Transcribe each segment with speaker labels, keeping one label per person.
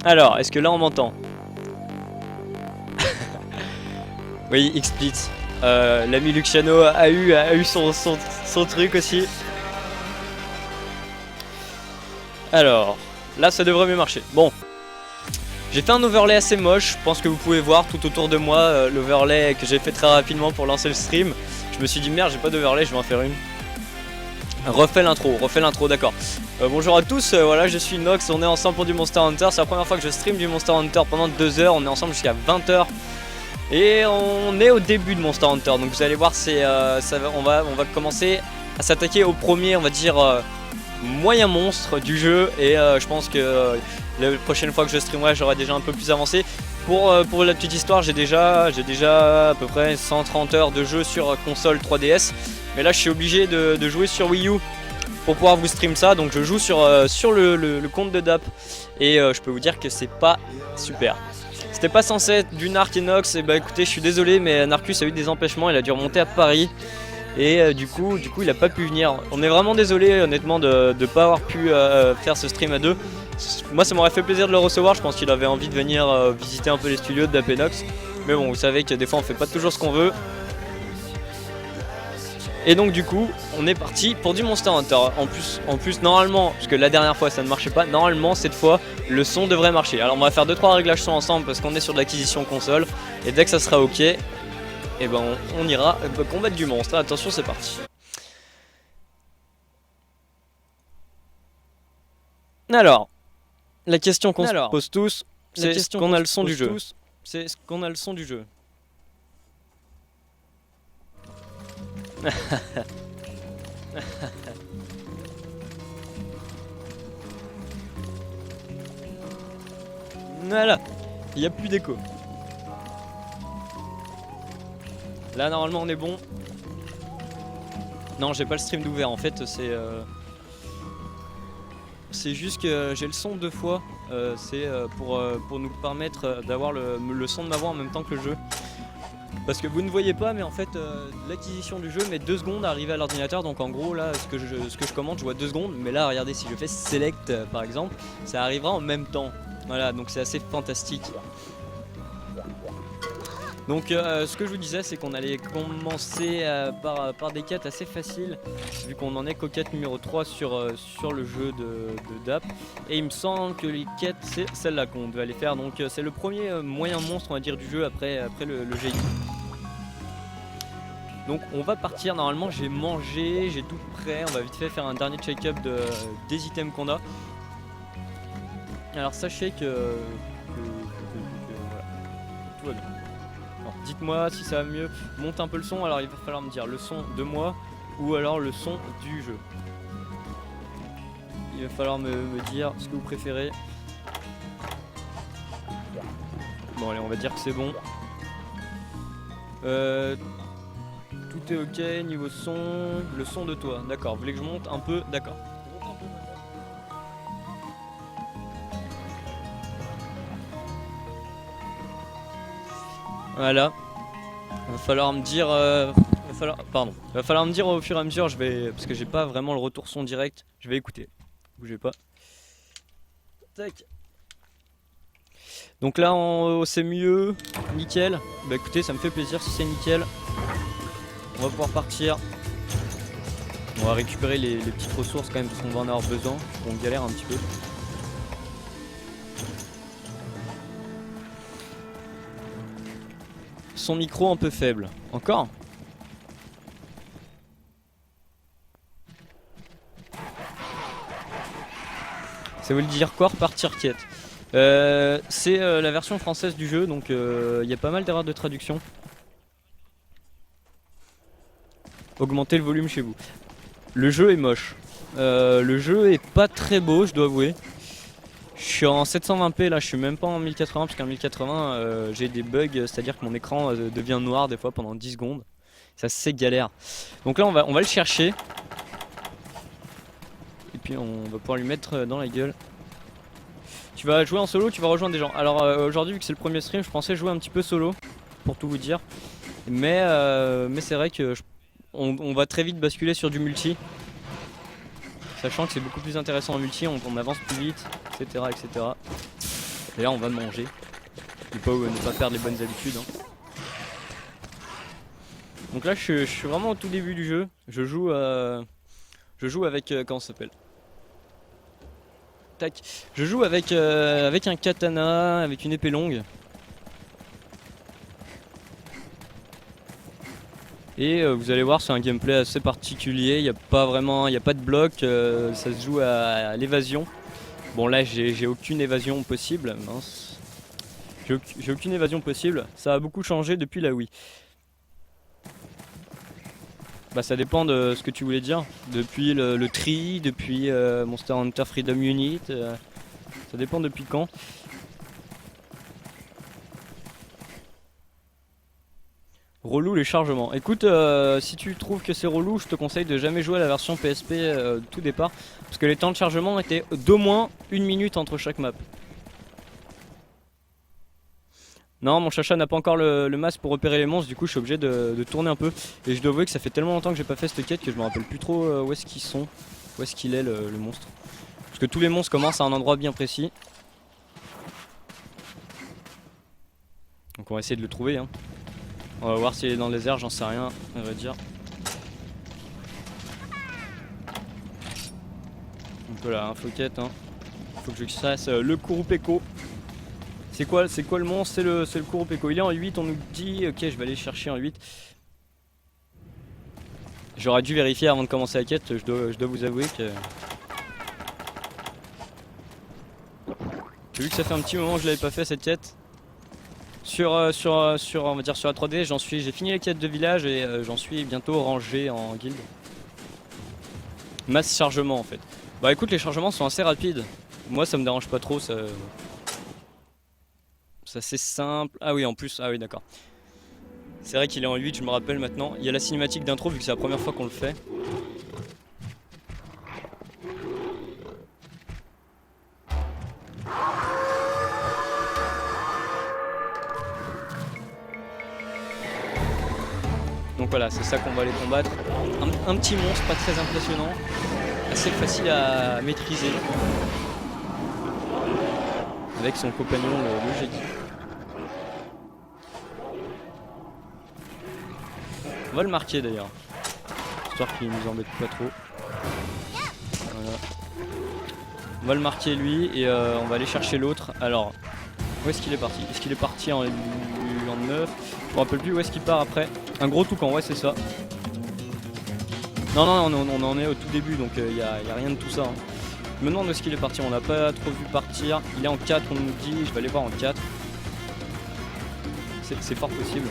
Speaker 1: Alors, est-ce que là on m'entend? Oui, XSplit. L'ami Luciano a eu son truc aussi. Alors, là ça devrait mieux marcher. Bon. J'ai fait un overlay assez moche, je pense que vous pouvez voir tout autour de moi l'overlay que j'ai fait très rapidement pour lancer le stream. Je me suis dit merde, j'ai pas d'overlay, je vais en faire une. Refais l'intro, d'accord. Bonjour à tous, voilà, je suis Nox, on est ensemble pour du Monster Hunter. C'est la première fois que je stream du Monster Hunter pendant 2 heures, on est ensemble jusqu'à 20 h. Et on est au début de Monster Hunter, donc vous allez voir, on va commencer à s'attaquer au premier, on va dire, moyen monstre du jeu. Et je pense que la prochaine fois que je streamerai, j'aurai déjà un peu plus avancé. Pour la petite histoire, j'ai déjà à peu près 130 heures de jeu sur console 3DS. Mais là je suis obligé de jouer sur Wii U pour pouvoir vous stream ça. Donc je joue sur le compte de DAP. Et je peux vous dire que c'est pas super. C'était pas censé être du Narc et Nox. Et bah écoutez, je suis désolé, mais Narcus a eu des empêchements. Il a dû remonter à Paris. Et du coup il a pas pu venir. On est vraiment désolé honnêtement de pas avoir pu faire ce stream à deux. Moi ça m'aurait fait plaisir de le recevoir, je pense qu'il avait envie de venir visiter un peu les studios de Dapenox. Mais bon, vous savez que des fois on fait pas toujours ce qu'on veut. Et donc du coup on est parti pour du Monster Hunter. En plus normalement, parce que la dernière fois ça ne marchait pas, normalement cette fois le son devrait marcher. Alors on va faire 2-3 réglages son ensemble parce qu'on est sur de l'acquisition console. Et dès que ça sera ok, et ben on ira combattre du monstre. Attention, c'est parti. Alors, la question qu'on se pose tous, c'est est-ce qu'on a le son du jeu? C'est est-ce qu'on a le son du jeu? Voilà, il n'y a plus d'écho. Là normalement on est bon. Non, j'ai pas le stream d'ouvert en fait, c'est juste que j'ai le son 2 fois. C'est pour nous permettre d'avoir le son de ma voix en même temps que le jeu. Parce que vous ne voyez pas, mais en fait l'acquisition du jeu met 2 secondes à arriver à l'ordinateur. Donc en gros là ce que je commande, je vois 2 secondes. Mais là regardez, si je fais select par exemple, ça arrivera en même temps. Voilà, donc c'est assez fantastique. Donc ce que je vous disais, c'est qu'on allait commencer par des quêtes assez faciles, vu qu'on en est qu'aux quêtes numéro 3 sur le jeu de DAP. Et il me semble que les quêtes, c'est celle-là qu'on devait aller faire. Donc c'est le premier moyen monstre, on va dire, du jeu après le GI. Donc on va partir, normalement j'ai mangé, j'ai tout prêt. On va vite fait faire un dernier check-up des items qu'on a. Alors sachez que voilà, tout va bien. Dites-moi si ça va mieux, monte un peu le son. Alors il va falloir me dire le son de moi ou alors le son du jeu. Il va falloir me dire ce que vous préférez. Bon allez, on va dire que c'est bon. Tout est ok niveau son. Le son de toi, d'accord. Vous voulez que je monte un peu? D'accord. Voilà. Va falloir me dire va falloir me dire au fur et à mesure, parce que j'ai pas vraiment le retour son direct, je vais écouter. Bougez pas. Tac. Donc là en haut c'est mieux, nickel. Bah écoutez, ça me fait plaisir si c'est nickel. On va pouvoir partir. On va récupérer les petites ressources quand même parce qu'on va en avoir besoin. On galère un petit peu. Son micro un peu faible. Encore? Ça veut dire quoi, repartir quête? C'est la version française du jeu, donc il y a pas mal d'erreurs de traduction. Augmentez le volume chez vous. Le jeu est moche. Le jeu est pas très beau, je dois avouer. Je suis en 720p là, je suis même pas en 1080 parce qu'en 1080 j'ai des bugs, c'est-à-dire que mon écran devient noir des fois pendant 10 secondes. Ça c'est galère. Donc là on va le chercher. Et puis on va pouvoir lui mettre dans la gueule. Tu vas jouer en solo ou tu vas rejoindre des gens? Alors aujourd'hui vu que c'est le premier stream, je pensais jouer un petit peu solo, pour tout vous dire. Mais c'est vrai que on va très vite basculer sur du multi. Sachant que c'est beaucoup plus intéressant en multi, on avance plus vite, etc. etc. D'ailleurs on va manger. Ne pas perdre les bonnes habitudes. Hein. Donc là je suis vraiment au tout début du jeu. Je joue avec... comment ça s'appelle? Tac. Je joue avec un katana, avec une épée longue. Et vous allez voir, c'est un gameplay assez particulier. Il n'y a pas de bloc, ça se joue à l'évasion. Bon là j'ai aucune évasion possible, mince. J'ai aucune évasion possible, ça a beaucoup changé depuis la Wii. Bah ça dépend de ce que tu voulais dire. Depuis le tri, depuis Monster Hunter Freedom Unit, ça dépend depuis quand. Relou les chargements. Écoute, si tu trouves que c'est relou, je te conseille de jamais jouer à la version PSP tout départ. Parce que les temps de chargement étaient d'au moins 1 minute entre chaque map. Non, mon chacha n'a pas encore le masque pour repérer les monstres, du coup je suis obligé de tourner un peu. Et je dois avouer que ça fait tellement longtemps que j'ai pas fait cette quête que je me rappelle plus trop où est-ce qu'ils sont. Où est-ce qu'il est le monstre. Parce que tous les monstres commencent à un endroit bien précis. Donc on va essayer de le trouver hein. On va voir s'il est dans le désert, j'en sais rien, à vrai dire. Donc voilà, un floquette hein. Faut que je fasse le Kurupeko. C'est quoi le monstre? C'est le Kurupeko. Il est en 8, on nous dit. Ok, je vais aller chercher en 8. J'aurais dû vérifier avant de commencer la quête, je dois vous avouer que... J'ai vu que ça fait un petit moment que je l'avais pas fait cette quête. On va dire sur la 3D, j'ai fini les quêtes de village et j'en suis bientôt rangé en guilde. Masse chargement en fait. Bah écoute, les chargements sont assez rapides. Moi ça me dérange pas trop, c'est assez simple. Ah oui en plus, ah oui d'accord. C'est vrai qu'il est en 8, je me rappelle maintenant. Il y a la cinématique d'intro vu que c'est la première fois qu'on le fait. Donc voilà, c'est ça qu'on va aller combattre. Un petit monstre pas très impressionnant, assez facile à maîtriser. Avec son compagnon le Jedi. On va le marquer d'ailleurs, histoire qu'il nous embête pas trop. Voilà. On va le marquer lui et on va aller chercher l'autre. Alors, où est-ce qu'il est parti? Est-ce qu'il est parti en 9? Je me rappelle plus où est-ce qu'il part après. Un gros toucan, ouais c'est ça. Non, on en est au tout début donc il n'y a rien de tout ça. Hein. Je me demande où est-ce qu'il est parti, on l'a pas trop vu partir. Il est en 4, on nous dit, je vais aller voir en 4. C'est fort possible.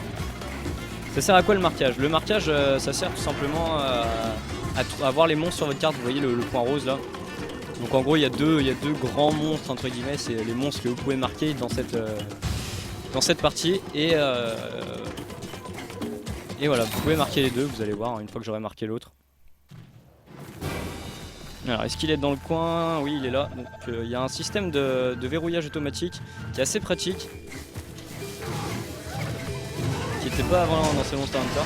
Speaker 1: Ça sert à quoi le marquage? Le marquage ça sert tout simplement à voir les monstres sur votre carte, vous voyez le point rose là. Donc en gros il y a deux grands monstres entre guillemets, c'est les monstres que vous pouvez marquer dans cette partie et voilà, vous pouvez marquer les deux, vous allez voir une fois que j'aurai marqué l'autre. Alors est-ce qu'il est dans le coin? Oui il est là, donc il y a un système de verrouillage automatique qui est assez pratique. Qui n'était pas avant dans ces Monster Hunter.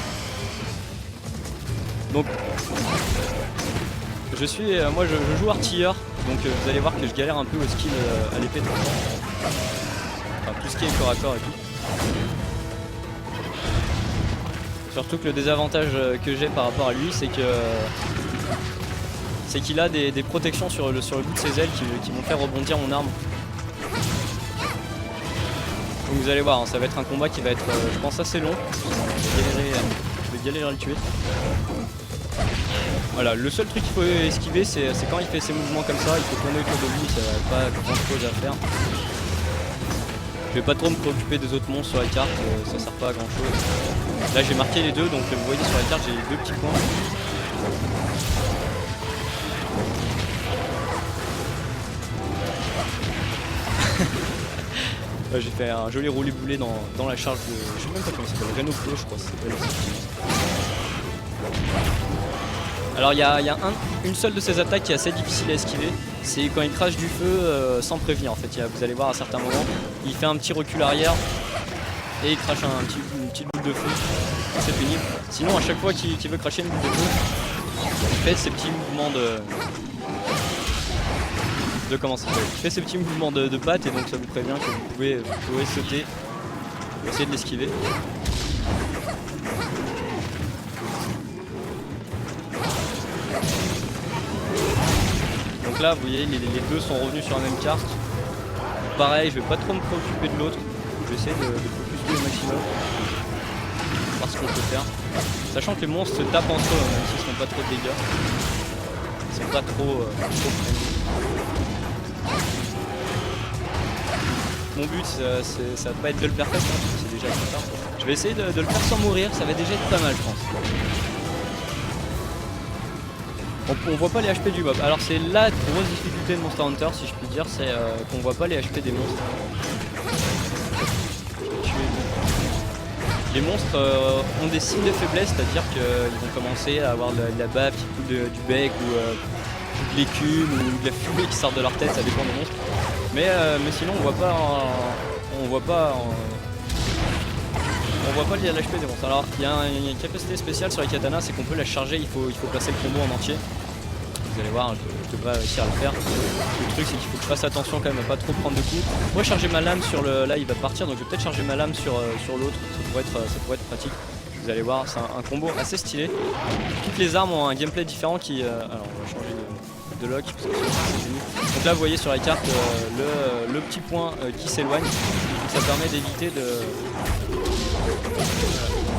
Speaker 1: Donc moi je joue artilleur, donc vous allez voir que je galère un peu au skill à l'épée de temps. Enfin tout ce qui est corps à corps et tout. Surtout que le désavantage que j'ai par rapport à lui c'est qu'il a des protections sur le bout de ses ailes qui vont faire rebondir mon arme. Donc vous allez voir, hein, ça va être un combat qui va être je pense assez long. Je vais galérer à le tuer. Voilà, le seul truc qu'il faut esquiver c'est quand il fait ses mouvements comme ça, il faut tourner autour de lui, ça n'a pas grand chose à faire. Je vais pas trop me préoccuper des autres monstres sur la carte, ça sert pas à grand chose. Là j'ai marqué les deux, donc vous voyez sur la carte j'ai les deux petits points. J'ai fait un joli roulé-boulé dans la charge de... Je sais même pas comment ça s'appelle, Renault Pro je crois. Alors il y a une seule de ces attaques qui est assez difficile à esquiver. C'est quand il crache du feu sans prévenir en fait. Vous allez voir à certains moments, il fait un petit recul arrière et il crache une petite boule de feu. C'est pénible. Sinon à chaque fois qu'il veut cracher une boule de feu, il fait ces petits mouvements de de comment ça fait. Il fait ces petits mouvements de pattes et donc ça vous prévient que vous pouvez sauter, essayer de l'esquiver. Donc là vous voyez les deux sont revenus sur la même carte. Pareil, je vais pas trop me préoccuper de l'autre, je vais essayer de focus au maximum. Voir ce qu'on peut faire. Sachant que les monstres se tapent entre eux, même s'ils font pas trop de dégâts. Ils sont pas trop friendly. Mon but ça va pas être de le faire perfect, hein, c'est déjà comme ça. Je vais essayer de le faire sans mourir, ça va déjà être pas mal je pense. On voit pas les HP du mob. Alors c'est la grosse difficulté de Monster Hunter si je puis dire, c'est qu'on voit pas les HP des monstres. Les monstres ont des signes de faiblesse, c'est-à-dire qu'ils vont commencer à avoir de la bave qui coule du bec ou de l'écume ou de la fumée qui sort de leur tête, ça dépend des monstres. Mais sinon on voit pas l'HP des monstres. Alors il y a une capacité spéciale sur les katanas, c'est qu'on peut la charger, il faut placer le combo en entier. Vous allez voir, je devrais réussir à le faire. Le truc c'est qu'il faut que je fasse attention quand même à pas trop prendre de coups. Je pourrais charger ma lame sur le... Là il va partir, donc je vais peut-être charger ma lame sur l'autre, ça pourrait être pratique. Vous allez voir, c'est un combo assez stylé. Toutes les armes ont un gameplay différent qui... alors on va changer de lock, parce que c'est fini. Donc là vous voyez sur la carte le petit point qui s'éloigne. Ça permet d'éviter de...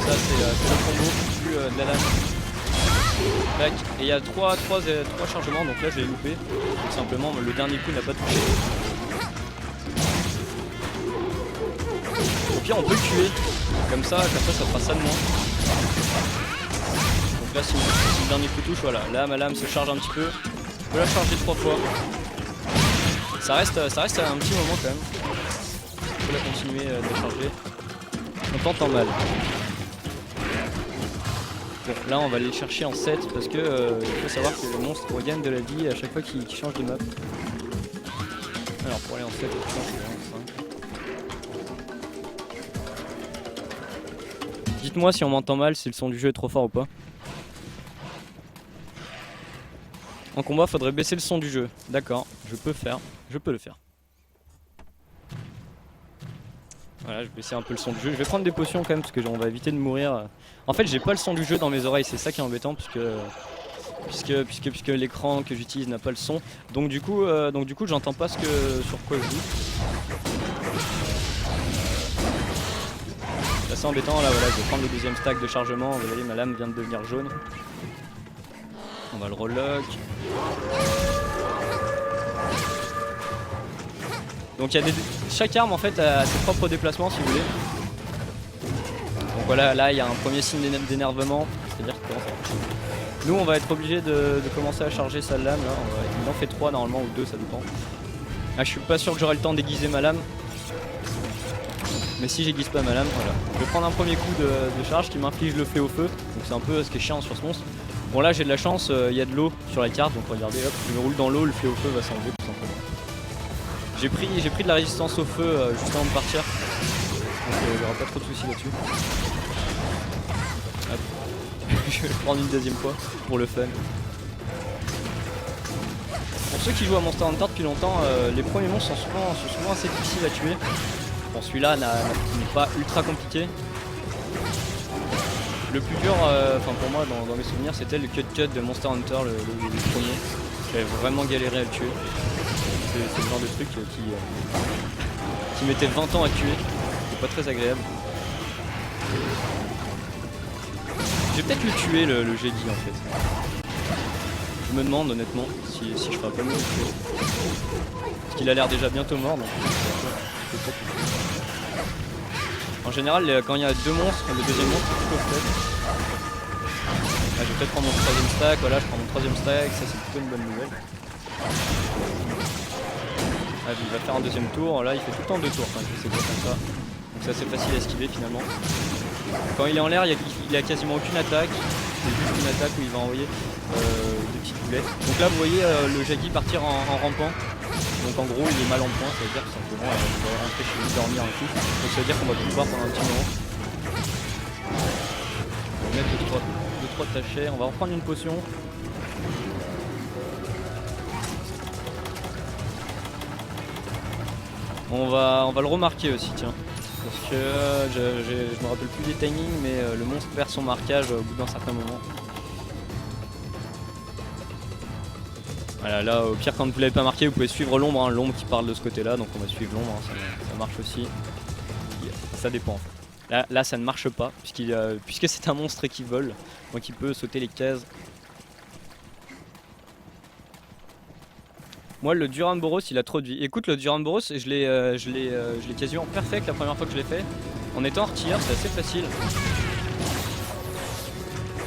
Speaker 1: Ça c'est le combo de la lame. Tac. Et il y a trois chargements, donc là je l'ai loupé. Donc simplement le dernier coup n'a pas touché. Au pire on peut le tuer. Comme ça ça fera ça de moins. Donc là si le dernier coup touche, voilà. Là ma lame se charge un petit peu. Je peux la charger 3 fois. Ça reste un petit moment quand même. Je peux la continuer de la charger. On t'entend mal. Bon, là on va aller le chercher en 7 parce que il faut savoir que le monstre regagne de la vie à chaque fois qu'il change de map. Alors pour aller en 7, je pense que en 5. Dites-moi si on m'entend mal, si le son du jeu est trop fort ou pas. En combat, faudrait baisser le son du jeu. D'accord, je peux le faire. Voilà, je vais baisser un peu le son du jeu. Je vais prendre des potions quand même parce que on va éviter de mourir. En fait, j'ai pas le son du jeu dans mes oreilles, c'est ça qui est embêtant puisque l'écran que j'utilise n'a pas le son. Donc du coup, j'entends pas sur quoi je joue. C'est assez embêtant là. Voilà, je vais prendre le deuxième stack de chargement. Vous voyez, ma lame vient de devenir jaune. On va le relock. Donc il y a chaque arme en fait a ses propres déplacements si vous voulez. Donc voilà, là il y a un premier signe d'énervement, c'est-à-dire que nous on va être obligé de commencer à charger sa lame là. Il en fait 3 normalement ou 2, ça dépend. Ah, je suis pas sûr que j'aurai le temps d'aiguiser ma lame. Mais si j'aiguise pas ma lame, voilà. Je vais prendre un premier coup de charge qui m'inflige le fléau feu. Donc c'est un peu ce qui est chiant sur ce monstre. Bon là j'ai de la chance, il y a de l'eau sur la carte, donc regardez, hop, je me roule dans l'eau, le fléau feu va s'enlever tout simplement. J'ai pris de la résistance au feu juste avant de partir, donc il n'y aura pas trop de soucis là-dessus. Je vais le prendre une deuxième fois pour le fun. Pour ceux qui jouent à Monster Hunter depuis longtemps, les premiers monstres sont souvent assez difficiles à tuer. Bon, celui-là n'est pas ultra compliqué. Le plus dur, pour moi dans mes souvenirs, c'était le cut de Monster Hunter, le premier. J'avais vraiment galéré à le tuer. C'est le genre de truc qui mettait 20 ans à tuer. C'est pas très agréable. Je vais peut-être le tuer le Jedi en fait. Je me demande honnêtement si je ferai pas mieux le tuer. Parce qu'il a l'air déjà bientôt mort. Donc en général, quand il y a deux monstres, le deuxième monstre est plutôt faible. Là, je vais peut-être prendre mon troisième stack. Voilà, je prends mon troisième stack. Ça, c'est plutôt une bonne nouvelle. Ah, il va faire un deuxième tour. Là, il fait tout le temps 2 tours. Enfin, je sais pas comme ça. Donc, c'est assez facile à esquiver finalement. Quand il est en l'air, il a quasiment aucune attaque. C'est juste une attaque où il va envoyer des petites boulettes. Donc là, vous voyez le Jaggi partir en rampant. Donc en gros il est mal en point, ça veut dire que simplement il va rentrer chez lui dormir et tout. Donc ça veut dire qu'on va pouvoir pendant un petit moment. On va mettre 2-3 tachets, on va reprendre une potion. On va le remarquer aussi, tiens. Parce que je me rappelle plus des timings, mais le monstre perd son marquage au bout d'un certain moment. Voilà, là au pire quand vous l'avez pas marqué, vous pouvez suivre l'ombre, hein, l'ombre qui parle de ce côté-là, donc on va suivre l'ombre, hein, ça marche aussi. Ça dépend en fait. Là ça ne marche pas, puisque c'est un monstre qui vole, donc il peut sauter les cases. Moi le Duramboros il a trop de vie. Écoute, le Duramboros je l'ai quasiment perfect la première fois que je l'ai fait. En étant artilleur c'est assez facile.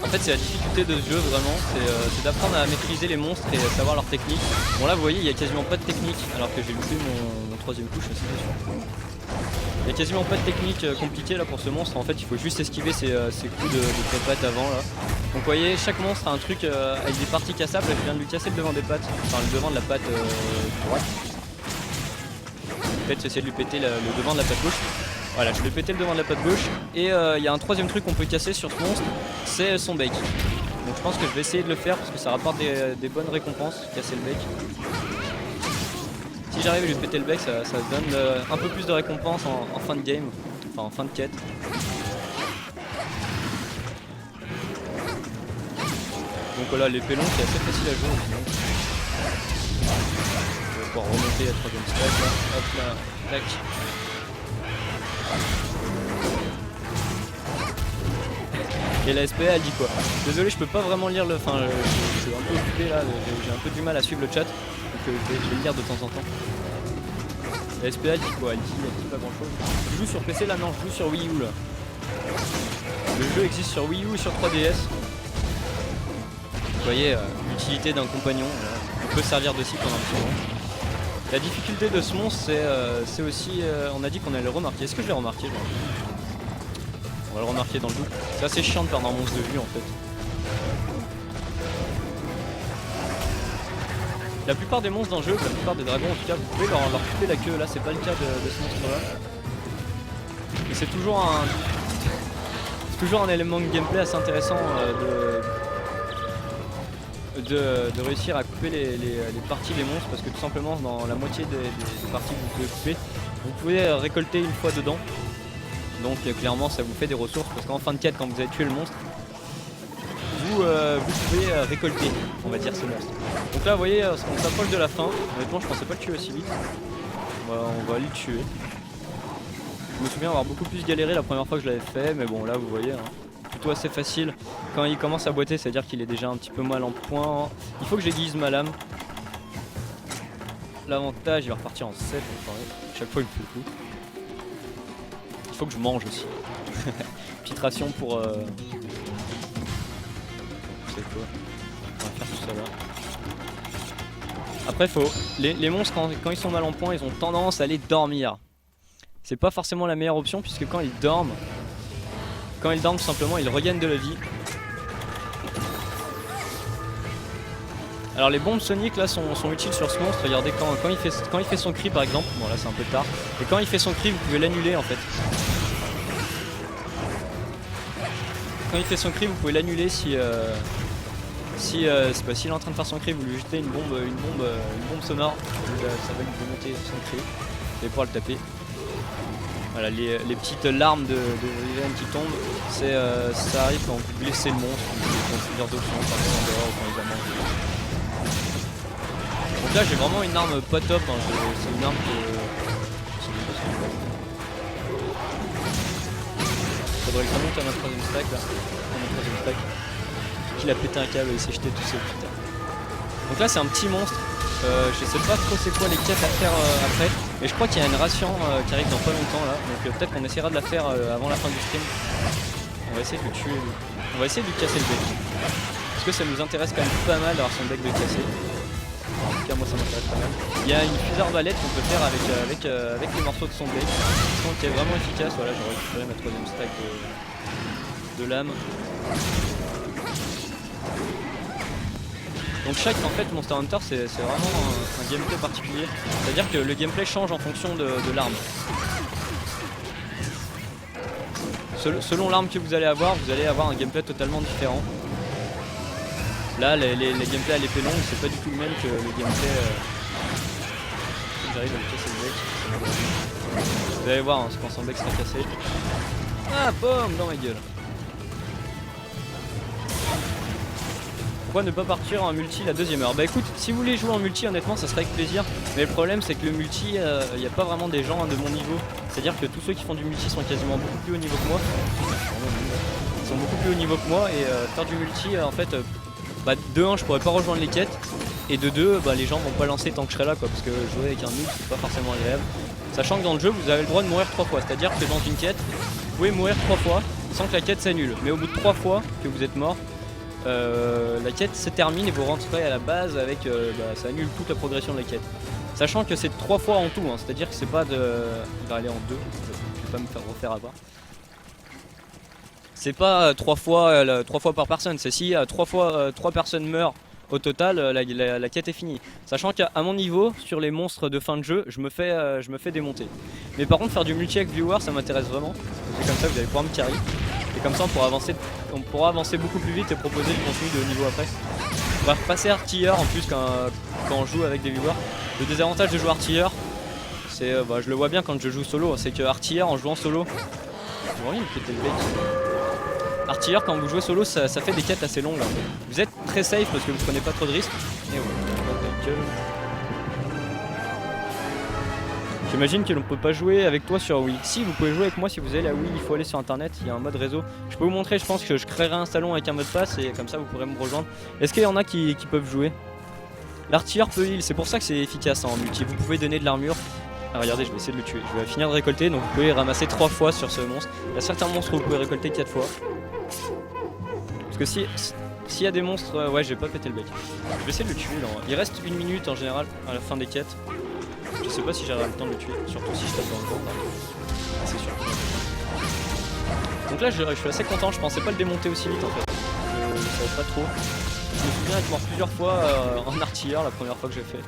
Speaker 1: En fait c'est la difficulté de ce jeu vraiment, c'est d'apprendre à maîtriser les monstres et à savoir leur technique. Bon là vous voyez il n'y a quasiment pas de technique alors que j'ai loupé mon troisième coup, je suis assez sûr. Il n'y a quasiment pas de technique compliquée là pour ce monstre, en fait il faut juste esquiver ses coups de pattes avant là. Donc vous voyez chaque monstre a un truc avec des parties cassables, là je viens de lui casser le devant des pattes, enfin le devant de la patte droite. Peut-être essayer de lui péter le devant de la patte gauche. Voilà, je vais péter le devant de la patte gauche. Et il y a un troisième truc qu'on peut casser sur ce monstre, c'est son bec. Donc je pense que je vais essayer de le faire parce que ça rapporte des bonnes récompenses, casser le bec. Si j'arrive à lui péter le bec, ça donne un peu plus de récompenses en fin de game, enfin en fin de quête. Donc voilà, l'épée longue c'est assez facile à jouer aussi. Je vais pouvoir remonter la troisième stack là, hop là, tac. Et la SPA elle dit quoi? Désolé je peux pas vraiment lire le... Enfin je suis un peu occupé là, j'ai un peu du mal à suivre le chat. Donc je vais le lire de temps en temps. La SPA elle dit quoi? Elle dit pas grand chose. Je joue sur PC là? Non, je joue sur Wii U là. Le jeu existe sur Wii U et sur 3DS. Vous voyez l'utilité d'un compagnon, on peut servir de cible pendant un petit moment. La difficulté de ce monstre c'est aussi... on a dit qu'on allait le remarquer. Est-ce que je l'ai remarqué? On va le remarquer dans le doute. C'est assez chiant de perdre un monstre de vue en fait. La plupart des monstres dans le jeu, la plupart des dragons en tout cas, vous pouvez leur couper la queue. Là c'est pas le cas de ce monstre là. Mais c'est toujours un élément de gameplay assez intéressant de réussir à couper les parties des monstres, parce que tout simplement dans la moitié des parties que vous pouvez couper, vous pouvez récolter une fois dedans. Donc clairement ça vous fait des ressources, parce qu'en fin de quête quand vous avez tué le monstre, vous pouvez récolter, on va dire, ce monstre. Donc là vous voyez on s'approche de la fin. Honnêtement je pensais pas le tuer aussi vite. On va aller le tuer. Je me souviens avoir beaucoup plus galéré la première fois que je l'avais fait, mais bon là vous voyez plutôt assez facile. Quand il commence à boiter, c'est à dire qu'il est déjà un petit peu mal en point. Il faut que j'aiguise ma lame. L'avantage il va repartir en 7, chaque fois il me fait le coup. Il faut que je mange aussi. Petite ration pour... C'est quoi? On va faire tout ça là. Après les monstres quand ils sont mal en point, ils ont tendance à aller dormir. C'est pas forcément la meilleure option, puisque quand ils dorment tout simplement ils regagnent de la vie. Alors les bombes soniques là sont utiles sur ce monstre. Regardez quand il fait son cri par exemple. Bon là c'est un peu tard. Et quand il fait son cri vous pouvez l'annuler en fait. Quand il fait son cri vous pouvez l'annuler s'il est en train de faire son cri, vous lui jetez une bombe sonore. Ça va lui remonter son cri. Et pouvoir le taper. Voilà, les petites larmes de Riven qui tombent, ça arrive quand vous blessez le monstre, vous avez plusieurs options, par exemple en dehors ou quand il va manger. Donc là j'ai vraiment une arme pas top, hein. C'est une arme que... Faudrait que je remonte à ma troisième stack là, qu'il a pété un câble et il s'est jeté tout seul, putain. Donc là c'est un petit monstre. Je sais pas trop c'est quoi les quêtes à faire après, mais je crois qu'il y a une ration qui arrive dans pas longtemps là, donc peut-être qu'on essaiera de la faire avant la fin du stream. On va essayer de le tuer, on va essayer de lui casser le bec, parce que ça nous intéresse quand même pas mal d'avoir son bec de cassé. En tout cas moi ça m'intéresse pas mal. Il y a une fusée arbalète qu'on peut faire avec les morceaux de son bec, qui est vraiment efficace. Voilà, j'aurais récupéré ma troisième stack de lame. Donc chaque en fait Monster Hunter c'est vraiment un gameplay particulier, c'est-à-dire que le gameplay change en fonction de l'arme. Selon l'arme que vous allez avoir un gameplay totalement différent. Là les gameplays à l'épée longue c'est pas du tout le même que le gameplay faut que j'arrive à me casser le bec. Vous allez voir, hein, quand son bec sera cassé. Ah, pomme dans ma gueule. Pourquoi ne pas partir en multi la deuxième heure? Bah écoute, si vous voulez jouer en multi, honnêtement ça serait avec plaisir. Mais le problème c'est que le multi, il n'y a pas vraiment des gens de mon niveau. C'est-à-dire que tous ceux qui font du multi sont quasiment beaucoup plus haut niveau que moi. Ils sont beaucoup plus haut niveau que moi et faire du multi en fait, bah, de 1 je pourrais pas rejoindre les quêtes. Et de 2, bah, les gens vont pas lancer tant que je serai là quoi. Parce que jouer avec un noob c'est pas forcément agréable. Sachant que dans le jeu vous avez le droit de mourir 3 fois. C'est-à-dire que dans une quête, vous pouvez mourir 3 fois sans que la quête s'annule. Mais au bout de 3 fois que vous êtes mort, la quête se termine et vous rentrez à la base avec ça annule toute la progression de la quête. Sachant que c'est 3 fois en tout, hein, c'est-à-dire que c'est pas de. Il va aller en 2, je vais pas me faire refaire avoir. C'est pas 3 fois, 3 fois par personne, c'est si 3 fois 3 personnes meurent au total, la quête est finie. Sachant qu'à mon niveau, sur les monstres de fin de jeu, je me fais démonter. Mais par contre faire du multi avec viewer ça m'intéresse vraiment. C'est comme ça que vous allez pouvoir me carry. Et comme ça on pourra avancer beaucoup plus vite et proposer du contenu de haut niveau après. On va repasser artilleur en plus quand on joue avec des viewers. Le désavantage de jouer artilleur, c'est, je le vois bien quand je joue solo, c'est que artilleur en jouant solo, artilleur quand vous jouez solo ça fait des quêtes assez longues. Vous êtes très safe parce que vous prenez pas trop de risques. Et ouais. J'imagine que l'on peut pas jouer avec toi sur Wii. Si, vous pouvez jouer avec moi si vous avez la Wii, il faut aller sur internet, il y a un mode réseau. Je peux vous montrer, je pense que je créerai un salon avec un mot de passe et comme ça vous pourrez me rejoindre. Est-ce qu'il y en a qui peuvent jouer? L'artilleur peut heal, c'est pour ça que c'est efficace en multi. Vous pouvez donner de l'armure. Ah, regardez, je vais essayer de le tuer. Je vais finir de récolter, donc vous pouvez ramasser 3 fois sur ce monstre. Il y a certains monstres où vous pouvez récolter 4 fois. Parce que s'il y a des monstres, ouais, je vais pas péter le bec. Je vais essayer de le tuer. Là. Il reste 1 minute en général à la fin des quêtes. Je sais pas si j'aurai le temps de le tuer, surtout si je tape dans le vent. C'est sûr. Donc là, je suis assez content. Je pensais pas le démonter aussi vite en fait. Je savais pas trop. Je me souviens être mort plusieurs fois en artilleur la première fois que j'ai fait.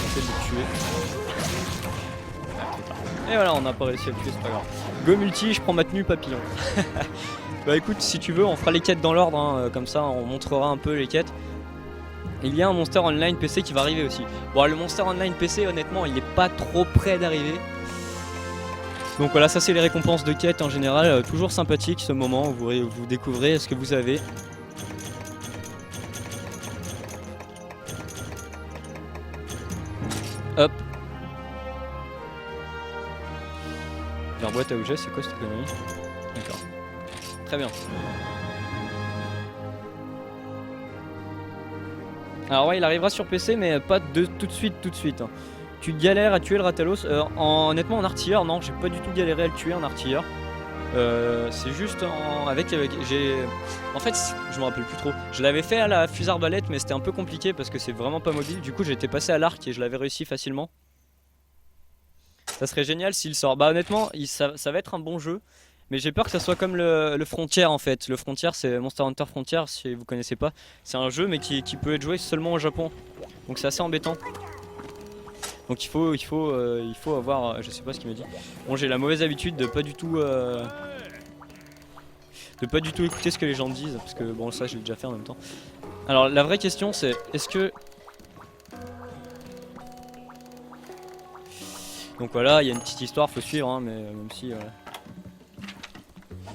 Speaker 1: Essayer de le tuer. Et voilà, on n'a pas réussi à le tuer, c'est pas grave. Go multi, je prends ma tenue papillon. Bah écoute, si tu veux, on fera les quêtes dans l'ordre, hein, comme ça on montrera un peu les quêtes. Il y a un Monster Online PC qui va arriver aussi. Bon, le Monster Online PC, honnêtement, il est pas trop près d'arriver. Donc voilà, ça c'est les récompenses de quêtes en général. Toujours sympathique ce moment où vous découvrez ce que vous avez. Hop. Vers boîte à objets, c'est quoi cette connerie? D'accord. Très bien. Alors ouais, il arrivera sur PC, mais pas tout de suite. Hein. Tu galères à tuer le Ratalos. Honnêtement, en artilleur, non, j'ai pas du tout galéré à le tuer en artilleur. C'est juste en fait, je me rappelle plus trop. Je l'avais fait à la fusée arbalète, mais c'était un peu compliqué parce que c'est vraiment pas mobile. Du coup, j'étais passé à l'arc et je l'avais réussi facilement. Ça serait génial s'il sort. Bah honnêtement, ça va être un bon jeu. Mais j'ai peur que ça soit comme le Frontier en fait. Le Frontier, c'est Monster Hunter Frontier, si vous connaissez pas. C'est un jeu mais qui peut être joué seulement au Japon. Donc c'est assez embêtant. Donc il faut avoir, je sais pas ce qu'il m'a dit. Bon, j'ai la mauvaise habitude de pas du tout écouter ce que les gens disent parce que bon, ça je l'ai déjà fait en même temps. Alors la vraie question c'est est-ce que donc voilà, il y a une petite histoire, faut suivre hein, mais même si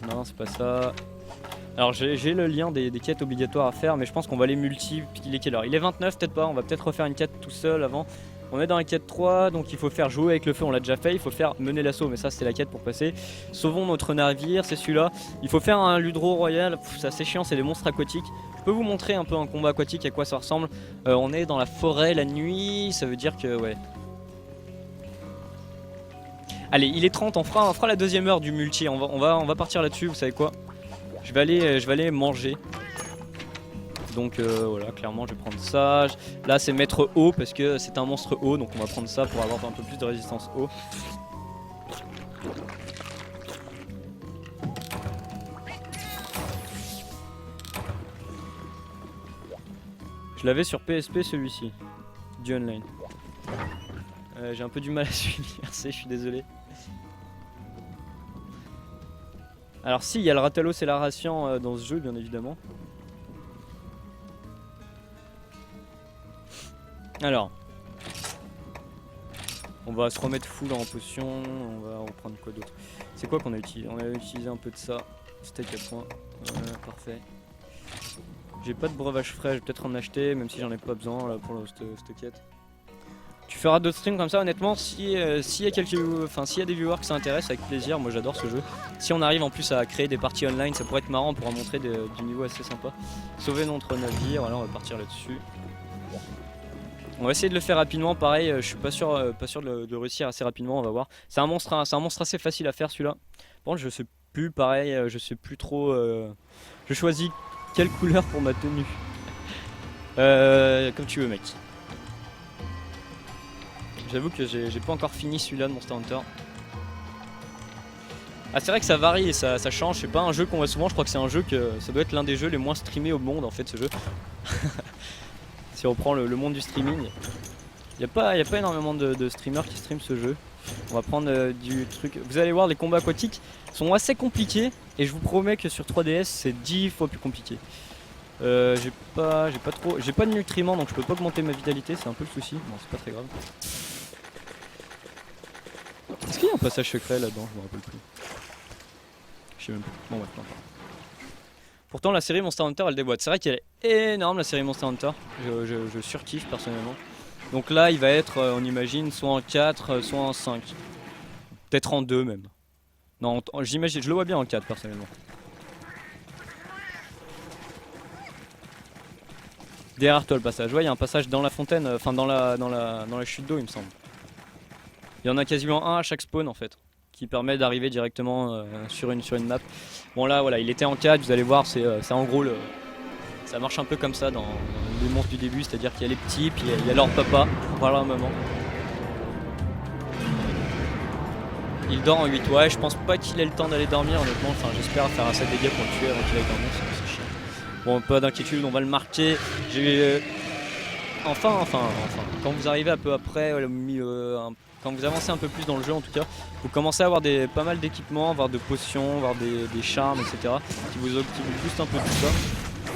Speaker 1: non, c'est pas ça. Alors j'ai le lien des quêtes obligatoires à faire, mais je pense qu'on va les multi. Il est quelle heure? Il est 29, peut-être pas, on va peut-être refaire une quête tout seul avant. On est dans la quête 3, donc il faut faire jouer avec le feu, on l'a déjà fait. Il faut faire mener l'assaut, mais ça c'est la quête pour passer. Sauvons notre navire, c'est celui-là. Il faut faire un Ludro Royal, c'est assez chiant, c'est des monstres aquatiques. Je peux vous montrer un peu un combat aquatique, à quoi ça ressemble. On est dans la forêt la nuit, ça veut dire que ouais. Allez, il est 30, on fera la deuxième heure du multi, on va partir là-dessus, vous savez quoi? Je vais aller manger. Donc voilà, clairement je vais prendre ça. Là c'est mettre eau parce que c'est un monstre eau, donc on va prendre ça pour avoir un peu plus de résistance eau. Je l'avais sur PSP celui-ci, du online. J'ai un peu du mal à suivre, je suis désolé. Alors si, il y a le Rathalos et l'Aracian dans ce jeu, bien évidemment. Alors, on va se remettre full en potion, on va reprendre quoi d'autre. C'est quoi qu'on a utilisé? On a utilisé un peu de ça, steak à point, parfait. J'ai pas de breuvage frais, je vais peut-être en acheter, même si j'en ai pas besoin là, pour cette quête. Tu feras d'autres streams comme ça, honnêtement, s'il y a s'il y a des viewers qui s'intéressent, avec plaisir, moi j'adore ce jeu. Si on arrive en plus à créer des parties online, ça pourrait être marrant, on pourra montrer du niveau assez sympa. Sauver notre navire, voilà, on va partir là-dessus. On va essayer de le faire rapidement, pareil, je suis pas sûr de réussir assez rapidement, on va voir. C'est un monstre assez facile à faire celui-là. Bon, je sais plus, pareil, je sais plus trop. Je choisis quelle couleur pour ma tenue. Comme tu veux, mec. J'avoue que j'ai pas encore fini celui-là de Monster Hunter. Ah, c'est vrai que ça varie et ça change, c'est pas un jeu qu'on voit souvent, je crois que c'est un jeu que ça doit être l'un des jeux les moins streamés au monde en fait ce jeu. Si on prend le monde du streaming, il n'y a pas énormément de streamers qui streament ce jeu. On va prendre du truc. Vous allez voir, les combats aquatiques sont assez compliqués et je vous promets que sur 3DS c'est 10 fois plus compliqué. J'ai pas de nutriments donc je peux pas augmenter ma vitalité, c'est un peu le souci. Bon, c'est pas très grave. Est-ce qu'il y a un passage secret là-dedans? Je me rappelle plus. Je sais même plus. Bon, ouais, non. Pourtant la série Monster Hunter elle déboîte. C'est vrai qu'elle est énorme la série Monster Hunter. Je surkiffe personnellement. Donc là il va être, on imagine, soit en 4, soit en 5. Peut-être en 2 même. Non, j'imagine, je le vois bien en 4 personnellement. Derrière toi le passage. Ouais, il y a un passage dans la fontaine, enfin dans la chute d'eau il me semble. Il y en a quasiment un à chaque spawn en fait, qui permet d'arriver directement sur une map. Bon là voilà, il était en 4, vous allez voir, c'est en gros ça marche un peu comme ça dans les monstres du début, c'est-à-dire qu'il y a les petits, puis il y a leur papa, voilà un moment. Il dort en 8, ouais, je pense pas qu'il ait le temps d'aller dormir honnêtement, enfin j'espère faire assez de dégâts pour le tuer avant qu'il aille dormir, c'est chiant. Bon, pas d'inquiétude, on va le marquer. Enfin, quand vous arrivez un peu après, quand vous avancez un peu plus dans le jeu en tout cas, vous commencez à avoir pas mal d'équipements, avoir de potions, avoir des charmes, etc. qui vous boostent un peu tout ça.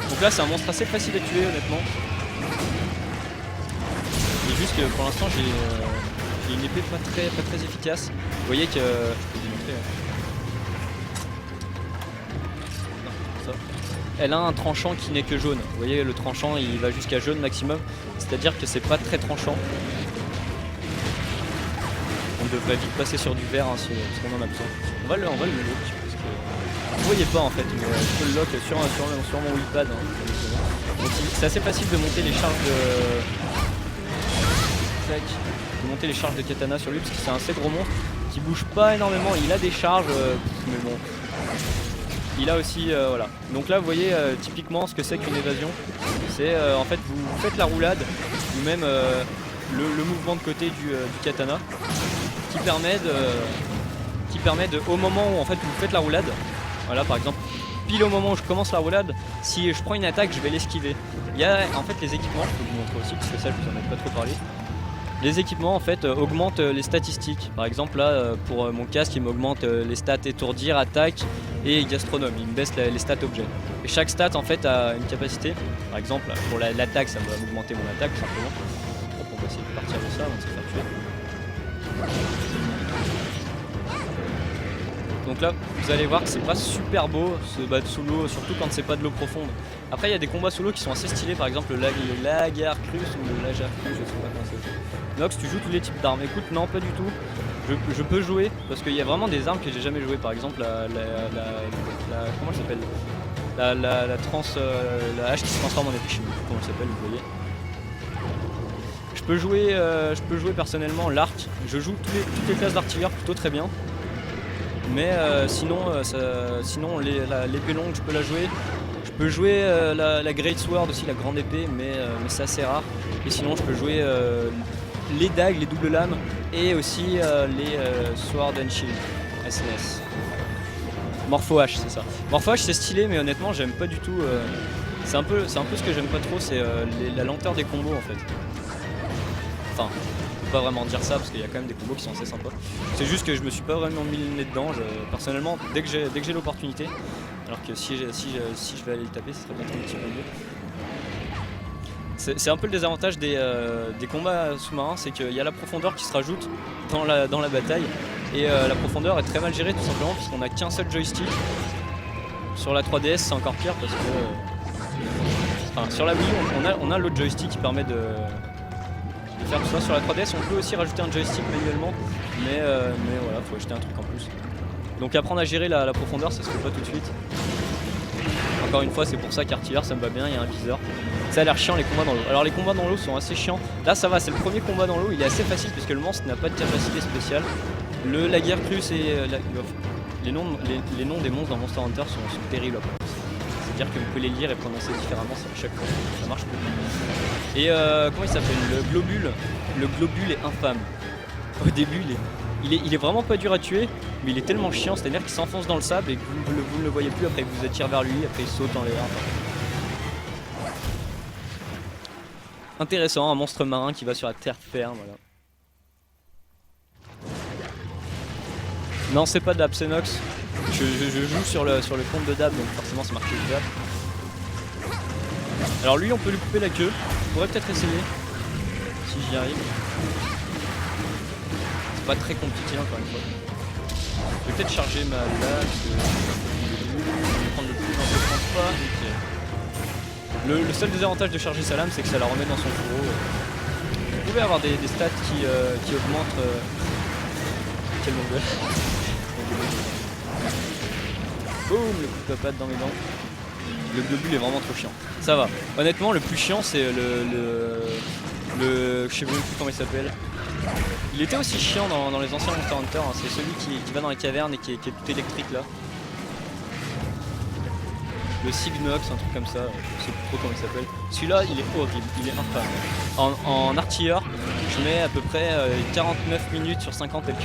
Speaker 1: Donc là c'est un monstre assez facile à tuer honnêtement. C'est juste que pour l'instant j'ai une épée pas très efficace. Vous voyez que... Je peux vous montrer. Non, ça. Elle a un tranchant qui n'est que jaune. Vous voyez le tranchant il va jusqu'à jaune maximum. C'est-à-dire que c'est pas très tranchant. On devrait vite passer sur du vert hein, si on en a besoin. On va le lock parce que vous voyez pas en fait, je peux le lock sur mon wheelpad. Hein, donc c'est assez facile de monter les charges de katana sur lui parce que c'est un assez gros monstre qui bouge pas énormément. Il a des charges, mais bon. Il a aussi voilà. Donc là vous voyez typiquement ce que c'est qu'une évasion. C'est en fait vous faites la roulade ou même le mouvement de côté du katana. Qui permet de, au moment où en fait vous faites la roulade, voilà par exemple, pile au moment où je commence la roulade, si je prends une attaque je vais l'esquiver. Il y a en fait les équipements, je peux vous montrer aussi parce que ça je vous en ai pas trop parlé. Les équipements en fait augmentent les statistiques. Par exemple là pour mon casque il m'augmente les stats étourdir, attaque et gastronome, il me baisse les stats objets. Et chaque stat en fait a une capacité. Par exemple pour l'attaque ça va augmenter mon attaque tout simplement. Hop, on va essayer de partir de ça avant de se faire tuer. Donc là vous allez voir que c'est pas super beau se battre sous l'eau, surtout quand c'est pas de l'eau profonde. Après il y a des combats sous l'eau qui sont assez stylés, par exemple le Lagarcrus ou le Lagarcrus, je sais pas comment c'est. Nox, tu joues tous les types d'armes? Écoute, non pas du tout. Je peux jouer parce qu'il y a vraiment des armes que j'ai jamais joué, par exemple comment elle s'appelle, la hache qui se transforme en épée chimique, comment elle s'appelle, vous voyez. Je peux jouer personnellement l'arc, je joue toutes les classes d'artilleurs plutôt très bien. Mais sinon l'épée longue je peux la jouer. Je peux jouer la Great Sword aussi, la grande épée, mais c'est assez rare. Et sinon je peux jouer les dagues, les doubles lames et aussi les Sword and Shield, SNS. Morpho H, c'est ça. Morpho H c'est stylé mais honnêtement j'aime pas du tout. C'est un peu ce que j'aime pas trop, c'est la lenteur des combos en fait. Enfin, peux pas vraiment dire ça parce qu'il y a quand même des combos qui sont assez sympas. C'est juste que je me suis pas vraiment mis le nez dedans. Personnellement, dès que j'ai l'opportunité, alors que si je vais aller le taper, ce serait peut-être un petit peu mieux. C'est un peu le désavantage des combats sous-marins, c'est qu'il y a la profondeur qui se rajoute dans la bataille. Et la profondeur est très mal gérée tout simplement puisqu'on a qu'un seul joystick. Sur la 3DS c'est encore pire parce que... Enfin, sur la Wii U on a l'autre joystick qui permet de faire tout ça. Sur la 3DS on peut aussi rajouter un joystick manuellement, mais voilà, faut acheter un truc en plus. Donc apprendre à gérer la profondeur ça se fait pas tout de suite. Encore une fois c'est pour ça qu'artilleur ça me va bien, il y a un viseur. Ça a l'air chiant les combats dans l'eau. Alors les combats dans l'eau sont assez chiants. Là ça va, c'est le premier combat dans l'eau, il est assez facile puisque le monstre n'a pas de capacité spéciale. La guerre crue c'est... les noms des monstres dans Monster Hunter sont terribles. C'est-à-dire que vous pouvez les lire et prononcer différemment à chaque fois. Ça marche beaucoup. Et comment il s'appelle? Le globule est infâme. Au début il est vraiment pas dur à tuer, mais il est tellement chiant, c'est-à-dire qu'il s'enfonce dans le sable et que vous ne le voyez plus, après il vous attire vers lui, après il saute dans les airs. Intéressant, un monstre marin qui va sur la terre ferme, voilà. Non, c'est pas Dab, c'est Nox. Je joue sur le compte de Dab, donc forcément c'est marqué Dab. Alors lui, on peut lui couper la queue. Je pourrais peut-être essayer, si j'y arrive. C'est pas très compliqué encore une fois. Je vais peut-être charger ma lame, je vais prendre le plus, non, je ne pense pas. Okay. Le seul désavantage de charger sa lame, c'est que ça la remet dans son fourreau. Vous pouvez avoir des stats qui augmentent... Quel nombre. Boum, le coup de patate dans mes dents. Le globule est vraiment trop chiant. Ça va. Honnêtement, le plus chiant, c'est je sais même plus comment il s'appelle. Il était aussi chiant dans les anciens Monster Hunter. Hein. C'est celui qui va dans les cavernes et qui est tout électrique là. Le Signox, un truc comme ça. Je sais plus trop comment il s'appelle. Celui-là, il est horrible. Il est infâme. En artilleur, je mets à peu près 49 minutes sur 50 LQ.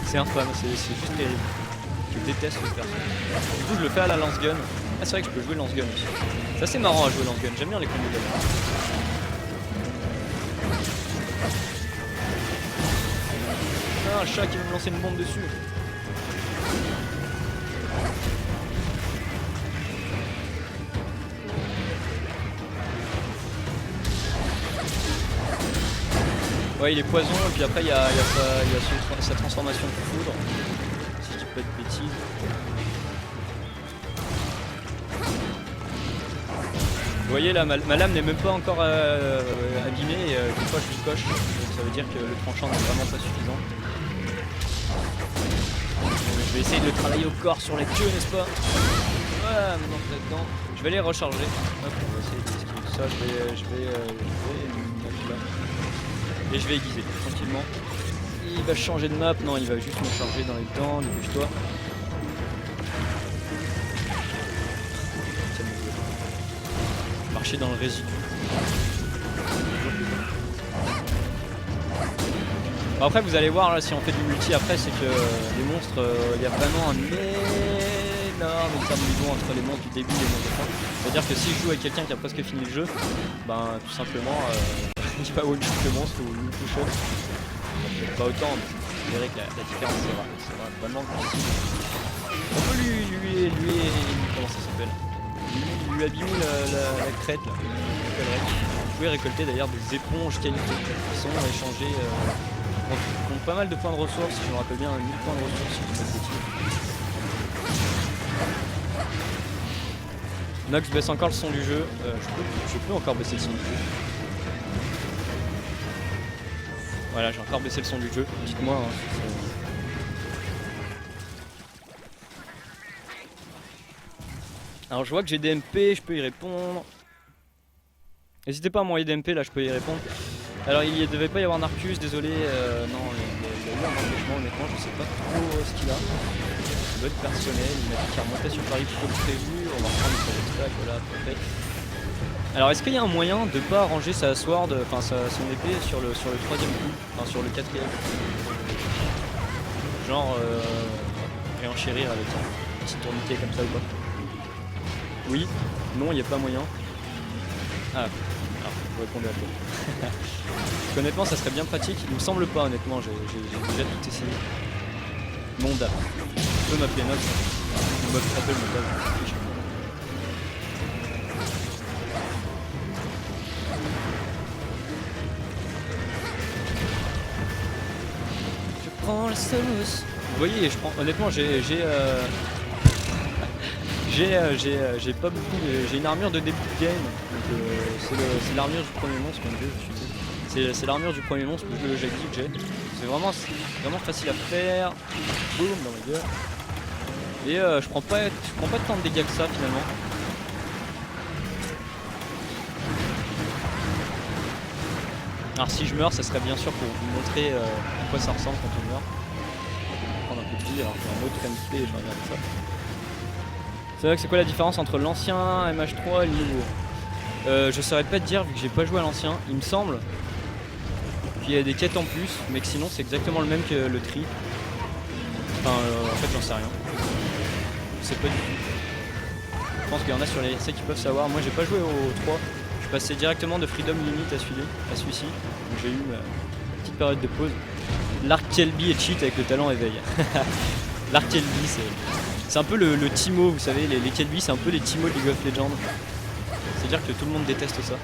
Speaker 1: C'est infâme. C'est juste terrible. Je déteste le faire. Du coup je le fais à la lance-gun. Ah c'est vrai que je peux jouer lance-gun aussi. C'est assez marrant à jouer lance-gun, j'aime bien les combos d'ailleurs. Ah un chat qui veut me lancer une bombe dessus. Ouais il est poison et puis après il y a sa transformation de foudre. Si je dis pas de bêtises. Vous voyez là, ma lame n'est même pas encore abîmée et des fois je lui coche, donc ça veut dire que le tranchant n'est vraiment pas suffisant. Donc, je vais essayer de le travailler au corps sur la queue, n'est-ce pas? Voilà, maintenant que là-dedans, je vais les recharger. Hop, on va essayer d'esquiver tout ça, je vais mettre là. Et je vais aiguiser tranquillement. Il va changer de map, non il va juste me charger dans les dents, dépêche-toi. Marcher dans le résidu. Bon, après vous allez voir là si on fait du multi après c'est que les monstres, il y a vraiment un énorme interlude entre les monstres du début et les monstres de fin. C'est-à-dire que si je joue avec quelqu'un qui a presque fini le jeu, ben tout simplement il va one-shot le monstre ou une two-shot. Pas autant, mais vous verrez que la différence c'est vraiment grand. On peut lui comment ça s'appelle, lui abîmer la crête là. Vous pouvez récolter d'ailleurs des éponges qualité qui sont échangées contre pas mal de points de ressources, si je me rappelle bien 1000 points de ressources si je ne dis pas de bêtises. Nox baisse encore le son du jeu, je peux encore baisser le son du jeu. Voilà, j'ai encore baissé le son du jeu, dites-moi. Hein, alors je vois que j'ai des MP, je peux y répondre. N'hésitez pas à m'envoyer des MP, là je peux y répondre. Alors il ne devait pas y avoir Narcus, désolé, non, il y a eu un empêchement, honnêtement, je sais pas trop ce qu'il a. Ça doit être personnel, il m'a dit qu'il remontait sur Paris plus tôt que prévu, on va reprendre le stack, voilà, parfait. Alors est-ce qu'il y a un moyen de pas ranger sa sword, enfin son épée sur le troisième coup, enfin sur le quatrième? Genre réenchérir avec un petit tourniquet comme ça ou pas? Oui, non, il n'y a pas moyen. Ah, alors vous répondez à toi. Parce qu'honnêtement ça serait bien pratique, il me semble pas honnêtement, j'ai déjà tout essayé. Monda. Tu peux m'appeler Nox, ou m'appeler Monda. Je prends la sauce. Vous voyez, je prends, honnêtement j'ai pas beaucoup, j'ai une armure de début de game, donc c'est l'armure du premier monstre, mon dieu, c'est l'armure du premier monstre, le Jackie que j'ai. C'est vraiment facile à faire. Boum dans ma gueule. Et je prends pas tant de dégâts que ça finalement. Alors si je meurs, ça serait bien sûr pour vous montrer à quoi ça ressemble quand on meurt. Je vais prendre un peu de vie, alors je vais en mode gameplay et je vais regarder ça. C'est vrai que c'est quoi la différence entre l'ancien MH3 et le nouveau? Je saurais pas te dire vu que j'ai pas joué à l'ancien. Il me semble qu'il y a des quêtes en plus, mais que sinon c'est exactement le même que le tri. Enfin en fait j'en sais rien. Je sais pas du tout. Je pense qu'il y en a sur les RC qui peuvent savoir. Moi j'ai pas joué au 3. Je suis passé directement de Freedom Unit à celui-ci. Donc j'ai eu ma petite période de pause. L'arc Kelby est cheat avec le talent éveil. L'arc Kelby c'est un peu le Timo, vous savez, les Kelby c'est un peu les Timo de League of Legends. C'est-à-dire que tout le monde déteste ça.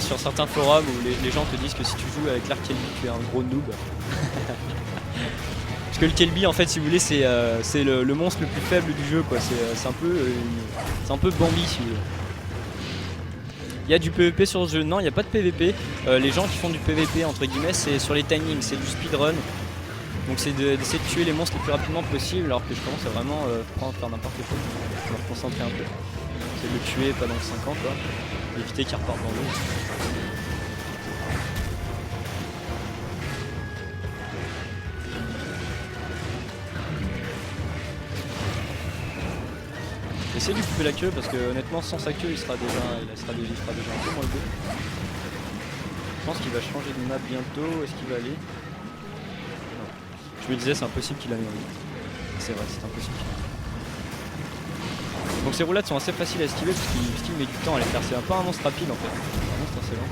Speaker 1: Sur certains forums où les gens te disent que si tu joues avec l'arc Kelby tu es un gros noob. Parce que le Kelby en fait si vous voulez c'est le monstre le plus faible du jeu quoi. C'est un peu Bambi si vous voulez. Il y a du PVP sur ce jeu, non il n'y a pas de PVP. Les gens qui font du PVP entre guillemets c'est sur les timings, c'est du speedrun. Donc c'est d'essayer de tuer les monstres le plus rapidement possible alors que je commence à vraiment faire n'importe quoi. Je vais me concentrer un peu. C'est de le tuer pas dans le 50 quoi. Éviter qu'il reparte dans l'eau. Essayez de lui couper la queue parce que honnêtement sans sa queue il sera déjà un peu moins le beau. Je pense qu'il va changer de map bientôt, est-ce qu'il va aller? Je me disais c'est impossible qu'il aille en 8. C'est vrai, c'est impossible. Donc ces roulades sont assez faciles à esquiver parce qu'il met du temps à les faire. C'est un peu un monstre rapide en fait. Un monstre assez lent.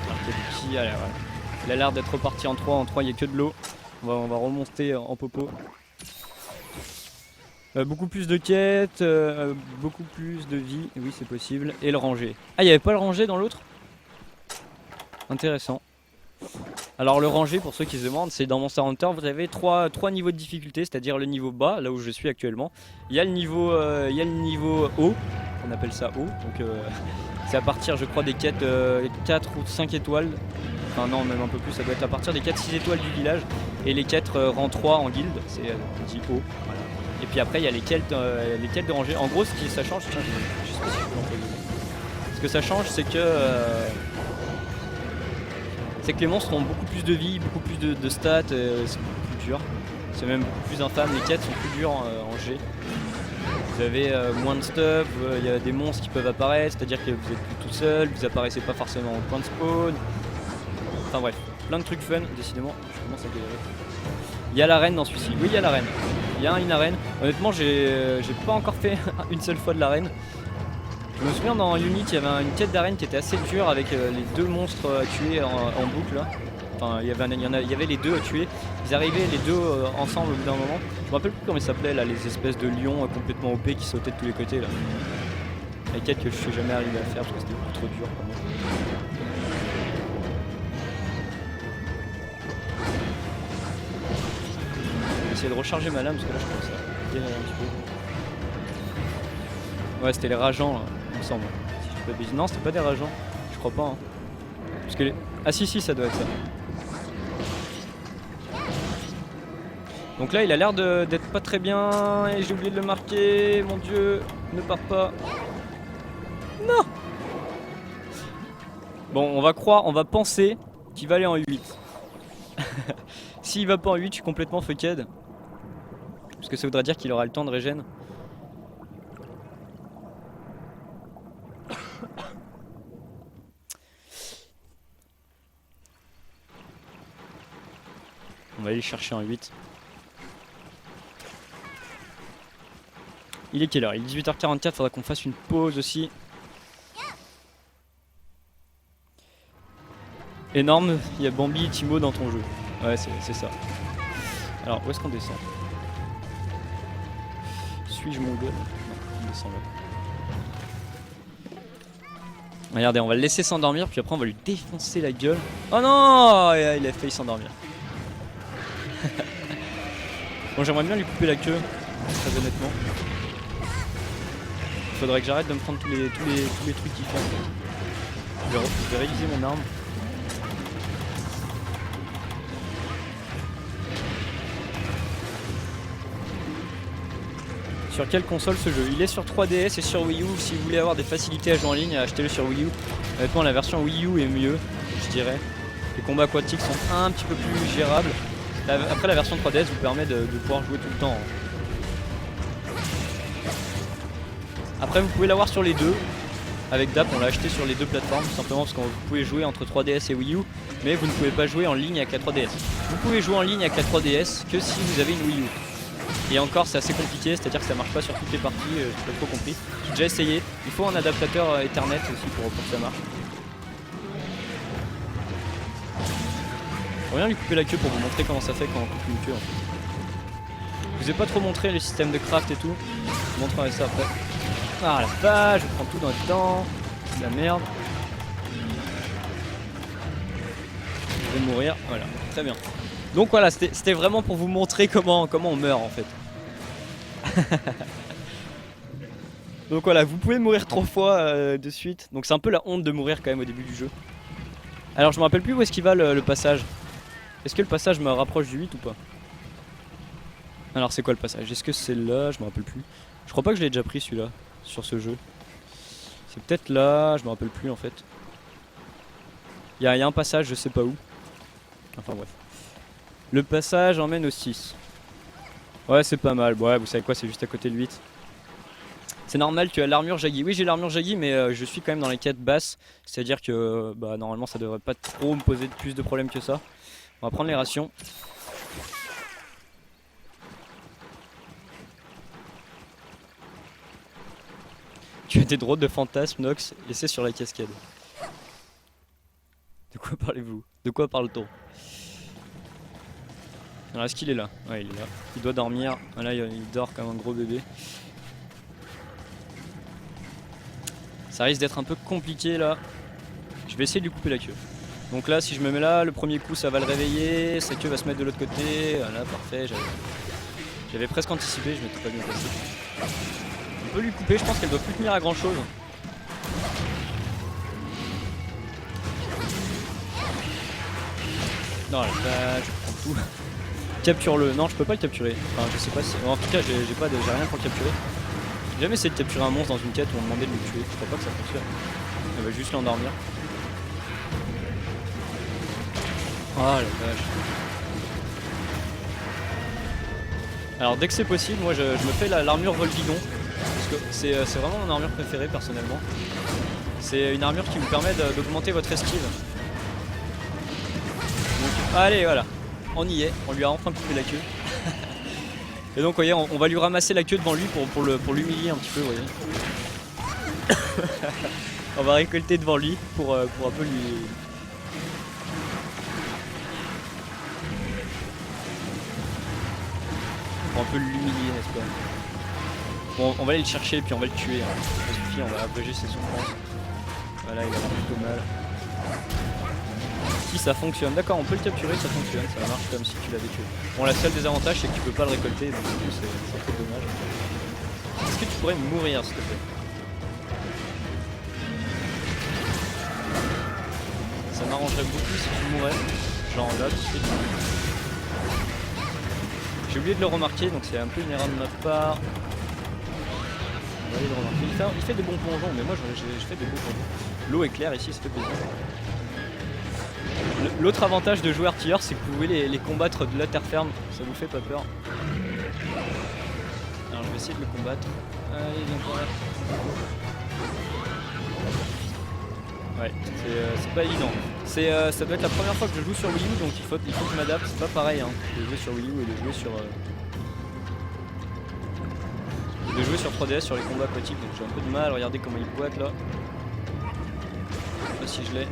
Speaker 1: Alors qu'il y a des petits. Allez, voilà. Il a l'air d'être reparti en 3. En 3 il n'y a que de l'eau. On va remonter en popo. Beaucoup plus de quêtes, beaucoup plus de vie. Oui c'est possible. Et le ranger. Ah il n'y avait pas le ranger dans l'autre? Intéressant. Alors le ranger pour ceux qui se demandent c'est dans Monster Hunter vous avez trois niveaux de difficulté, c'est-à-dire le niveau bas là où je suis actuellement. Il y a le niveau haut, on appelle ça haut, donc c'est à partir je crois des quêtes 4 ou 5 étoiles. Enfin non même un peu plus, ça doit être à partir des 4-6 étoiles du village. Et les quêtes rang 3 en guilde, c'est dit haut. Voilà. Et puis après il y a les quêtes de ranger. En gros ce qui ça change, tiens, je sais pas si je peux l'employer. Ce que ça change c'est que les monstres ont beaucoup plus de vie, beaucoup plus de stats, c'est beaucoup plus dur. C'est même beaucoup plus infâme, les quêtes sont plus dures en G. Vous avez moins de stuff, il y a des monstres qui peuvent apparaître, c'est-à-dire que vous êtes plus tout seul, vous apparaissez pas forcément au point de spawn. Enfin bref, plein de trucs fun, décidément, je commence à galérer. Il y a l'arène dans celui-ci, oui il y a l'arène. Il y a une arène, honnêtement j'ai pas encore fait une seule fois de l'arène. Je me souviens dans Unit il y avait une quête d'arène qui était assez dure avec les deux monstres à tuer en boucle là. Enfin il y avait les deux à tuer. Ils arrivaient les deux ensemble au bout d'un moment. Je me rappelle plus comment ils s'appelaient là, les espèces de lions complètement OP qui sautaient de tous les côtés là. Les quêtes que je suis jamais arrivé à faire parce que c'était beaucoup trop dur pour moi. Je vais essayer de recharger ma lame parce que là je commence à galérer un petit peu. Ouais c'était les rageants là. Il me semble. Si je dis pas de bêtises. Non, c'était pas des rageants. Je crois pas. Hein. Parce que les... Ah si, ça doit être ça. Donc là, il a l'air d'être pas très bien. Et j'ai oublié de le marquer. Mon dieu, ne pars pas. Non. Bon, on va penser qu'il va aller en 8. S'il va pas en 8, je suis complètement fucked. Parce que ça voudra dire qu'il aura le temps de régène. On va aller chercher un 8. Il est quelle heure? Il est 18h44, faudra qu'on fasse une pause aussi. énorme, il y a Bambi et Timo dans ton jeu. Ouais, c'est ça. Alors, où est-ce qu'on descend? Suis-je mon gueule? Non, on descend là. Regardez, on va le laisser s'endormir, puis après on va lui défoncer la gueule. Oh non! Il a failli s'endormir. Bon, j'aimerais bien lui couper la queue, très honnêtement. Il faudrait que j'arrête de me prendre tous les trucs qu'il fait en fait. Je vais réviser mon arme. Sur quelle console ce jeu? Il est sur 3DS et sur Wii U. Si vous voulez avoir des facilités à jouer en ligne, achetez-le sur Wii U. Honnêtement, la version Wii U est mieux, je dirais. Les combats aquatiques sont un petit peu plus gérables. Après, la version 3DS vous permet de pouvoir jouer tout le temps. Après, vous pouvez l'avoir sur les deux. Avec DAP, on l'a acheté sur les deux plateformes, tout simplement parce que vous pouvez jouer entre 3DS et Wii U, mais vous ne pouvez pas jouer en ligne avec la 3DS. Vous pouvez jouer en ligne avec la 3DS que si vous avez une Wii U. Et encore, c'est assez compliqué, c'est-à-dire que ça marche pas sur toutes les parties, j'ai pas trop compris. J'ai déjà essayé, il faut un adaptateur Ethernet aussi pour que ça marche. Je vais bien lui couper la queue pour vous montrer comment ça fait quand on coupe une queue en fait. Je vous ai pas trop montré les systèmes de craft et tout, je vous montrerai ça après. Ah la vache, je prends tout dans le temps, c'est de la merde. Je vais mourir, voilà, très bien. Donc voilà, c'était vraiment pour vous montrer comment on meurt en fait. Donc voilà, vous pouvez mourir 3 fois de suite. Donc c'est un peu la honte de mourir quand même au début du jeu. Alors je me rappelle plus où est-ce qu'il va le passage. Est-ce que le passage me rapproche du 8 ou pas? Alors c'est quoi le passage? Est-ce que c'est là? Je me rappelle plus. Je crois pas que je l'ai déjà pris celui-là sur ce jeu. C'est peut-être là, je me rappelle plus en fait. Il y a un passage, je sais pas où. Enfin bref. Le passage emmène au 6. Ouais, c'est pas mal. Ouais, vous savez quoi, c'est juste à côté de 8. C'est normal, tu as l'armure Jaggi. Oui, j'ai l'armure Jaggi, mais je suis quand même dans les quêtes basses. C'est-à-dire que normalement, ça devrait pas trop me poser plus de problèmes que ça. On va prendre les rations. Tu as des drôles de fantasmes, Nox, et c'est sur la cascade. De quoi parlez-vous? De quoi parle-t-on? Alors est-ce qu'il est là? Ouais, il est là. Il doit dormir. Là, il dort comme un gros bébé. Ça risque d'être un peu compliqué là. Je vais essayer de lui couper la queue. Donc là, si je me mets là, le premier coup, ça va le réveiller. Sa queue va se mettre de l'autre côté. Voilà, parfait. J'avais presque anticipé, je m'étais pas bien placé. On peut lui couper, je pense qu'elle doit plus tenir à grand chose. Non, là, je prends tout. Capture-le. Non, je peux pas le capturer. Enfin, je sais pas si. En tout cas, j'ai rien pour le capturer. J'ai jamais essayé de capturer un monstre dans une quête où on demandait de le tuer. Je crois pas que ça fonctionne. On va juste l'endormir. Oh la vache. Alors dès que c'est possible, moi je me fais l'armure Volvidon. Parce que c'est vraiment mon armure préférée personnellement. C'est une armure qui vous permet d'augmenter votre esquive. Donc allez voilà. On y est, on lui a enfin coupé la queue. Et donc vous voyez, on va lui ramasser la queue devant lui pour l'humilier un petit peu, vous voyez. On va récolter devant lui pour un peu lui... Pour un peu l'humilier, n'est-ce pas? Bon, on va aller le chercher et puis on va le tuer. Hein. Ça suffit, on va abréger ses souffrances. Voilà, il a plutôt mal. Si ça fonctionne, d'accord, on peut le capturer, ça fonctionne, ça marche comme si tu l'avais tué. Bon, la seule désavantage c'est que tu peux pas le récolter, donc du coup c'est un peu dommage. Est-ce que tu pourrais mourir s'il te plaît? Ça m'arrangerait beaucoup si tu mourais, genre là tout de suite. J'ai oublié de le remarquer, donc c'est un peu une erreur de ma part. On va aller le remarquer. Il fait des bons plongeons, mais moi je fais des bons plongeons. L'eau est claire ici, ça fait plaisir. L'autre avantage de jouer artilleur, c'est que vous pouvez les combattre de la terre ferme, ça vous fait pas peur. Alors je vais essayer de le combattre. Allez, viens par là. Ouais, c'est pas évident. Ça doit être la première fois que je joue sur Wii U, donc il faut que je m'adapte. C'est pas pareil hein, de jouer sur Wii U et de jouer sur 3DS sur les combats aquatiques, donc j'ai un peu de mal. Regardez comment il boite là. Je sais pas si je l'ai.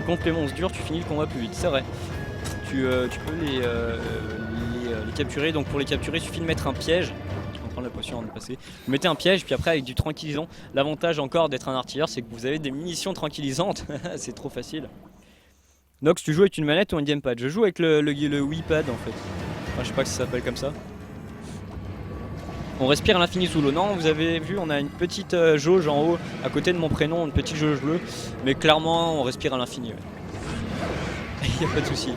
Speaker 1: et contre les monstres durs tu finis le combat plus vite, c'est vrai. Tu peux les capturer, donc pour les capturer il suffit de mettre un piège. On prend la potion avant de passer. Vous mettez un piège puis après avec du tranquillisant. L'avantage encore d'être un artilleur c'est que vous avez des munitions tranquillisantes, c'est trop facile. Nox, tu joues avec une manette ou un gamepad? Je joue avec le Wii Pad en fait. Enfin, je sais pas si ça s'appelle comme ça. On respire à l'infini sous l'eau. Non, vous avez vu, on a une petite jauge en haut à côté de mon prénom, une petite jauge bleue. Mais clairement, on respire à l'infini. Ouais. Il n'y a pas de souci.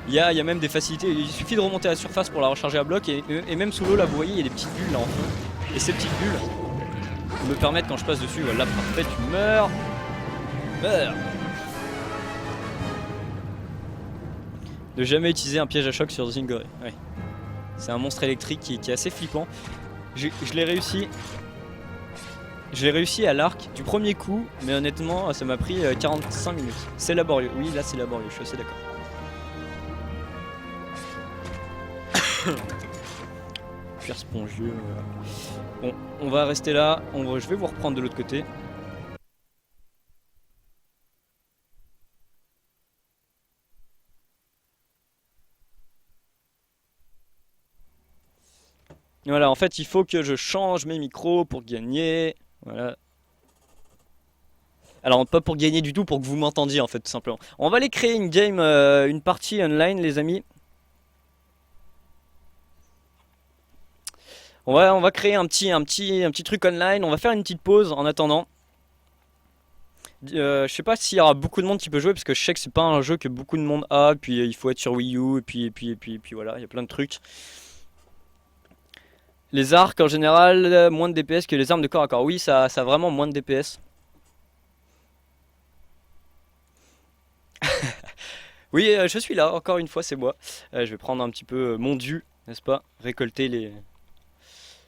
Speaker 1: Il y a même des facilités. Il suffit de remonter à la surface pour la recharger à bloc. Et même sous l'eau, là, vous voyez, il y a des petites bulles là en fond. Et ces petites bulles me permettent, quand je passe dessus, là, parfait, tu meurs. Meurs. De jamais utiliser un piège à choc sur Zingore. Ouais. C'est un monstre électrique qui est assez flippant. Je l'ai réussi. Je l'ai réussi à l'arc du premier coup, mais honnêtement, ça m'a pris 45 minutes. C'est laborieux. Oui, là, c'est laborieux. Je suis assez d'accord. Cuir spongieux. Bon, on va rester là. Je vais vous reprendre de l'autre côté. Voilà, en fait, il faut que je change mes micros pour gagner. Voilà. Alors, pas pour gagner du tout, pour que vous m'entendiez, en fait, tout simplement. On va aller créer une game, une partie online, les amis. On va créer un petit truc online. On va faire une petite pause en attendant. Je sais pas s'il y aura beaucoup de monde qui peut jouer, parce que je sais que c'est pas un jeu que beaucoup de monde a. Puis il faut être sur Wii U, et puis voilà, il y a plein de trucs. Les arcs en général, moins de DPS que les armes de corps à corps. Oui, ça a vraiment moins de DPS. Oui, je suis là, encore une fois, c'est moi. Je vais prendre un petit peu mon dû, n'est-ce pas? Récolter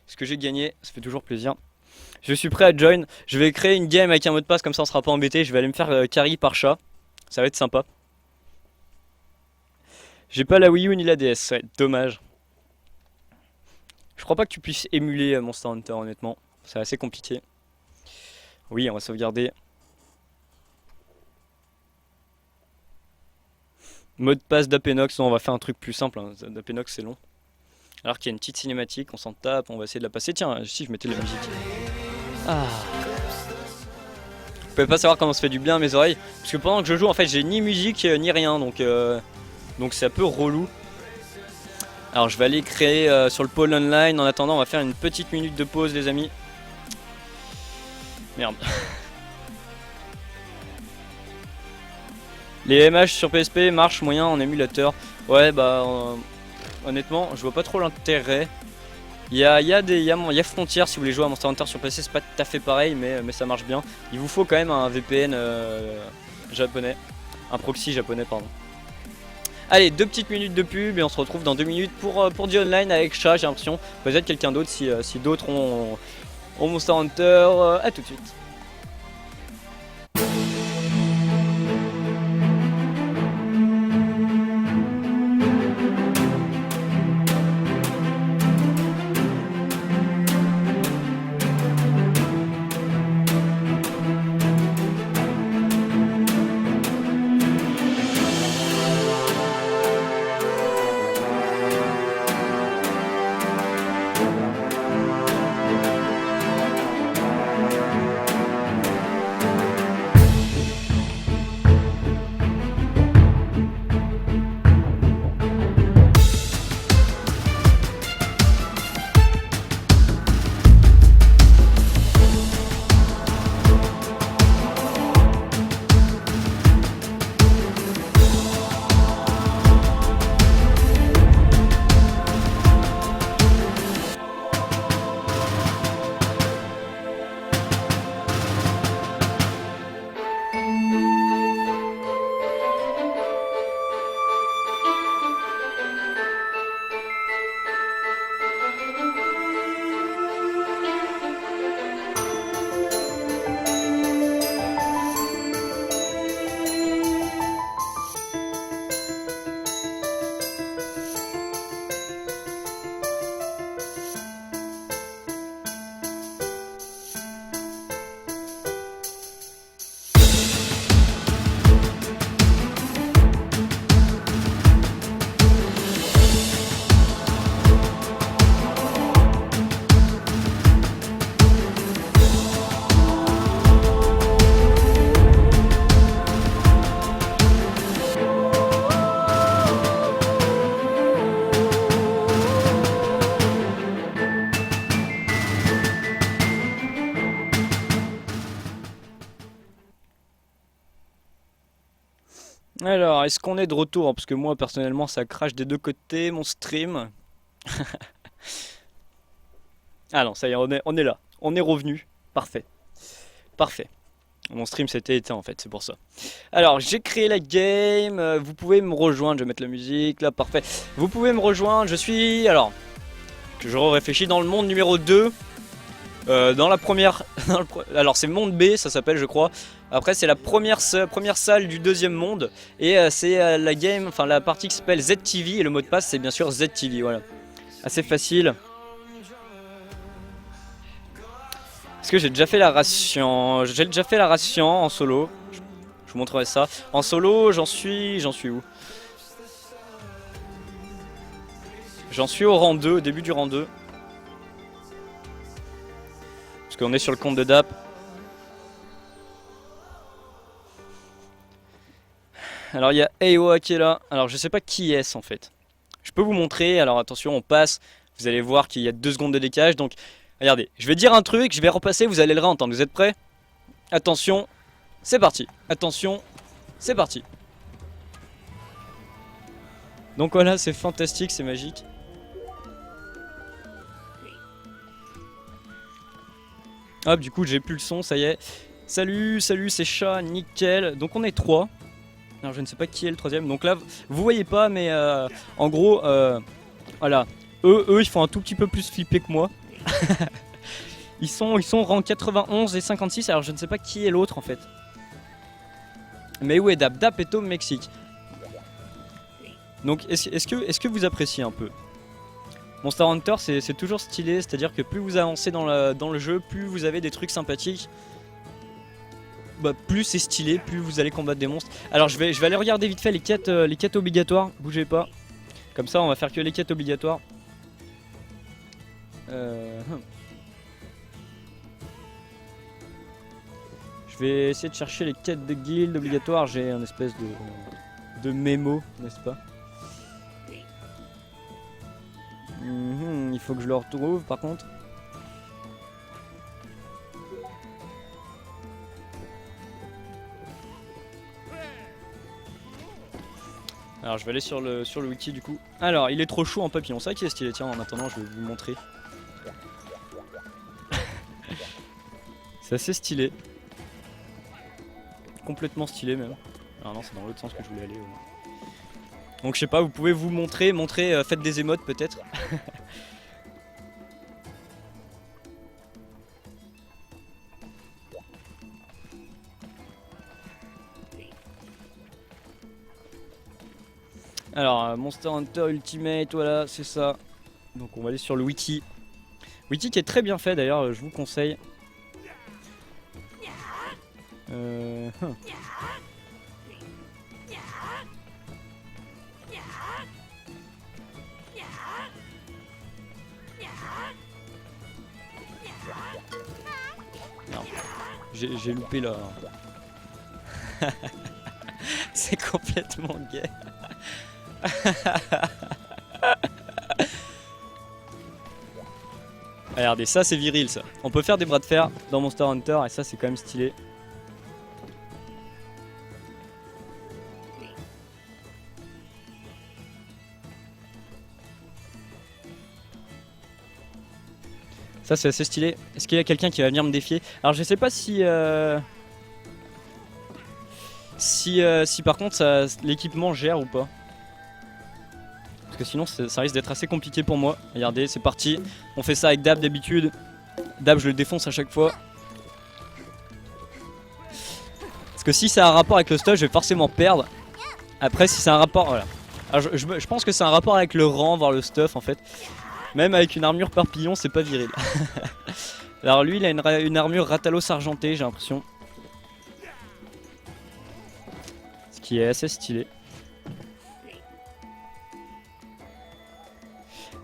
Speaker 1: ce que j'ai gagné, ça fait toujours plaisir. Je suis prêt à join. Je vais créer une game avec un mot de passe, comme ça on sera pas embêté. Je vais aller me faire carry par chat. Ça va être sympa. J'ai pas la Wii U ni la DS, ouais, dommage. Je crois pas que tu puisses émuler Monster Hunter, honnêtement. C'est assez compliqué. Oui, on va sauvegarder. Mot de passe d'Apenox, on va faire un truc plus simple. Hein. D'Apenox, c'est long. Alors qu'il y a une petite cinématique, on s'en tape, on va essayer de la passer. Tiens, si je mettais de la musique. Ah. Vous pouvez pas savoir comment ça fait du bien à mes oreilles. Parce que pendant que je joue, en fait, j'ai ni musique ni rien. Donc c'est un peu relou. Alors je vais aller créer sur le pôle online. En attendant, on va faire une petite minute de pause, les amis. Merde. Les MH sur PSP marchent moyen en émulateur. Ouais, bah honnêtement, je vois pas trop l'intérêt. Il y a Frontier si vous voulez jouer à Monster Hunter sur PC, c'est pas tout à fait pareil, mais ça marche bien. Il vous faut quand même un VPN japonais, un proxy japonais, pardon. Allez, 2 petites minutes de pub et on se retrouve dans 2 minutes pour du online avec chat, j'ai l'impression. Peut-être quelqu'un d'autre si d'autres ont Monster Hunter. À tout de suite. Alors, est-ce qu'on est de retour? Parce que moi, personnellement, ça crache des deux côtés, mon stream. Ah non, ça y est, on est là. On est revenu. Parfait. Parfait. Mon stream s'était éteint en fait, c'est pour ça. Alors, j'ai créé la game. Vous pouvez me rejoindre. Je vais mettre la musique là, parfait. Vous pouvez me rejoindre. Je suis. Alors, que je réfléchis dans le monde numéro 2. Dans la première. Alors, c'est monde B, ça s'appelle, je crois. Après, c'est la première salle du deuxième monde. Et c'est la game, enfin la partie qui s'appelle ZTV. Et le mot de passe, c'est bien sûr ZTV. Voilà. Assez facile. Est-ce que j'ai déjà fait la ration? J'ai déjà fait la ration en solo. Je vous montrerai ça. En solo, j'en suis où? J'en suis au rang 2, au début du rang 2. Parce qu'on est sur le compte de DAP. Alors il y a Eoa qui est là. Alors je sais pas qui est-ce en fait. Je peux vous montrer. Alors attention, on passe. Vous allez voir qu'il y a 2 secondes de décalage. Donc regardez, je vais dire un truc, je vais repasser, vous allez le réentendre. Vous êtes prêts? Attention, c'est parti. Attention, c'est parti. Donc voilà, c'est fantastique, c'est magique. Hop, du coup j'ai plus le son, ça y est. Salut, salut, c'est Chat, nickel. Donc on est 3. Alors je ne sais pas qui est le troisième. Donc là, vous voyez pas, mais en gros, voilà. Eux, ils font un tout petit peu plus flipper que moi. ils sont rang 91 et 56. Alors je ne sais pas qui est l'autre en fait. Mais où est Dap? Dap est au Mexique. Donc est-ce que vous appréciez un peu? Monster Hunter c'est toujours stylé, c'est-à-dire que plus vous avancez dans le jeu, plus vous avez des trucs sympathiques. Bah, plus c'est stylé, plus vous allez combattre des monstres. Alors je vais aller regarder vite fait les quêtes obligatoires, bougez pas. Comme ça on va faire que les quêtes obligatoires. Je vais essayer de chercher les quêtes de guild obligatoires, j'ai un espèce de mémo, n'est-ce pas? Il faut que je le retrouve par contre. Alors je vais aller sur le wiki du coup. Alors il est trop chaud en papillon, ça qui est stylé, tiens en attendant je vais vous montrer. C'est assez stylé. Complètement stylé même. Alors non c'est dans l'autre sens que je voulais aller. Donc je sais pas, vous pouvez vous montrer, faites des émotes peut-être. Alors Monster Hunter Ultimate, voilà c'est ça. Donc on va aller sur le wiki. Wiki qui est très bien fait d'ailleurs, je vous conseille. J'ai loupé là. C'est complètement gay. Regardez, ça c'est viril ça. On peut faire des bras de fer dans Monster Hunter et ça c'est quand même stylé. Ça c'est assez stylé. Est-ce qu'il y a quelqu'un qui va venir me défier? Alors je sais pas si si par contre l'équipement gère ou pas. Parce que sinon ça risque d'être assez compliqué pour moi. Regardez, c'est parti. On fait ça avec Dab d'habitude. Dab je le défonce à chaque fois. Parce que si ça a un rapport avec le stuff, je vais forcément perdre. Après si c'est un rapport... Voilà. Alors, je pense que c'est un rapport avec le rang, voire le stuff en fait. Même avec une armure papillon, c'est pas viril. Alors lui, il a une armure Ratalos argentée, j'ai l'impression. Ce qui est assez stylé.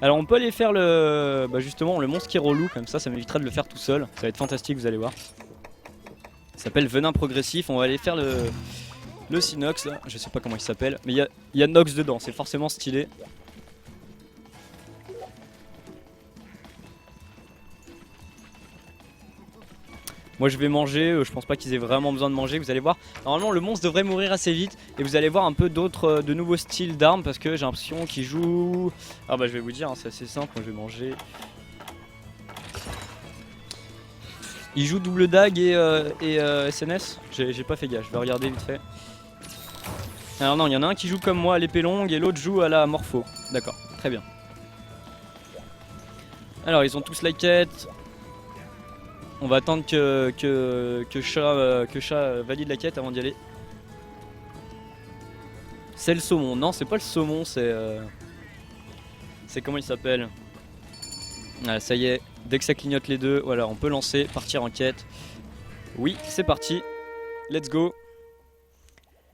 Speaker 1: Alors on peut aller faire le... Bah justement, le monstre qui relou, comme ça m'évitera de le faire tout seul. Ça va être fantastique, vous allez voir. Ça s'appelle Venin Progressif, on va aller faire le Synox là. Je sais pas comment il s'appelle, mais il y a Nox dedans, c'est forcément stylé. Moi je vais manger, je pense pas qu'ils aient vraiment besoin de manger, vous allez voir. Normalement le monstre devrait mourir assez vite et vous allez voir un peu d'autres, de nouveaux styles d'armes parce que j'ai l'impression qu'il joue... Ah bah je vais vous dire, hein, c'est assez simple, moi je vais manger. Il joue double dague et SNS. J'ai pas fait gaffe, je vais regarder vite fait. Alors non, il y en a un qui joue comme moi à l'épée longue et l'autre joue à la morpho. D'accord, très bien. Alors ils ont tous la quête. On va attendre que Chat valide la quête avant d'y aller. C'est le saumon. Non, c'est pas le saumon, c'est... C'est comment il s'appelle? Ah, ça y est, dès que ça clignote les deux, voilà, on peut lancer, partir en quête. Oui, c'est parti. Let's go.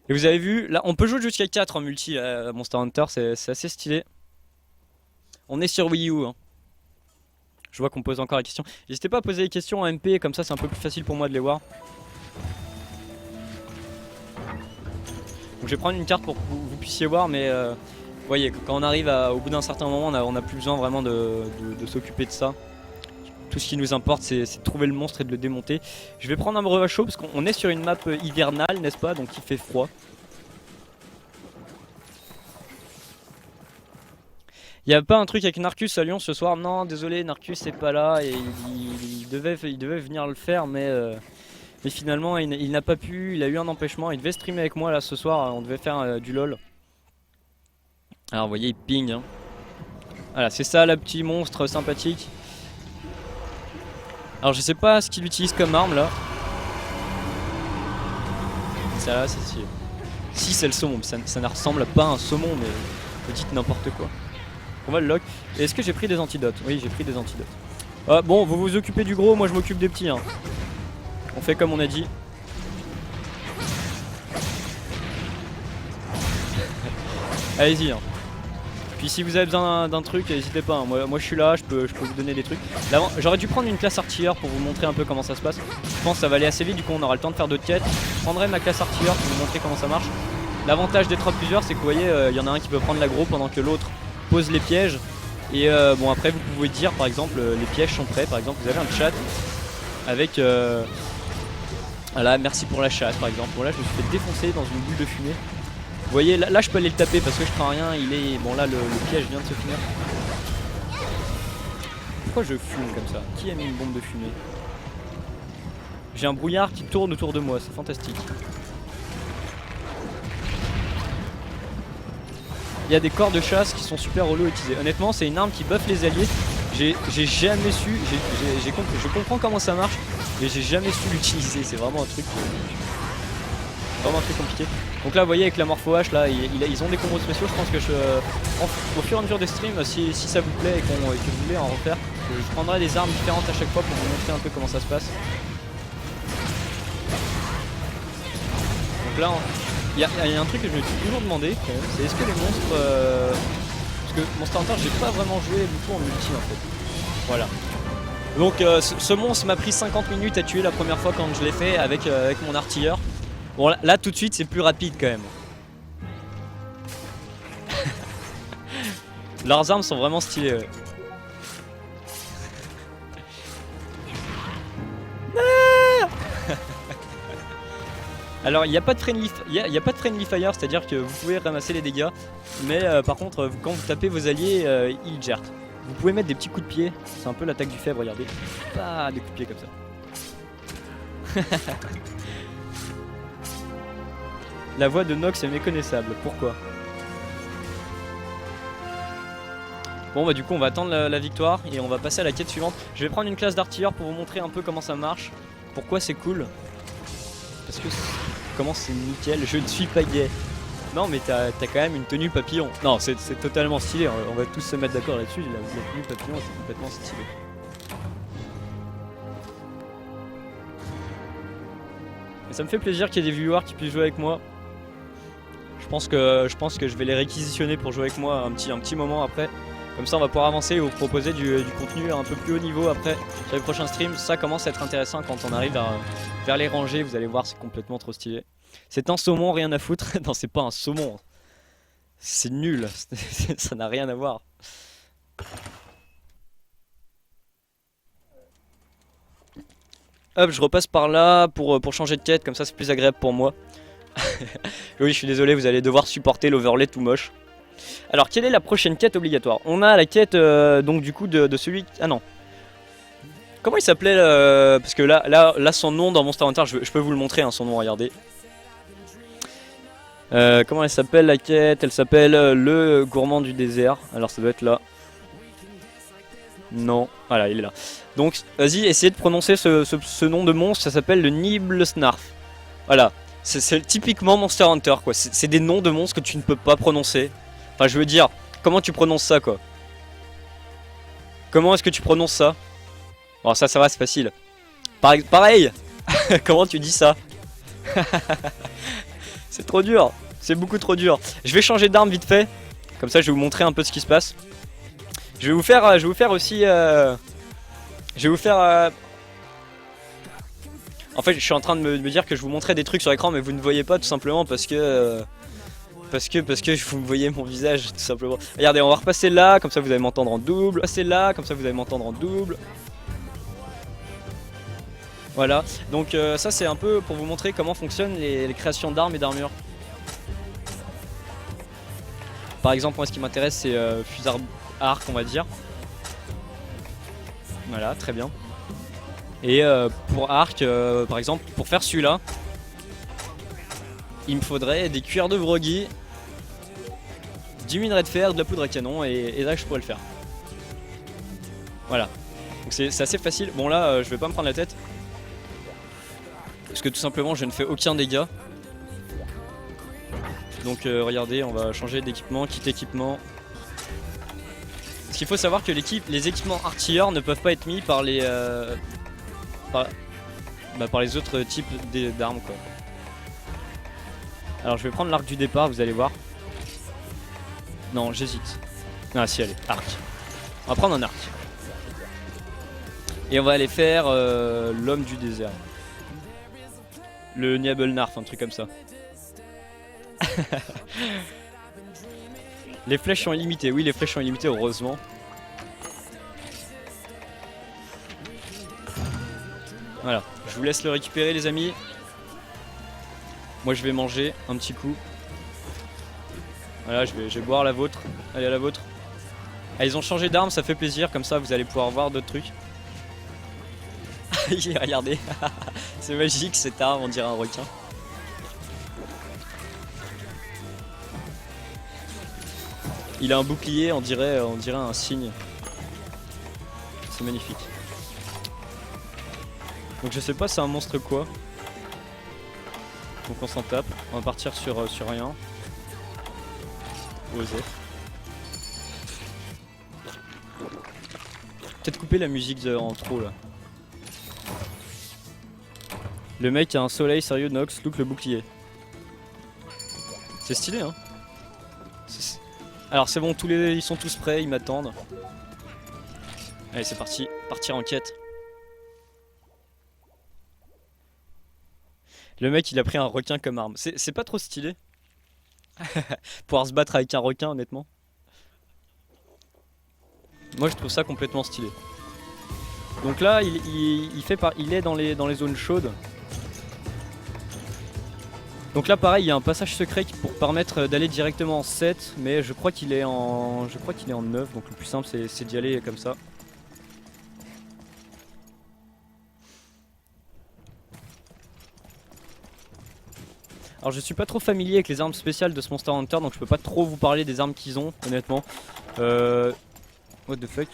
Speaker 1: Et vous avez vu, là, on peut jouer jusqu'à 4 en multi à Monster Hunter, c'est assez stylé. On est sur Wii U, hein. Je vois qu'on pose encore la question. N'hésitez pas à poser des questions en MP, comme ça c'est un peu plus facile pour moi de les voir. Donc je vais prendre une carte pour que vous puissiez voir, mais vous voyez, quand on arrive au bout d'un certain moment, on n'a plus besoin vraiment de s'occuper de ça. Tout ce qui nous importe, c'est de trouver le monstre et de le démonter. Je vais prendre un breuvage chaud parce qu'on est sur une map hivernale, n'est-ce pas? Donc il fait froid. Il n'y a pas un truc avec Narcus à Lyon ce soir? Non, désolé, Narcus c'est pas là et il devait venir le faire, mais finalement il n'a pas pu, il a eu un empêchement. Il devait streamer avec moi là ce soir, on devait faire du LOL. Alors vous voyez, il ping, hein. Voilà, c'est ça la petit monstre sympathique. Alors je sais pas ce qu'il utilise comme arme là. Ça là, c'est stylé. Si c'est le saumon, ça ne ressemble pas à un saumon, mais vous dites n'importe quoi. On va le lock. Est-ce que j'ai pris des antidotes? Oui, j'ai pris des antidotes. Bon, vous vous occupez du gros, moi je m'occupe des petits, hein. On fait comme on a dit. Allez-y, hein. Puis si vous avez besoin d'un truc, n'hésitez pas, hein. Moi je suis là, je peux vous donner des trucs. J'aurais dû prendre une classe artilleur pour vous montrer un peu comment ça se passe. Je pense que ça va aller assez vite, du coup on aura le temps de faire d'autres quêtes. Je prendrai ma classe artilleur pour vous montrer comment ça marche. L'avantage d'être à plusieurs, c'est que vous voyez, il y en a un qui peut prendre l'aggro pendant que l'autre pose les pièges. Et bon, après vous pouvez dire par exemple les pièges sont prêts. Par exemple, vous avez un chat avec voilà, merci pour la chasse par exemple. Bon, là je me suis fait défoncer dans une boule de fumée. Vous voyez, là je peux aller le taper parce que je crains rien. Il est. Bon, là le piège vient de se finir. Pourquoi je fume comme ça? Qui a mis une bombe de fumée? J'ai un brouillard qui tourne autour de moi, c'est fantastique. Il y a des corps de chasse qui sont super relous à utiliser. Honnêtement, c'est une arme qui buff les alliés. J'ai jamais su, je comprends comment ça marche, mais j'ai jamais su l'utiliser. C'est vraiment un truc compliqué. Donc là, vous voyez, avec la Morpho H, là, ils ont des combos spéciaux. Je pense que au fur et à mesure des streams, si ça vous plaît et que vous voulez en refaire, je prendrai des armes différentes à chaque fois pour vous montrer un peu comment ça se passe. Donc là, il y a un truc que je me suis toujours demandé, c'est est-ce que les monstres... parce que Monster Hunter, j'ai pas vraiment joué beaucoup en multi en fait. Voilà. Donc ce monstre m'a pris 50 minutes à tuer la première fois quand je l'ai fait avec mon artilleur. Bon là tout de suite c'est plus rapide quand même. Leurs armes sont vraiment stylées. Ouais. Alors il n'y a pas de friendly, fire, c'est-à-dire que vous pouvez ramasser les dégâts, mais par contre quand vous tapez vos alliés, ils jertent. Vous pouvez mettre des petits coups de pied, c'est un peu l'attaque du fèvre, regardez. Pas des coups de pied comme ça. La voix de Nox est méconnaissable, pourquoi? Bon bah du coup on va attendre la victoire et on va passer à la quête suivante. Je vais prendre une classe d'artilleur pour vous montrer un peu comment ça marche, pourquoi c'est cool. Parce que comment c'est nickel, je ne suis pas gay. Non mais t'as quand même une tenue papillon. Non c'est totalement stylé, on va tous se mettre d'accord là-dessus, la tenue papillon c'est complètement stylé. Et ça me fait plaisir qu'il y ait des viewers qui puissent jouer avec moi. Je pense que je vais les réquisitionner pour jouer avec moi un petit moment après. Comme ça on va pouvoir avancer et vous proposer du contenu un peu plus haut niveau après sur les prochains streams. Ça commence à être intéressant quand on arrive vers les rangées, vous allez voir c'est complètement trop stylé. C'est un saumon, rien à foutre. Non c'est pas un saumon. C'est nul, ça n'a rien à voir. Hop, je repasse par là pour changer de quête, comme ça c'est plus agréable pour moi. Oui, je suis désolé, vous allez devoir supporter l'overlay tout moche. Alors, quelle est la prochaine quête obligatoire? On a la quête, donc du coup, de celui... Ah non. Comment il s'appelait parce que là, son nom dans Monster Hunter, je peux vous le montrer, hein, son nom, regardez. Comment elle s'appelle la quête? Elle s'appelle le gourmand du désert. Alors ça doit être là. Non, voilà, il est là. Donc vas-y, essayez de prononcer ce nom de monstre, ça s'appelle le Nibelsnarf. Voilà, c'est typiquement Monster Hunter quoi. C'est des noms de monstres que tu ne peux pas prononcer. Enfin je veux dire, comment tu prononces ça quoi? Comment est-ce que tu prononces ça? Bon ça va, c'est facile. Pareil. Comment tu dis ça? C'est trop dur, c'est beaucoup trop dur. Je vais changer d'arme vite fait. Comme ça je vais vous montrer un peu ce qui se passe. Je vais vous faire aussi en fait je suis en train de me dire que je vous montrais des trucs sur l'écran mais vous ne voyez pas tout simplement parce que vous voyez mon visage tout simplement. Regardez, on va repasser là, comme ça vous allez m'entendre en double. Passer là, comme ça vous allez m'entendre en double. Voilà, donc ça c'est un peu pour vous montrer comment fonctionnent les créations d'armes et d'armures. Par exemple, moi ce qui m'intéresse c'est fusard arc on va dire. Voilà, très bien. Et pour arc, par exemple, pour faire celui-là, il me faudrait des cuirs de groggy, du minerai de fer, de la poudre à canon et là je pourrais le faire. Voilà, donc c'est assez facile. Bon là je vais pas me prendre la tête. Parce que tout simplement je ne fais aucun dégât. Donc regardez, on va changer d'équipement, kit équipement. Parce qu'il faut savoir que les équipements artilleurs ne peuvent pas être mis par les par les autres types d'armes quoi. Alors je vais prendre l'arc du départ, vous allez voir. Non, j'hésite. Ah si, allez, arc. On va prendre un arc. Et on va aller faire l'homme du désert. Le Nibelnarf, un truc comme ça. Les flèches sont illimitées, oui les flèches sont illimitées heureusement. Voilà, je vous laisse le récupérer les amis. Moi je vais manger un petit coup. Voilà, je vais boire la vôtre. Allez à la vôtre. Ah, ils ont changé d'arme, ça fait plaisir, comme ça vous allez pouvoir voir d'autres trucs. Regardez, c'est magique cette arme, on dirait un requin. Il a un bouclier, on dirait un cygne. C'est magnifique. Donc je sais pas c'est un monstre quoi. Donc on s'en tape, on va partir sur rien. Oser. Peut-être couper la musique en trop là. Le mec a un soleil sérieux Nox, look le bouclier. C'est stylé hein. Alors c'est bon, ils sont tous prêts, ils m'attendent. Allez c'est parti, partir en quête. Le mec il a pris un requin comme arme, c'est pas trop stylé. Pouvoir se battre avec un requin honnêtement. Moi je trouve ça complètement stylé. Donc là il est dans les zones chaudes. Donc là pareil il y a un passage secret pour permettre d'aller directement en 7. Mais je crois qu'il est en 9. Donc le plus simple c'est d'y aller comme ça. Alors je suis pas trop familier avec les armes spéciales de ce Monster Hunter. Donc je peux pas trop vous parler des armes qu'ils ont honnêtement. What the fuck.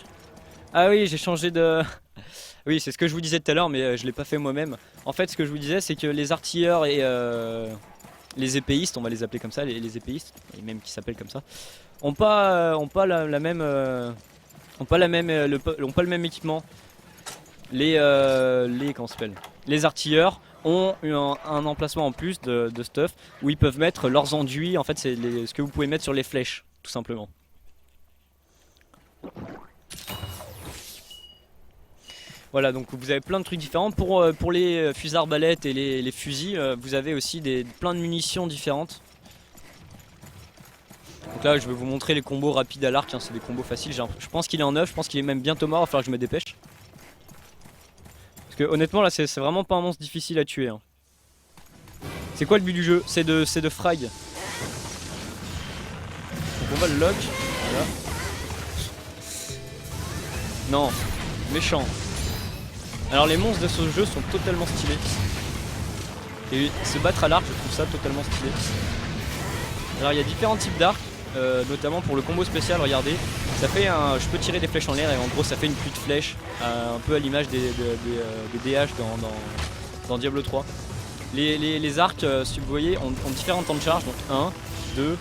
Speaker 1: Ah oui j'ai changé de... Oui c'est ce que je vous disais tout à l'heure mais je l'ai pas fait moi-même. En fait ce que je vous disais c'est que les artilleurs et les épéistes, on va les appeler comme ça, les épéistes, et même qui s'appellent comme ça, ont pas le même équipement. Comment ça s'appelle ? Les artilleurs ont un emplacement en plus de stuff où ils peuvent mettre leurs enduits. En fait c'est ce que vous pouvez mettre sur les flèches tout simplement. Voilà, donc vous avez plein de trucs différents. Pour les fusils arbalètes et les fusils, vous avez aussi plein de munitions différentes. Donc là, je vais vous montrer les combos rapides à l'arc, hein, c'est des combos faciles. Je pense qu'il est en 9, je pense qu'il est même bientôt mort, il va falloir que je me dépêche. Parce que honnêtement là c'est vraiment pas un monstre difficile à tuer hein. C'est quoi le but du jeu? C'est de frag. Donc on va le lock. Voilà. Non, méchant. Alors les monstres de ce jeu sont totalement stylés. Et se battre à l'arc, je trouve ça totalement stylé. Alors il y a différents types d'arcs, notamment pour le combo spécial, regardez. Ça fait un, je peux tirer des flèches en l'air et en gros ça fait une pluie de flèches, un peu à l'image des DH dans Diablo 3. Les arcs, si vous voyez, ont différents temps de charge, donc 1, 2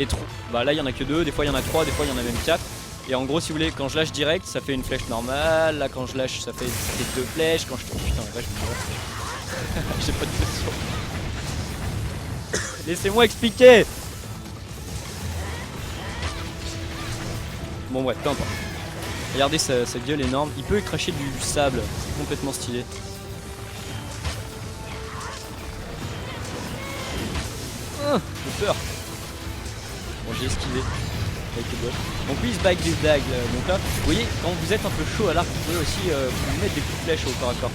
Speaker 1: et 3. Bah là il y en a que 2, des fois il y en a 3, des fois il y en a même 4. Et en gros si vous voulez, quand je lâche direct ça fait une flèche normale, là quand je lâche ça fait 2 flèches, quand je... Oh putain la vache je me j'ai pas de pression. Laissez-moi expliquer. Bon ouais, peu importe. Regardez sa gueule énorme, il peut cracher du sable, c'est complètement stylé. J'ai peur. Bon j'ai esquivé avec les bottes. Donc lui il se bat avec des dagues. Donc là, vous voyez, quand vous êtes un peu chaud à l'arc, vous pouvez aussi vous mettre des coups de flèche au corps à corps.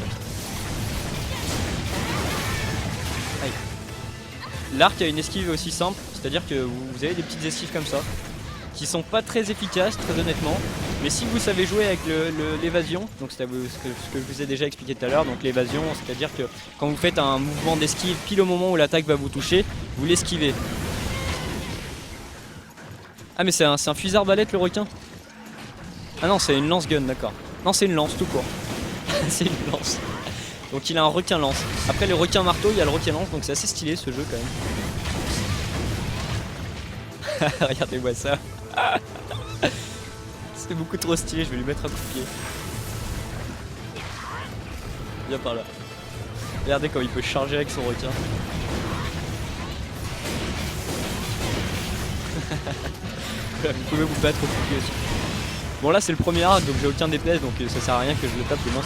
Speaker 1: L'arc a une esquive aussi simple, c'est-à-dire que vous avez des petites esquives comme ça, qui sont pas très efficaces, très honnêtement, mais si vous savez jouer avec l'évasion, donc c'est ce que je vous ai déjà expliqué tout à l'heure, donc l'évasion, c'est-à-dire que quand vous faites un mouvement d'esquive pile au moment où l'attaque va vous toucher, vous l'esquivez. Ah mais c'est un fusil arbalète le requin? Ah non c'est une lance-gun, d'accord. Non c'est une lance tout court. C'est une lance. Donc il a un requin lance. Après le requin marteau, il y a le requin lance, donc c'est assez stylé ce jeu quand même. Regardez-moi ça. C'est beaucoup trop stylé, je vais lui mettre un coup de pied. Viens par là. Regardez comme il peut charger avec son requin. Vous pouvez vous battre au coup de pied aussi. Bon là c'est le premier arc donc j'ai aucun DPS donc ça sert à rien que je le tape, demain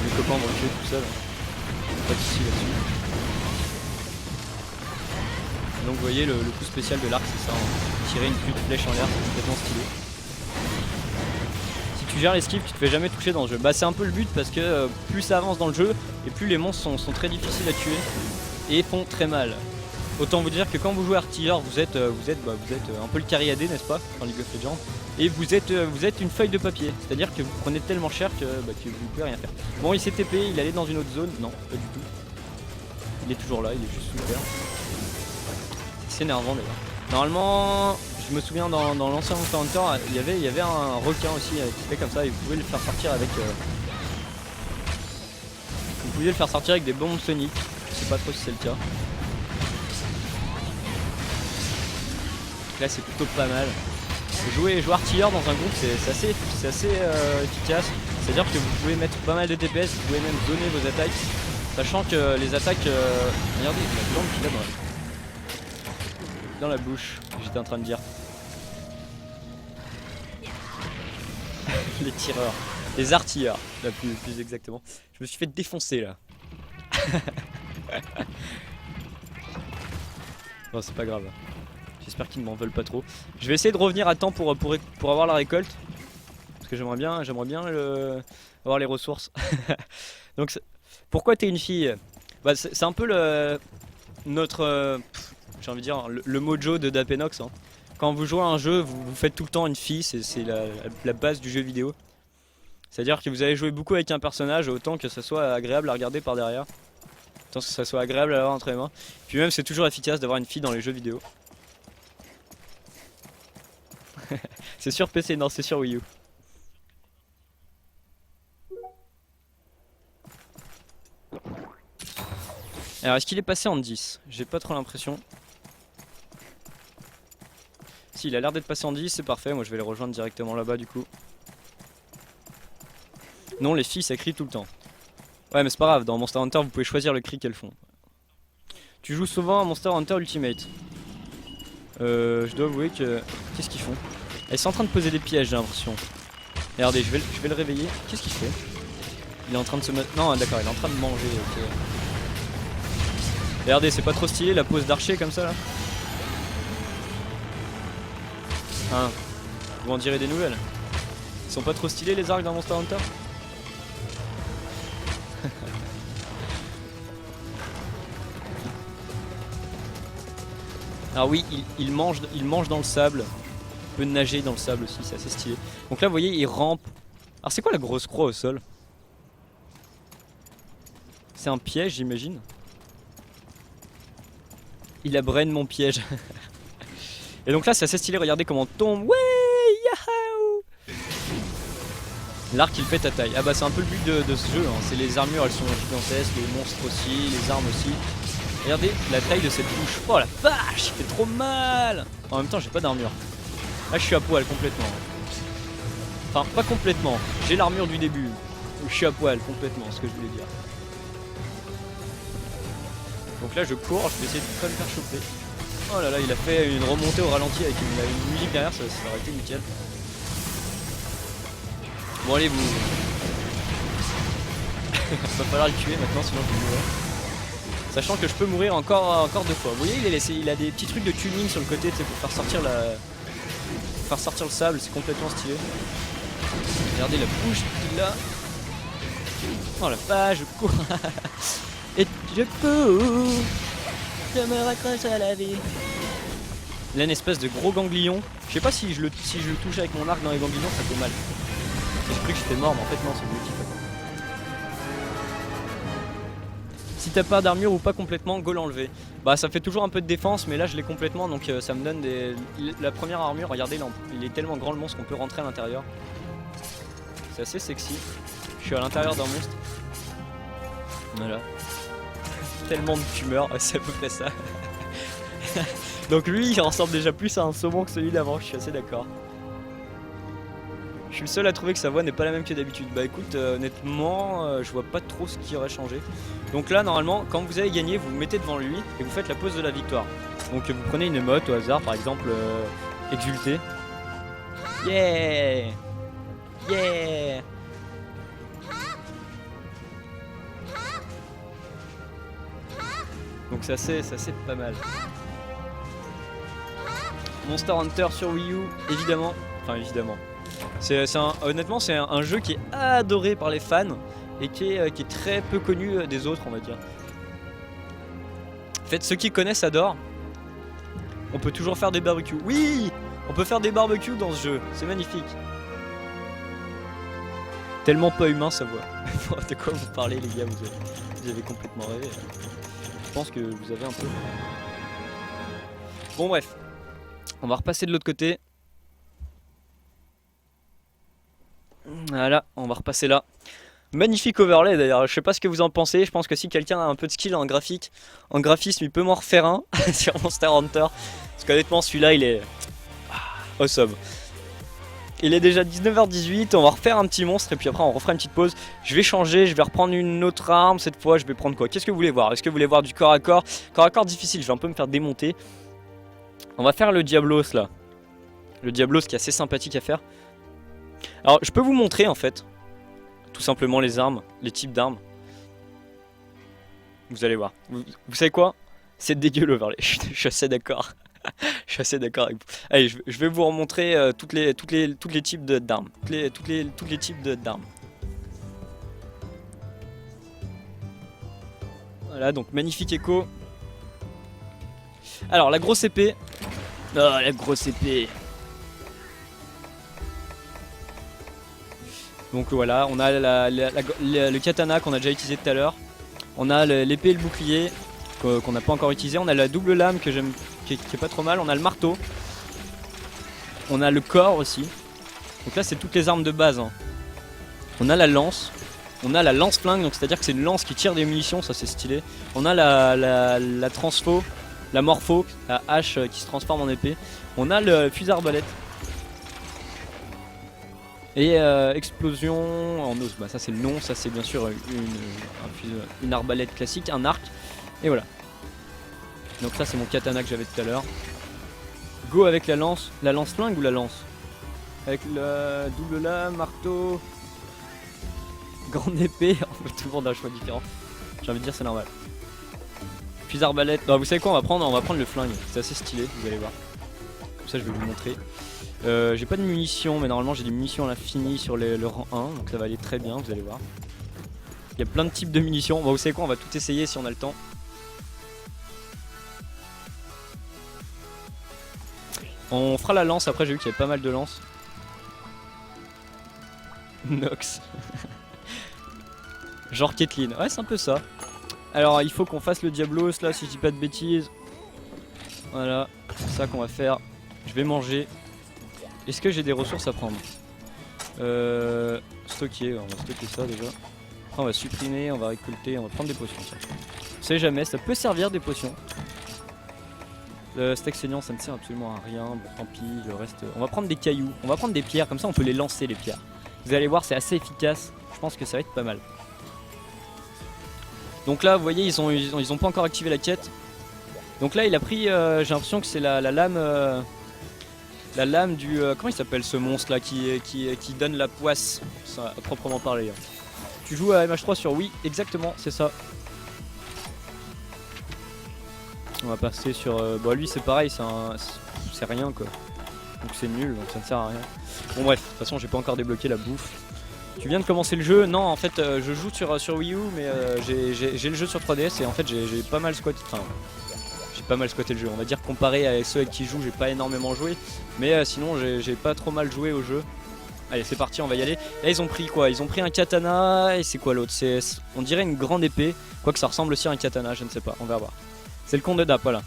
Speaker 1: mes copains vont le tuer tout seul. Pas de soucis là-dessus. Donc vous voyez le coup spécial de l'arc c'est ça, hein. Tirer une pluie de flèche en l'air, c'est complètement stylé. Si tu gères l'esquive tu te fais jamais toucher dans le jeu. Bah c'est un peu le but parce que plus ça avance dans le jeu et plus les monstres sont très difficiles à tuer et font très mal. Autant vous dire que quand vous jouez artilleur vous êtes un peu le cariadé n'est-ce pas dans League of Legends. Et vous êtes une feuille de papier, c'est-à-dire que vous prenez tellement cher que vous pouvez rien faire. Bon il s'est TP, il allait dans une autre zone, non pas du tout. Il est toujours là, il est juste sous terre. C'est énervant d'ailleurs. Normalement, je me souviens dans l'ancien Monster Hunter, il y avait un requin aussi qui fait comme ça et vous pouvez le faire sortir avec... Vous pouviez le faire sortir avec des bombes soniques, je sais pas trop si c'est le cas. Là c'est plutôt pas mal. Jouer artilleur dans un groupe c'est assez efficace, c'est à dire que vous pouvez mettre pas mal de DPS, vous pouvez même donner vos attaques, sachant que les attaques, regardez il y a de l'ombre qu'il a dans la bouche, j'étais en train de dire. Les tireurs, les artilleurs, là plus exactement. Je me suis fait défoncer là. Bon c'est pas grave. J'espère qu'ils ne m'en veulent pas trop. Je vais essayer de revenir à temps pour avoir la récolte. Parce que j'aimerais bien avoir les ressources. Donc pourquoi t'es une fille? Bah, c'est un peu notre j'ai envie de dire le mojo de Dapenox, hein. Quand vous jouez à un jeu, vous faites tout le temps une fille, c'est la base du jeu vidéo. C'est-à-dire que vous allez jouer beaucoup avec un personnage, autant que ça soit agréable à regarder par derrière. Autant que ça soit agréable à avoir entre les mains. Puis même c'est toujours efficace d'avoir une fille dans les jeux vidéo. C'est sur PC, non c'est sur Wii U. Alors est-ce qu'il est passé en 10? J'ai pas trop l'impression. Si il a l'air d'être passé en 10, c'est parfait, moi je vais les rejoindre directement là-bas du coup. Non les filles ça crie tout le temps. Ouais mais c'est pas grave, dans Monster Hunter vous pouvez choisir le cri qu'elles font. Tu joues souvent à Monster Hunter Ultimate? Je dois avouer que... Qu'est-ce qu'ils font? Ils sont en train de poser des pièges j'ai l'impression. Regardez, je vais le réveiller. Qu'est-ce qu'il fait? Il est en train de se mettre... Non d'accord, il est en train de manger, ok. Regardez, c'est pas trop stylé la pose d'archer comme ça là? Hein? Vous en direz des nouvelles? Ils sont pas trop stylés les arcs dans Monster Hunter? Alors oui, il mange dans le sable. Il peut nager dans le sable aussi, c'est assez stylé. Donc là, vous voyez, il rampe. Alors c'est quoi la grosse croix au sol? C'est un piège, j'imagine. Il a brain mon piège. Et donc là, c'est assez stylé, regardez comment on tombe. Ouais, yahoo! L'arc il fait ta taille. Ah bah c'est un peu le but de ce jeu, hein. C'est les armures, elles sont gigantesques, les monstres aussi, les armes aussi. Regardez la taille de cette bouche. Oh la vache, il fait trop mal. En même temps, j'ai pas d'armure. Là, je suis à poil complètement. Enfin, pas complètement. J'ai l'armure du début. Je suis à poil complètement, ce que je voulais dire. Donc là, je cours, je vais essayer de pas me faire choper. Oh là là, il a fait une remontée au ralenti avec une musique derrière, ça aurait été nickel. Bon, allez, vous. Va falloir le tuer maintenant, sinon je vais mourir. Sachant que je peux mourir encore 2 fois. Vous voyez, il a des petits trucs de tuning sur le côté, pour faire sortir le sable, c'est complètement stylé. Regardez la bouche qu'il a. Oh la vache, je cours. Et je cours. Je me raccroche à la vie. Là, une espèce de gros ganglion. Je sais pas si je le touche avec mon arc dans les ganglions, ça fait mal. J'ai cru que j'étais mort, mais en fait non, c'est l'objectif. Si t'as pas d'armure ou pas complètement, go l'enlever. Bah ça fait toujours un peu de défense, mais là je l'ai complètement, donc ça me donne la première armure, regardez, il est tellement grand le monstre qu'on peut rentrer à l'intérieur. C'est assez sexy. Je suis à l'intérieur d'un monstre. Voilà. Tellement de tumeurs, c'est à peu près ça. Donc lui il ressemble déjà plus à un saumon que celui d'avant, je suis assez d'accord. Je suis le seul à trouver que sa voix n'est pas la même que d'habitude. Bah écoute, honnêtement, je vois pas trop ce qui aurait changé. Donc là, normalement, quand vous avez gagné, vous vous mettez devant lui et vous faites la pose de la victoire. Donc vous prenez une émote au hasard, par exemple, exulter. Yeah! Yeah! Donc ça c'est pas mal. Monster Hunter sur Wii U, évidemment. Enfin évidemment. Honnêtement, c'est un jeu qui est adoré par les fans et qui est très peu connu des autres, on va dire. En fait, ceux qui connaissent adorent. On peut toujours faire des barbecues. Oui, on peut faire des barbecues dans ce jeu. C'est magnifique. Tellement pas humain sa voix. De quoi vous parlez, les gars? Vous avez complètement rêvé. Je pense que vous avez un peu. Bon bref, on va repasser de l'autre côté. Voilà, on va repasser là. Magnifique overlay d'ailleurs, je sais pas ce que vous en pensez, je pense que si quelqu'un a un peu de skill en graphique, en graphisme, il peut m'en refaire un sur Monster Hunter. Parce qu'honnêtement celui-là il est awesome. Il est déjà 19h18, on va refaire un petit monstre et puis après on refera une petite pause. Je vais changer, je vais reprendre une autre arme, cette fois je vais prendre quoi? Qu'est-ce que vous voulez voir? Est-ce que vous voulez voir du corps à corps? Corps à corps difficile, je vais un peu me faire démonter. On va faire le Diablos là. Le Diablos qui est assez sympathique à faire. Alors je peux vous montrer en fait tout simplement les armes, les types d'armes. Vous allez voir. Vous savez quoi? C'est dégueu l'overlay, je suis assez d'accord. Je suis assez d'accord avec vous. Allez, je vais vous remontrer tous les types d'armes. Tous les types d'armes. Voilà, donc magnifique écho. Alors la grosse épée. Oh la grosse épée. Donc voilà, on a le katana qu'on a déjà utilisé tout à l'heure. On a l'épée et le bouclier qu'on n'a pas encore utilisé. On a la double lame que j'aime, qui est pas trop mal. On a le marteau. On a le corps aussi. Donc là c'est toutes les armes de base, hein. On a la lance. On a la lance-flingue, donc c'est-à-dire que c'est une lance qui tire des munitions, ça c'est stylé. On a la transfo, la morpho, la hache qui se transforme en épée. On a le fusil arbalète. Et explosion en os, bah ça c'est le nom, ça c'est bien sûr une arbalète classique, un arc, et voilà. Donc ça c'est mon katana que j'avais tout à l'heure. Go avec la lance flingue ou la lance? Avec la double lame, marteau, grande épée, tout le monde a un choix différent. J'ai envie de dire c'est normal. Fusil arbalète, non, vous savez quoi, on va prendre le flingue, c'est assez stylé, vous allez voir. Comme ça je vais vous montrer. J'ai pas de munitions, mais normalement j'ai des munitions à l'infini sur le rang 1, donc ça va aller très bien, vous allez voir. Il y a plein de types de munitions, bon, vous savez quoi, on va tout essayer si on a le temps. On fera la lance après, j'ai vu qu'il y avait pas mal de lances. Nox. Genre Caitlyn, ouais c'est un peu ça. Alors il faut qu'on fasse le Diablos là si je dis pas de bêtises. Voilà, c'est ça qu'on va faire. Je vais manger. Est-ce que j'ai des ressources à prendre? Stocker, on va stocker ça déjà. Après on va supprimer, on va récolter, on va prendre des potions ça. On sait jamais, ça peut servir des potions. Le steak saignant ça ne sert absolument à rien, bon tant pis, le reste... On va prendre des cailloux, on va prendre des pierres, comme ça on peut les lancer les pierres. Vous allez voir c'est assez efficace, je pense que ça va être pas mal. Donc là vous voyez ils ont pas encore activé la quête. Donc là il a pris, j'ai l'impression que c'est la lame... la lame du... comment il s'appelle ce monstre là qui donne la poisse, ça, à proprement parler. Hein. Tu joues à MH3 sur Wii, exactement, c'est ça. On va passer sur... Bon lui c'est pareil, c'est rien quoi. Donc c'est nul, donc ça ne sert à rien. Bon bref, de toute façon j'ai pas encore débloqué la bouffe. Tu viens de commencer le jeu? Non en fait je joue sur Wii U mais j'ai le jeu sur 3DS et en fait j'ai pas mal squatté. Enfin, j'ai pas mal squatté le jeu. On va dire comparé à ceux avec qui je joue j'ai pas énormément joué. Mais sinon j'ai pas trop mal joué au jeu. Allez c'est parti on va y aller. Là ils ont pris quoi? Ils ont pris un katana et c'est quoi l'autre? On dirait une grande épée. Quoique ça ressemble aussi à un katana, je ne sais pas, on va voir. C'est le compte de Dap, voilà.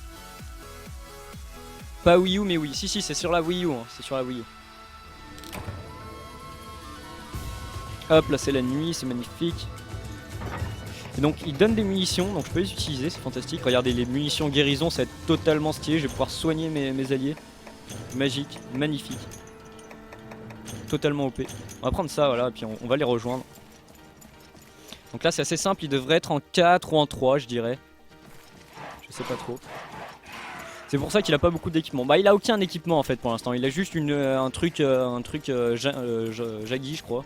Speaker 1: Pas Wii U mais oui, si c'est sur la Wii U, hein. C'est sur la Wii U. Hop là c'est la nuit, c'est magnifique. Et donc il donne des munitions, donc je peux les utiliser, c'est fantastique. Regardez les munitions guérison, ça va être totalement stylé, je vais pouvoir soigner mes alliés. Magique, magnifique. Totalement OP. On va prendre ça voilà, et puis on va les rejoindre. Donc là c'est assez simple, il devrait être en 4 ou en 3 je dirais. Je sais pas trop. C'est pour ça qu'il a pas beaucoup d'équipement. Bah il a aucun équipement en fait pour l'instant. Il a juste un truc Jaggi je crois.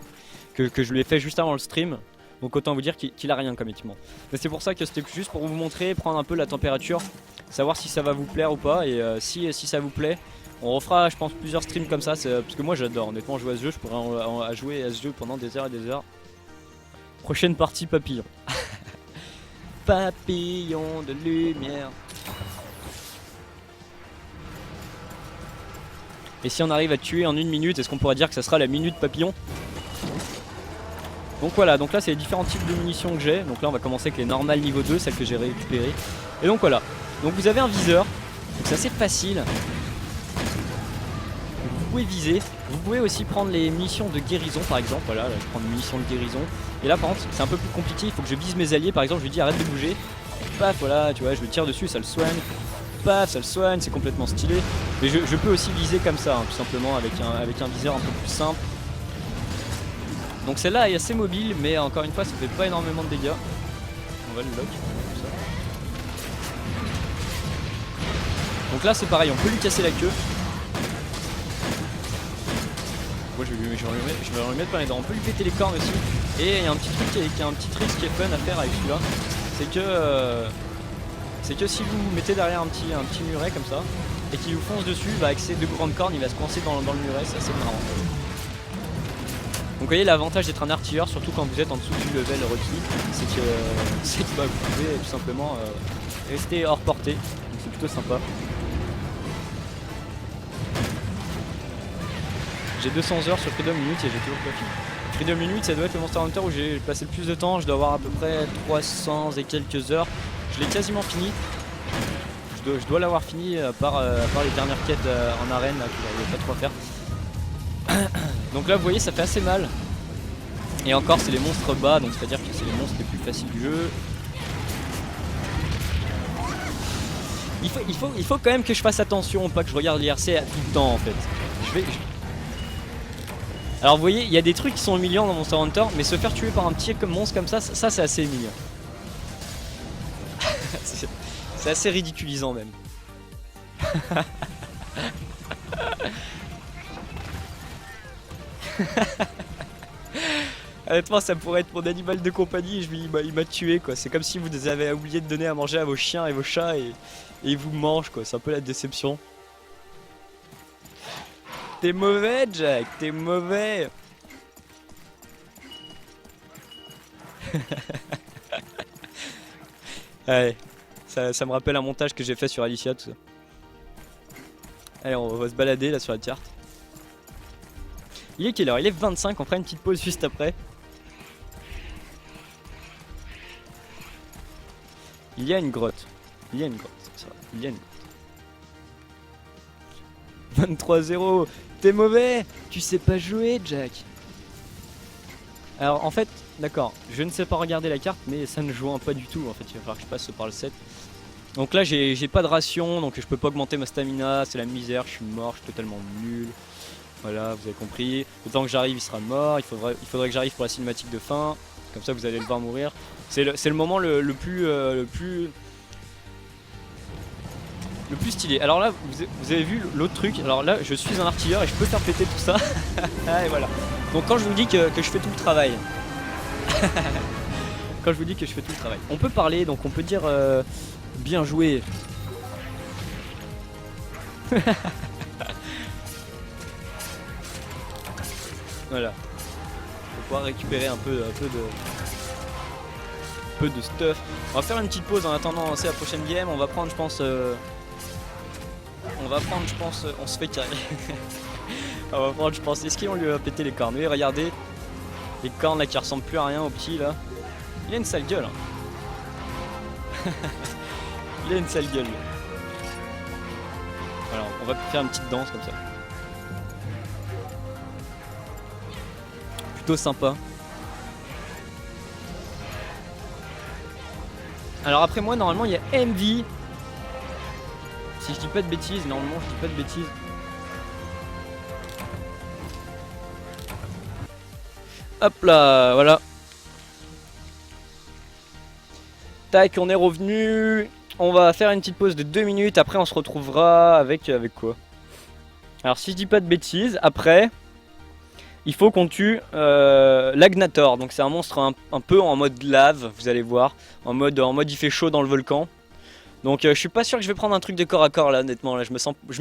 Speaker 1: Que je lui ai fait juste avant le stream. Donc autant vous dire qu'il a rien comme équipement. Mais c'est pour ça que c'était juste pour vous montrer, prendre un peu la température. Savoir si ça va vous plaire ou pas. Et si ça vous plaît, on refera je pense plusieurs streams comme ça. Parce que moi j'adore honnêtement jouer à ce jeu. Je pourrais jouer à ce jeu pendant des heures et des heures. Prochaine partie papillon. Papillon de lumière. Et si on arrive à tuer en 1 minute, est-ce qu'on pourrait dire que ça sera la minute papillon? Donc voilà, donc là c'est les différents types de munitions que j'ai. Donc là on va commencer avec les normales niveau 2, celles que j'ai récupérées. Et donc voilà, donc vous avez un viseur, donc c'est assez facile. Vous pouvez viser, vous pouvez aussi prendre les munitions de guérison par exemple. Voilà, là, je prends une munition de guérison. Et là par contre c'est un peu plus compliqué, il faut que je vise mes alliés. Par exemple je lui dis arrête de bouger. Paf voilà, tu vois, je le tire dessus, ça le soigne. Paf, ça le soigne, c'est complètement stylé. Mais je peux aussi viser comme ça, hein, tout simplement avec un viseur un peu plus simple. Donc celle-là est assez mobile, mais encore une fois ça fait pas énormément de dégâts. On va le lock, comme ça. Donc là c'est pareil, on peut lui casser la queue. Moi je vais lui mettre plein les dents. On peut lui péter les cornes aussi. Et il y a un petit truc qui est fun à faire avec celui-là. C'est que si vous mettez derrière un petit muret comme ça et qu'il vous fonce dessus, bah avec ses 2 grandes cornes il va se coincer dans le muret, c'est assez marrant. Donc vous voyez l'avantage d'être un artilleur, surtout quand vous êtes en dessous du level requis, c'est que bah, vous pouvez tout simplement rester hors portée, donc c'est plutôt sympa. J'ai 200 heures sur Freedom Unit et j'ai toujours pas fini. Freedom Unit ça doit être le Monster Hunter où j'ai passé le plus de temps, je dois avoir à peu près 300 et quelques heures. Je l'ai quasiment fini. Je dois l'avoir fini à part les dernières quêtes en arène là, que j'arrivais pas trop à faire. Donc là vous voyez ça fait assez mal. Et encore c'est les monstres bas, donc c'est à dire que c'est les monstres les plus faciles du jeu. Il faut quand même que je fasse attention, pas que je regarde l'IRC tout le temps en fait. Alors vous voyez il y a des trucs qui sont humiliants dans Monster Hunter, mais se faire tuer par un petit monstre comme ça c'est assez humiliant. C'est assez ridiculisant même. Honnêtement ça pourrait être mon animal de compagnie et il m'a tué quoi. C'est comme si vous avez oublié de donner à manger à vos chiens et vos chats et ils vous mangent quoi. C'est un peu la déception. T'es mauvais Jack, t'es mauvais. Allez, ça me rappelle un montage que j'ai fait sur Alicia tout ça. Allez, on va se balader là sur la carte. Il est quelle heure? Il est 25, on fera une petite pause juste après. Il y a une grotte. Il y a une grotte, c'est ça. Il y a une grotte. 23-0. T'es mauvais. Tu sais pas jouer, Jack. Alors en fait, d'accord, je ne sais pas regarder la carte, mais ça ne joue pas du tout. En fait, il va falloir que je passe par le 7. Donc là, j'ai pas de ration, donc je peux pas augmenter ma stamina. C'est la misère, je suis mort, je suis totalement nul. Voilà, vous avez compris. Le temps que j'arrive, il sera mort. Il faudrait que j'arrive pour la cinématique de fin. Comme ça, vous allez le voir mourir. C'est le moment le plus stylé. Alors là, vous avez vu l'autre truc. Alors là, je suis un artilleur et je peux faire péter tout ça. Et voilà. Donc quand je vous dis que je fais tout le travail. Quand je vous dis que je fais tout le travail. On peut parler, donc on peut dire bien joué. Voilà. Pour pouvoir récupérer un peu de stuff. On va faire une petite pause en attendant de lancer la prochaine game. On va prendre, je pense, on se fait carrer. On va prendre, je pense, est-ce qu'on lui a pété les cornes? Oui, regardez, les cornes là qui ressemblent plus à rien au petit là. Il a une sale gueule. Hein. Il a une sale gueule. Alors, on va faire une petite danse comme ça. Plutôt sympa. Alors après moi, normalement, il y a MV. Si je dis pas de bêtises, normalement, je dis pas de bêtises. Hop là, voilà. Tac, on est revenu. On va faire une petite pause de 2 minutes. Après, on se retrouvera avec quoi? Alors, si je dis pas de bêtises, après, il faut qu'on tue l'Agnator. Donc, c'est un monstre un peu en mode lave, vous allez voir. En mode il fait chaud dans le volcan. Donc, je suis pas sûr que je vais prendre un truc de corps à corps là, honnêtement. Là, je me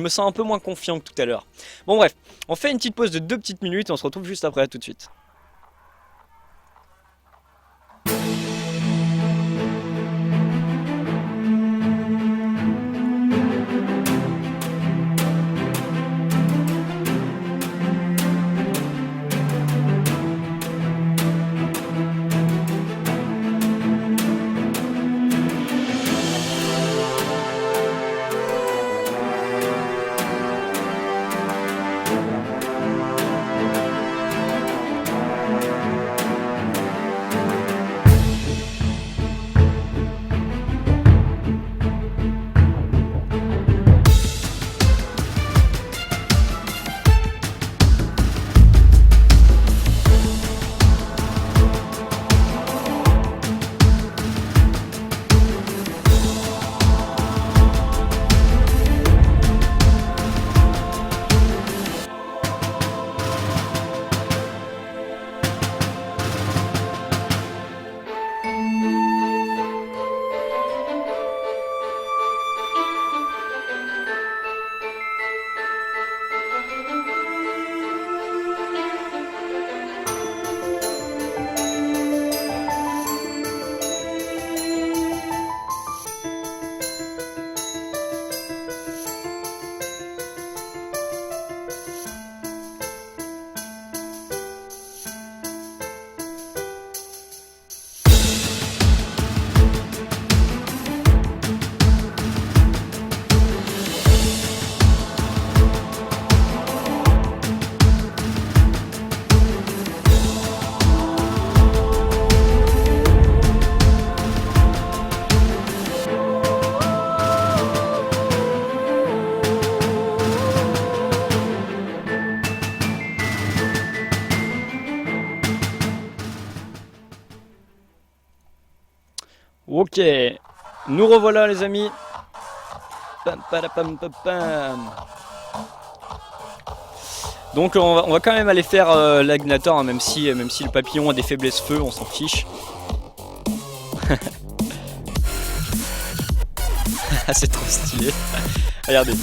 Speaker 1: sens un peu moins confiant que tout à l'heure. Bon, bref, on fait une petite pause de 2 petites minutes et on se retrouve juste après. À tout de suite. Ok, nous revoilà les amis. Pam, pam, pam, pam. Donc on va quand même aller faire l'Agnator, hein, même si le papillon a des faiblesses feu, on s'en fiche. C'est trop stylé. Regardez.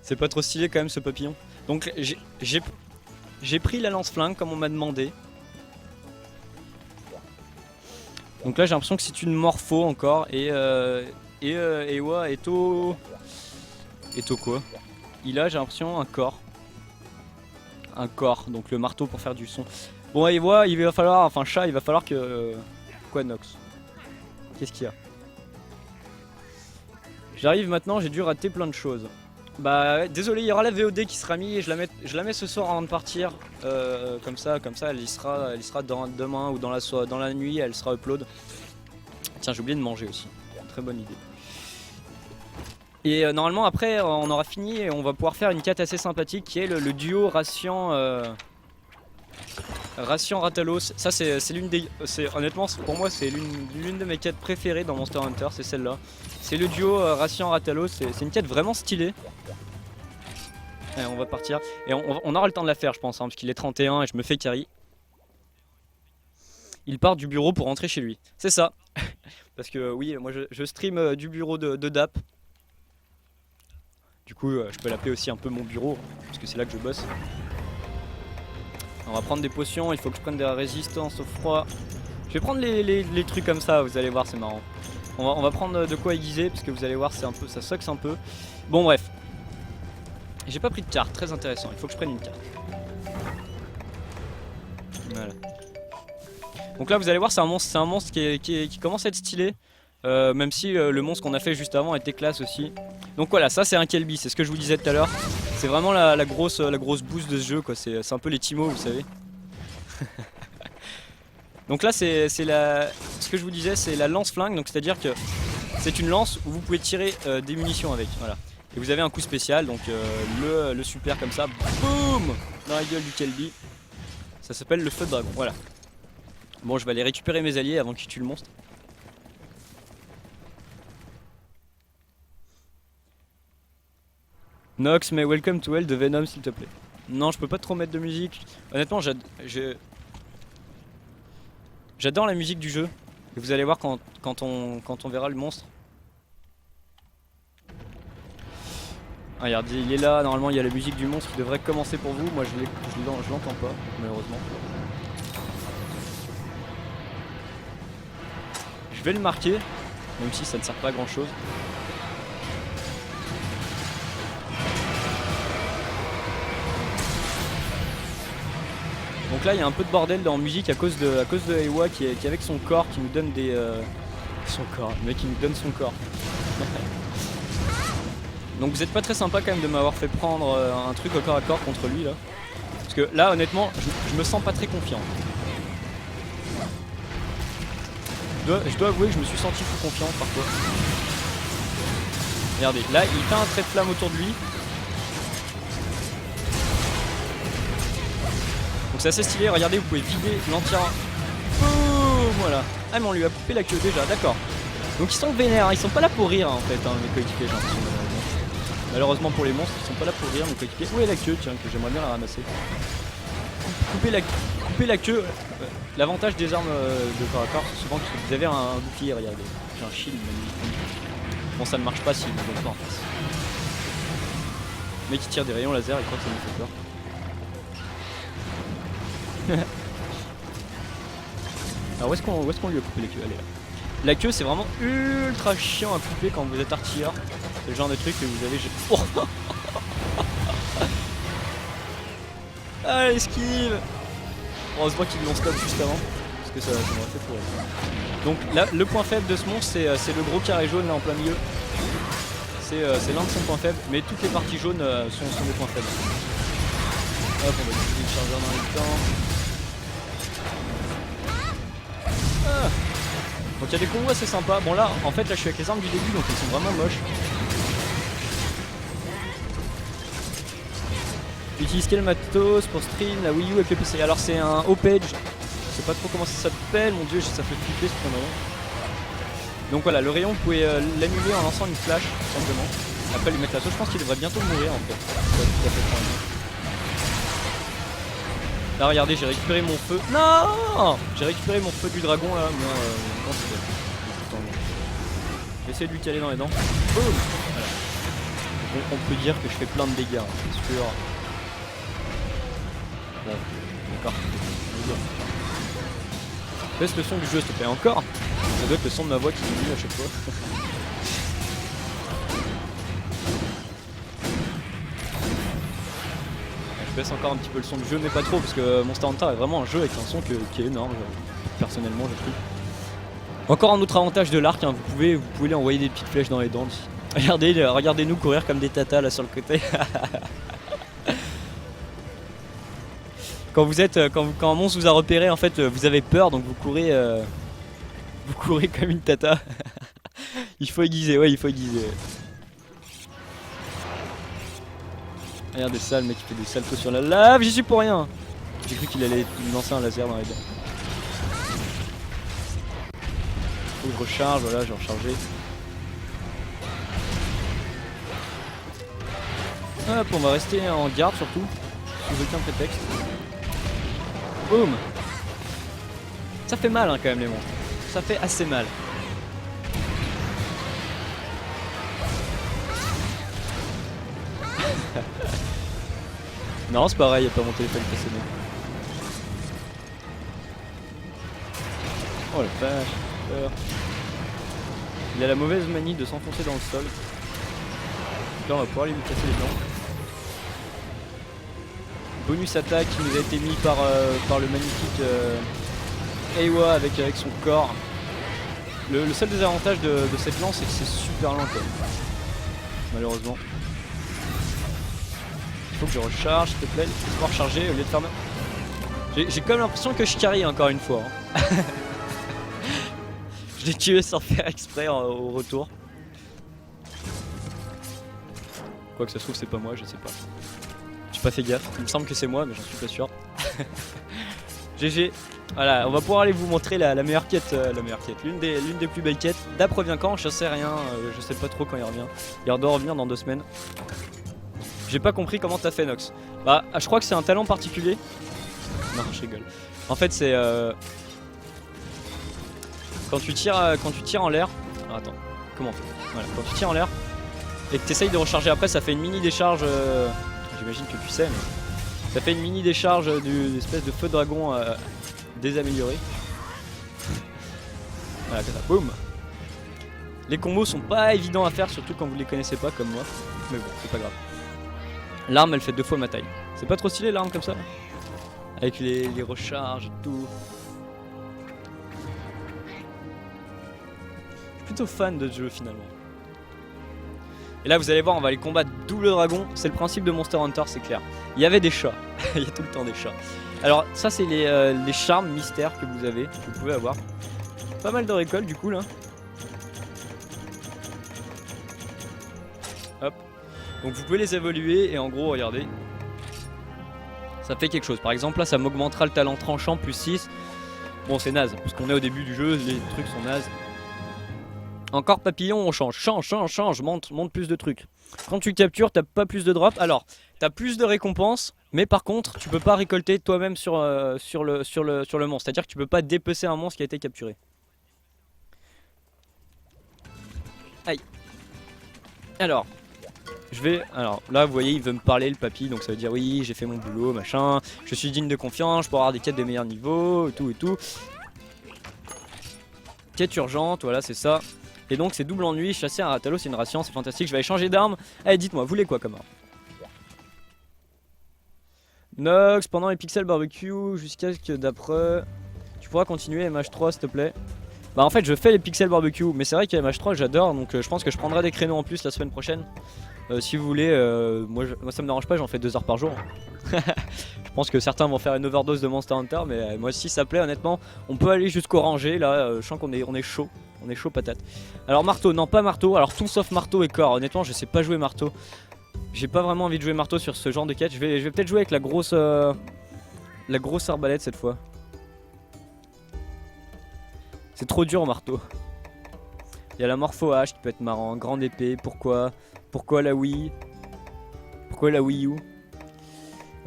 Speaker 1: C'est pas trop stylé quand même ce papillon. Donc j'ai pris la lance-flingue comme on m'a demandé. Donc là j'ai l'impression que c'est une morpho encore et Ewa Eto quoi. Il a j'ai l'impression un corps. Un corps, donc le marteau pour faire du son. Bon Ewa il va falloir, enfin chat il va falloir que... Quoi Nox? Qu'est-ce qu'il y a? J'arrive maintenant, j'ai dû rater plein de choses. Bah désolé, il y aura la VOD qui sera mise, je la mets ce soir avant de partir, comme ça elle y sera demain ou dans la nuit, elle sera upload. Tiens, j'ai oublié de manger aussi, très bonne idée. Et normalement après on aura fini et on va pouvoir faire une quête assez sympathique qui est le duo Rathian Rathalos. Ça c'est l'une des... honnêtement pour moi c'est l'une de mes quêtes préférées dans Monster Hunter, c'est celle-là. C'est le duo Rathian Rathalos, c'est une quête vraiment stylée. Allez, on va partir. Et on aura le temps de la faire je pense, hein, parce qu'il est 31 et je me fais carry. Il part du bureau pour rentrer chez lui. C'est ça. Parce que oui, moi je stream du bureau de DAP. Du coup je peux l'appeler aussi un peu mon bureau, parce que c'est là que je bosse. On va prendre des potions, il faut que je prenne des résistances au froid. Je vais prendre les trucs comme ça, vous allez voir, c'est marrant. On va prendre de quoi aiguiser, parce que vous allez voir, c'est un peu, ça sucks un peu. Bon bref. J'ai pas pris de carte, très intéressant, il faut que je prenne une carte. Voilà. Donc là vous allez voir, c'est un monstre qui commence à être stylé. Même si le monstre qu'on a fait juste avant était classe aussi. Donc voilà, ça c'est un Kelby, c'est ce que je vous disais tout à l'heure. C'est vraiment la grosse boost de ce jeu quoi, c'est un peu les Timo vous savez. Donc là c'est ce que je vous disais, c'est la lance-flingue, donc c'est à dire que c'est une lance où vous pouvez tirer des munitions avec, voilà. Et vous avez un coup spécial, donc le super comme ça, boum, dans la gueule du Kelby. Ça s'appelle le feu de dragon, voilà. Bon je vais aller récupérer mes alliés avant qu'il tue le monstre. Nox, mais Welcome to Hell de Venom s'il te plaît. Non, je peux pas trop mettre de musique. Honnêtement, j'adore la musique du jeu. Et vous allez voir quand on verra le monstre. Ah, regardez, il est là. Normalement, il y a la musique du monstre qui devrait commencer pour vous. Moi, je l'entends pas, malheureusement. Je vais le marquer, même si ça ne sert pas à grand chose. Donc là il y a un peu de bordel dans la musique à cause de Ewa qui est avec son corps qui nous donne des... Son corps, le mec qui nous donne son corps. Donc vous êtes pas très sympa quand même de m'avoir fait prendre un truc au corps à corps contre lui là. Parce que là honnêtement je me sens pas très confiant. Je dois avouer que je me suis senti plus confiant parfois. Regardez, là il fait un trait de flamme autour de lui. C'est assez stylé, regardez, vous pouvez vider l'entière. Boum, voilà. Ah mais on lui a coupé la queue déjà, d'accord. Donc ils sont vénères, hein. Ils sont pas là pour rire hein, en fait, hein, mes coéquipiers, j'ai l'impression. Malheureusement pour les monstres, ils sont pas là pour rire, mes coéquipiers. Où est la queue, tiens, que j'aimerais bien la ramasser. Couper la queue. L'avantage des armes de corps à corps, c'est souvent que vous avez un bouclier, regardez. J'ai un shield magnifique. Bon, ça ne marche pas s'il ne donne pas en face. Le mec qui tire des rayons laser, il croit que ça me fait peur. Alors où est-ce qu'on lui a coupé les queues? Elle est là. La queue c'est vraiment ultra chiant à couper quand vous êtes artilleur. C'est le genre de truc que vous avez... Oh ah l'esquive. Heureusement qu'il non-stop juste avant, parce que ça m'aurait fait pour elle. Donc là le point faible de ce monstre c'est le gros carré jaune là en plein milieu. C'est l'un de son point faible, mais toutes les parties jaunes sont des points faibles. Hop, on va utiliser le chargeur dans le temps. Ah. Donc il y a des combos assez sympas. Bon là, en fait là je suis avec les armes du début donc elles sont vraiment moches. J'utilise quel matos pour stream la Wii U avec le PC? Alors c'est un Opage. Je sais pas trop comment ça s'appelle, mon dieu ça fait flipper ce qu'on a. Donc voilà, le rayon vous pouvez l'annuler en lançant une flash simplement. Après lui mettre la sauce, je pense qu'il devrait bientôt mourir en fait. Là regardez, j'ai récupéré mon feu. Non, j'ai récupéré mon feu du dragon là. Je vais essayer de lui caler dans les dents. Boum. Voilà. Donc, on peut dire que je fais plein de dégâts, hein, c'est sûr. Bon, d'accord. Baisse le son du jeu s'il te plaît, encore. Ça doit être le son de ma voix qui diminue à chaque fois. Je baisse encore un petit peu le son du jeu, mais pas trop, parce que Monster Hunter est vraiment un jeu avec un son qui est énorme, personnellement je trouve. Encore un autre avantage de l'arc, hein, vous pouvez lui envoyer des petites flèches dans les dents. Regardez-nous courir comme des tatas là sur le côté. Quand un monstre vous a repéré, en fait, vous avez peur, donc vous courez comme une tata. Il faut aiguiser, ouais, il faut aiguiser. Regardez ça, le mec qui fait des saltos sur la lave, j'y suis pour rien. J'ai cru qu'il allait me lancer un laser dans les dents. Faut que je recharge, voilà, j'ai rechargé. Hop, on va rester en garde surtout, sous aucun prétexte. Boum. Ça fait mal hein, quand même les monstres. Ça fait assez mal. Non, c'est pareil, il n'y a pas mon téléphone qui a sonné. Oh la vache, peur. Il a la mauvaise manie de s'enfoncer dans le sol. Donc là on va pouvoir lui casser les dents. Bonus attaque qui nous a été mis par le magnifique Eywa avec son corps. Le seul désavantage de cette lance c'est que c'est super lent quand même. Malheureusement. Il faut que je recharge s'il te plaît, laisse-moi recharger au lieu de faire mal. J'ai quand même l'impression que je carry encore une fois. Hein. Je l'ai tué sans faire exprès au retour. Quoi que ça se trouve c'est pas moi, je sais pas. J'ai pas fait gaffe, il me semble que c'est moi mais j'en suis pas sûr. GG. Voilà, on va pouvoir aller vous montrer la meilleure quête, l'une des plus belles quêtes. Dap revient quand? Je sais rien, je sais pas trop quand il revient. Il doit revenir dans 2 semaines. J'ai pas compris comment t'as fait Nox. Bah je crois que c'est un talent particulier. Non je rigole. En fait c'est quand tu tires en l'air. Ah, attends, comment on fait? Voilà, quand tu tires en l'air et que tu essayes de recharger après, ça fait une mini décharge. J'imagine que tu sais, mais ça fait une mini décharge d'une espèce de feu de dragon désamélioré. Voilà, comme ça, boum. Les combos sont pas évidents à faire, surtout quand vous les connaissez pas comme moi. Mais bon, c'est pas grave. L'arme, elle fait 2 fois ma taille. C'est pas trop stylé l'arme comme ça? Avec les recharges et tout. Plutôt fan de ce jeu finalement. Et là vous allez voir on va aller combattre double dragon. C'est le principe de Monster Hunter, c'est clair. Il y avait des chats, il y a tout le temps des chats. Alors ça c'est les charmes mystères que vous avez, que vous pouvez avoir. Pas mal de récoltes du coup là. Hop. Donc vous pouvez les évoluer et en gros regardez. Ça fait quelque chose. Par exemple là ça m'augmentera le talent tranchant plus 6. Bon c'est naze, parce qu'on est au début du jeu, les trucs sont nazes. Encore papillon, on change, monte plus de trucs. Quand tu captures, t'as pas plus de drops. Alors, t'as plus de récompenses, mais par contre, tu peux pas récolter toi-même sur le monstre. C'est-à-dire que tu peux pas dépecer un monstre qui a été capturé. Aïe. Alors, là, vous voyez, il veut me parler, le papy, donc ça veut dire oui, j'ai fait mon boulot, machin. Je suis digne de confiance, je peux avoir des quêtes de meilleurs niveaux, et tout. Quête urgente, voilà, c'est ça. Et donc c'est double ennui, chasser un Rathalos c'est une ration, c'est fantastique, je vais aller changer d'arme. Allez dites-moi, vous voulez quoi comme arme? Nox, pendant les pixels barbecue, jusqu'à ce que d'après... Tu pourras continuer MH3 s'il te plaît. Bah en fait je fais les pixels barbecue, mais c'est vrai que MH3 j'adore, donc je pense que je prendrai des créneaux en plus la semaine prochaine. Si vous voulez, moi ça me dérange pas, j'en fais 2 heures par jour. Je pense que certains vont faire une overdose de Monster Hunter, mais moi si ça plaît honnêtement, on peut aller jusqu'au rangé là, je sens qu'on est chaud. On est chaud patate. Alors marteau, non pas marteau, alors tout sauf marteau et corps. Honnêtement je sais pas jouer marteau. J'ai pas vraiment envie de jouer marteau sur ce genre de quête. Je vais peut-être jouer avec la grosse arbalète cette fois. C'est trop dur au marteau. Il y a la morpho H qui peut être marrant, grande épée, pourquoi la Wii? Pourquoi la Wii U?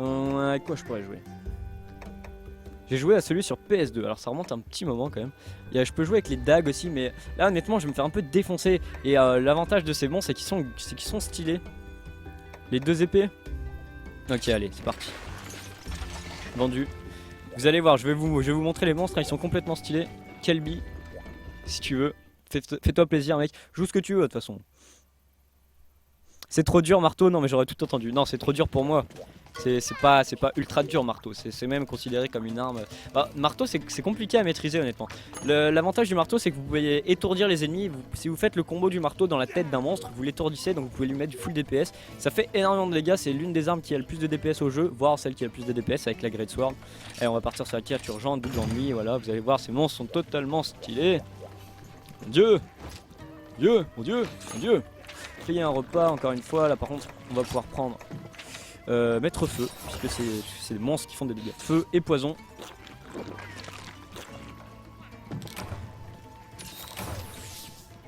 Speaker 1: Avec quoi je pourrais jouer? J'ai joué à celui sur PS2, alors ça remonte un petit moment quand même. Je peux jouer avec les dagues aussi, mais là honnêtement je vais me faire un peu défoncer. Et l'avantage de ces bons c'est qu'ils sont stylés. Les 2 épées. Ok allez, c'est parti. Vendu. Vous allez voir, je vais vous montrer les monstres, ils sont complètement stylés. Kelby, si tu veux. Fais-toi plaisir mec, joue ce que tu veux de toute façon. C'est trop dur marteau, non mais j'aurais tout entendu. Non c'est trop dur pour moi. C'est pas ultra dur marteau, c'est même considéré comme une arme. Bah, marteau c'est compliqué à maîtriser honnêtement. L'avantage du marteau c'est que vous pouvez étourdir les ennemis. Si vous faites le combo du marteau dans la tête d'un monstre, vous l'étourdissez, donc vous pouvez lui mettre du full DPS. Ça fait énormément de dégâts, c'est l'une des armes qui a le plus de DPS au jeu, voire celle qui a le plus de DPS avec la Great Sword. Et on va partir sur la tirette urgente, double ennui, voilà, vous allez voir ces monstres sont totalement stylés. Mon Dieu, mon Dieu, mon Dieu. Créer un repas encore une fois, là par contre on va pouvoir prendre mettre feu, puisque c'est des monstres qui font des dégâts. Feu et poison.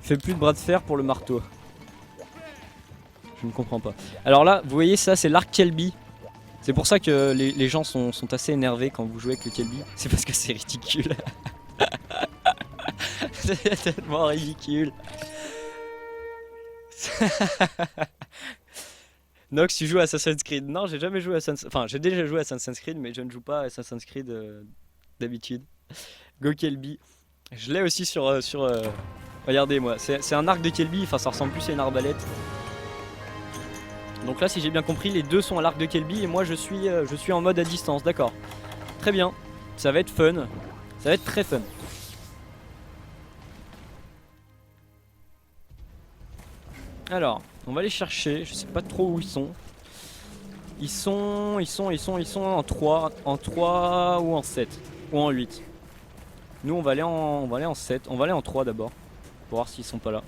Speaker 1: Fait plus de bras de fer pour le marteau. Je ne comprends pas. Alors là, vous voyez ça, c'est l'arc Kelby. C'est pour ça que les gens sont assez énervés quand vous jouez avec le Kelby. C'est parce que c'est ridicule. C'est tellement ridicule. Nox, tu joues à Assassin's Creed? Non, j'ai jamais joué à Assassin's... Enfin, j'ai déjà joué à Assassin's Creed, mais je ne joue pas à Assassin's Creed d'habitude. Go Kelby. Je l'ai aussi sur... Regardez moi, c'est un arc de Kelby, enfin ça ressemble plus à une arbalète. Donc là, si j'ai bien compris, les deux sont à l'arc de Kelby et moi je suis en mode à distance, d'accord. Très bien, ça va être fun. Ça va être très fun. Alors, on va les chercher, je sais pas trop où ils sont. Ils sont en 3 ou en 7 ou en 8. Nous on va aller en 7, on va aller en 3 d'abord pour voir s'ils sont pas là.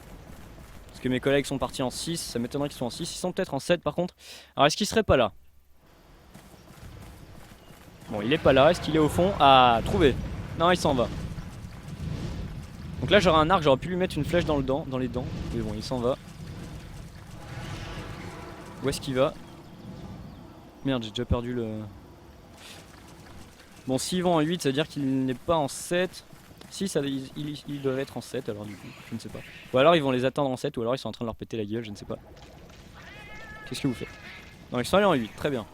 Speaker 1: Parce que mes collègues sont partis en 6, ça m'étonnerait qu'ils soient en 6, ils sont peut-être en 7 par contre. Alors est-ce qu'ils seraient pas là? Bon, il est pas là, est-ce qu'il est au fond? Ah, trouvé. Non, il s'en va. Donc là j'aurais un arc, j'aurais pu lui mettre une flèche dans les dents, mais bon, il s'en va. Où est-ce qu'il va? Merde, j'ai déjà perdu le... Bon, s'ils vont en 8, ça veut dire qu'il n'est pas en 7. Si, ils doivent être en 7 alors du coup, je ne sais pas. Ou alors ils vont les attendre en 7, ou alors ils sont en train de leur péter la gueule, je ne sais pas. Qu'est-ce que vous faites? Non, ils sont allés en 8, très bien.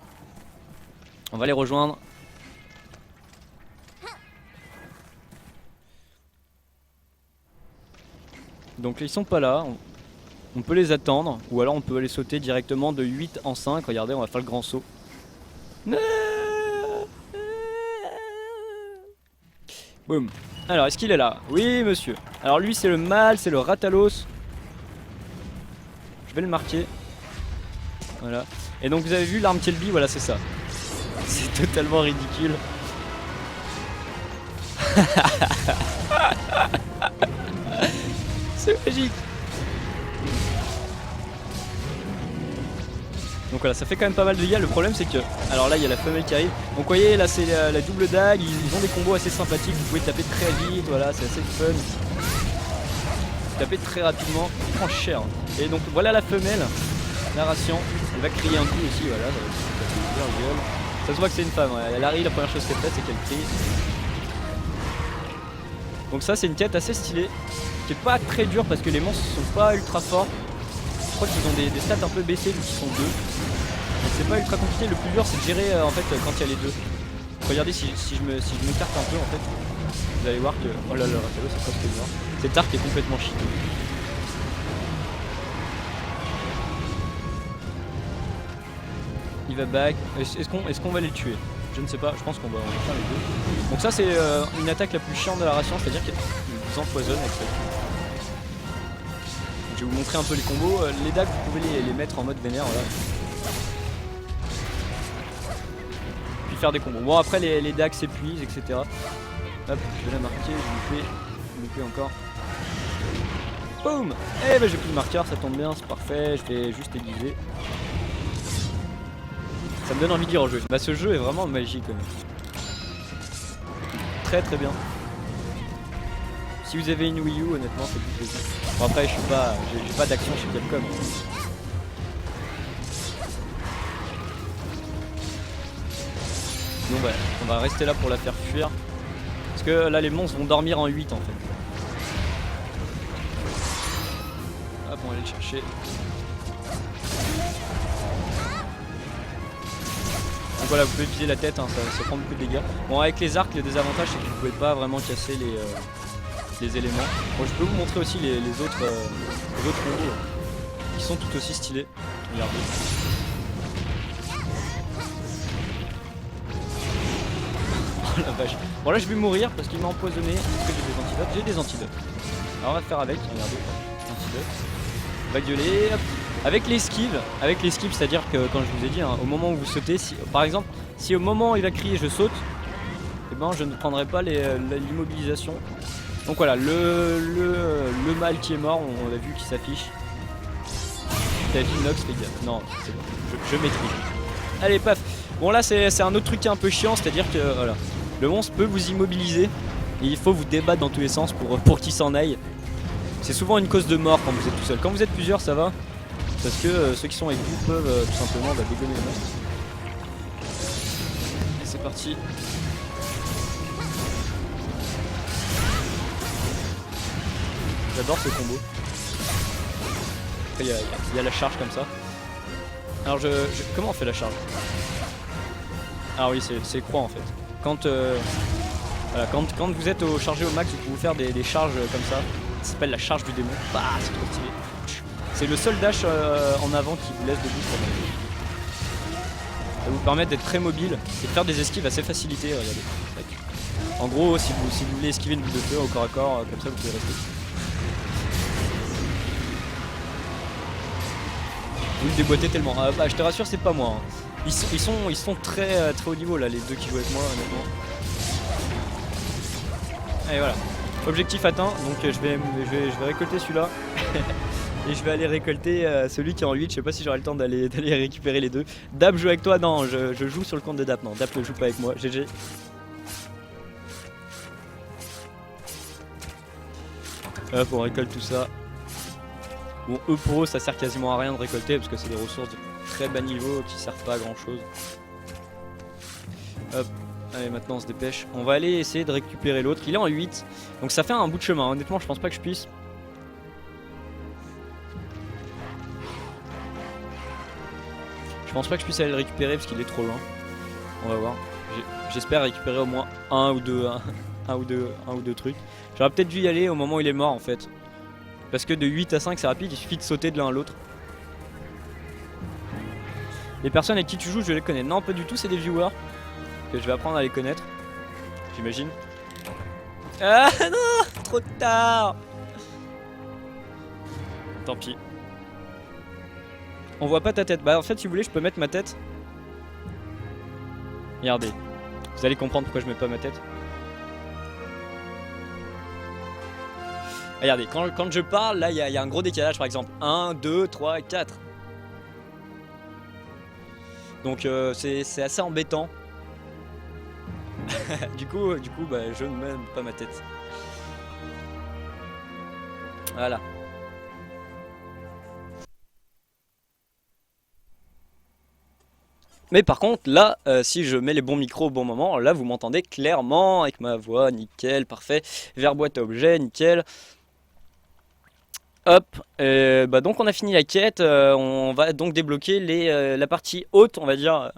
Speaker 1: On va les rejoindre. Donc ils sont pas là. On peut les attendre, ou alors on peut les sauter directement de 8 en 5. Regardez, on va faire le grand saut. Boum. Alors, est-ce qu'il est là? Oui, monsieur. Alors lui, c'est le mâle, c'est le Ratalos. Je vais le marquer. Voilà. Et donc vous avez vu l'arme Kelby, voilà, c'est ça. C'est totalement ridicule. C'est magique. Donc voilà, ça fait quand même pas mal de dégâts. Le problème c'est que, alors là il y a la femelle qui arrive. Donc vous voyez là c'est la double dague, ils ont des combos assez sympathiques, vous pouvez taper très vite, voilà, c'est assez fun. Taper très rapidement, prend cher. Et donc voilà la femelle, la ration, elle va crier un coup aussi, voilà, ça se voit que c'est une femme, ouais. Elle arrive, la première chose qu'elle fait c'est qu'elle crie. Donc ça c'est une quête assez stylée, qui est pas très dure parce que les monstres sont pas ultra forts. Je crois qu'ils ont des stats un peu baissées vu qu'ils sont deux. Donc c'est pas ultra compliqué, le plus dur c'est de gérer en fait quand il y a les deux. Regardez si je m'écarte un peu en fait, vous allez voir que... Oh là là, c'est presque mort. Cet arc est complètement cheaté. Il va back. Est-ce qu'on va les tuer? Je ne sais pas, je pense qu'on va faire les deux. Donc ça c'est une attaque la plus chiante de la ration, c'est-à-dire qu'elle vous empoisonne avec ça. Je vais vous montrer un peu les combos. Les dagues, vous pouvez les mettre en mode vénère, voilà. Puis faire des combos. Bon, après, les dagues s'épuisent, etc. Hop, je vais la marquer, je lui fais encore. Boum. Eh ben, j'ai plus de marqueur, ça tombe bien, c'est parfait. Je vais juste aiguiser. Ça me donne envie d'y rejouer. Bah, ce jeu est vraiment magique, quand même. Très très bien. Si vous avez une Wii U, honnêtement, c'est plus plaisir. Bon après, j'ai pas d'action chez Capcom. Donc ouais, on va rester là pour la faire fuir. Parce que là, les monstres vont dormir en 8 en fait. Hop, on va aller le chercher. Donc voilà, vous pouvez viser la tête, hein, ça prend beaucoup de dégâts. Bon, avec les arcs, le désavantage c'est que vous pouvez pas vraiment casser les éléments. Bon, je peux vous montrer aussi les autres combos qui sont tout aussi stylés. Regardez. Oh la vache. Bon là je vais mourir parce qu'il m'a empoisonné. Est-ce que j'ai des antidotes? J'ai des antidotes. Alors on va faire avec, regardez. Antidote. Vague violet, hop. Avec l'esquive, c'est-à-dire que quand je vous ai dit, hein, au moment où vous sautez, si, par exemple, si au moment où il va crier je saute, eh ben je ne prendrai pas l'immobilisation. Donc voilà, le mâle qui est mort, on l'a vu qui s'affiche. Ta vie Nox, fais gaffe. Non, c'est bon, je maîtrise. Allez, paf. Bon là c'est un autre truc qui est un peu chiant, c'est-à-dire que voilà, le monstre peut vous immobiliser et il faut vous débattre dans tous les sens pour qu'il s'en aille. C'est souvent une cause de mort quand vous êtes tout seul. Quand vous êtes plusieurs, ça va. Parce que ceux qui sont avec vous peuvent tout simplement dégommer le monstre. Et c'est parti. J'adore ce combo. Après il y a la charge comme ça. Alors comment on fait la charge? Ah oui, c'est croix en fait. Voilà, quand vous êtes chargé au max, vous pouvez faire des charges comme ça. Ça s'appelle la charge du démon. Bah, c'est trop stylé. C'est le seul dash en avant qui vous laisse debout. Ça vous permet d'être très mobile et de faire des esquives assez facilitées. Regardez. En gros, si vous voulez esquiver une boule de feu au corps à corps, comme ça vous pouvez rester. Vous le déboîtez tellement. Ah, bah, je te rassure, c'est pas moi. Hein. Ils sont très haut niveau là, les deux qui jouent avec moi, honnêtement. Allez, voilà. Objectif atteint, donc je vais récolter celui-là. Et je vais aller récolter celui qui est en 8. Je sais pas si j'aurai le temps d'aller récupérer les deux. Dap joue avec toi? Non, je joue sur le compte de Dap. Non, Dap ne joue pas avec moi. GG. Hop, on récolte tout ça. Bon, eux pour eux ça sert quasiment à rien de récolter parce que c'est des ressources de très bas niveau qui servent pas à grand chose. Hop, allez maintenant on se dépêche. On va aller essayer de récupérer l'autre. Il est en 8, donc ça fait un bout de chemin. Honnêtement je pense pas que je puisse. Je pense pas que je puisse aller le récupérer parce qu'il est trop loin. On va voir. J'espère récupérer au moins un ou deux trucs. J'aurais peut-être dû y aller au moment où il est mort en fait. Parce que de 8 à 5 c'est rapide, il suffit de sauter de l'un à l'autre. Les personnes avec qui tu joues, je les connais. Non, pas du tout, c'est des viewers. Que je vais apprendre à les connaître. J'imagine. Ah non, trop tard. Tant pis. On voit pas ta tête. Bah en fait si vous voulez je peux mettre ma tête. Regardez. Vous allez comprendre pourquoi je mets pas ma tête. Regardez, quand je parle, là il y a un gros décalage par exemple. 1, 2, 3, 4. Donc c'est assez embêtant. du coup bah, je ne mets pas ma tête. Voilà. Mais par contre là si je mets les bons micros au bon moment, là vous m'entendez clairement avec ma voix, nickel, parfait. Vers boîte à objets, nickel. Hop, bah donc on a fini la quête, on va donc débloquer la partie haute on va dire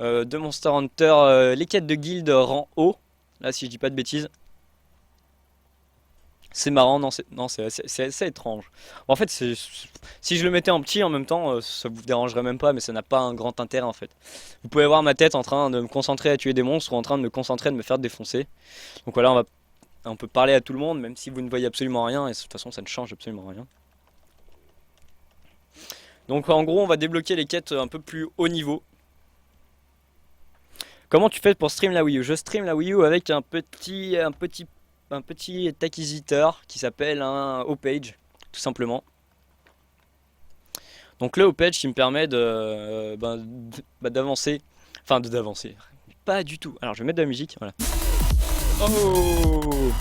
Speaker 1: de Monster Hunter, les quêtes de guild rang haut, là si je dis pas de bêtises. C'est marrant, non c'est assez étrange. En fait si je le mettais en petit en même temps ça vous dérangerait même pas mais ça n'a pas un grand intérêt en fait. Vous pouvez voir ma tête en train de me concentrer à tuer des monstres ou en train de me concentrer de me faire défoncer. Donc voilà on peut parler à tout le monde même si vous ne voyez absolument rien et de toute façon ça ne change absolument rien. Donc en gros on va débloquer les quêtes un peu plus haut niveau. Comment tu fais pour stream la Wii U? Je stream la Wii U avec un petit acquisiteur qui s'appelle un Hopage tout simplement. Donc le Hopage qui me permet d'avancer, enfin d'avancer, pas du tout. Alors je vais mettre de la musique, voilà. Oh,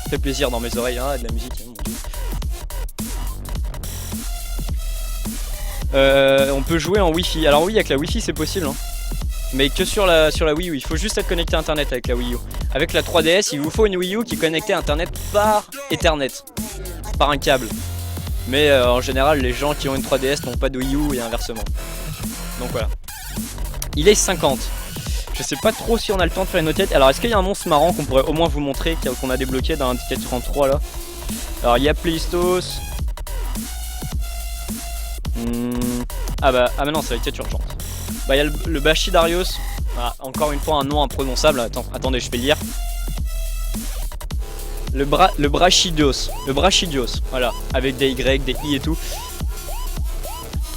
Speaker 1: ça fait plaisir dans mes oreilles, hein, de la musique, hein, mon Dieu. On peut jouer en Wi-Fi. Alors oui, avec la Wi-Fi c'est possible, hein. Mais que sur la Wii U. Il faut juste être connecté à internet avec la Wii U. Avec la 3DS, il vous faut une Wii U qui est connectée à internet par Ethernet, par un câble. Mais en général, les gens qui ont une 3DS n'ont pas de Wii U et inversement. Donc voilà. Il est 50. Je sais pas trop si on a le temps de faire une autre quête. Alors est-ce qu'il y a un monstre marrant qu'on pourrait au moins vous montrer, qu'on a débloqué dans l'indicateur en 3 là? Alors il y a Pléistos. Ah mais non, c'est la quête urgente. Bah il y a le Bachidarios. Ah, encore une fois un nom imprononçable. Attendez, je vais lire. Le Brachidios. Le Brachidios, voilà. Avec des Y, des I et tout.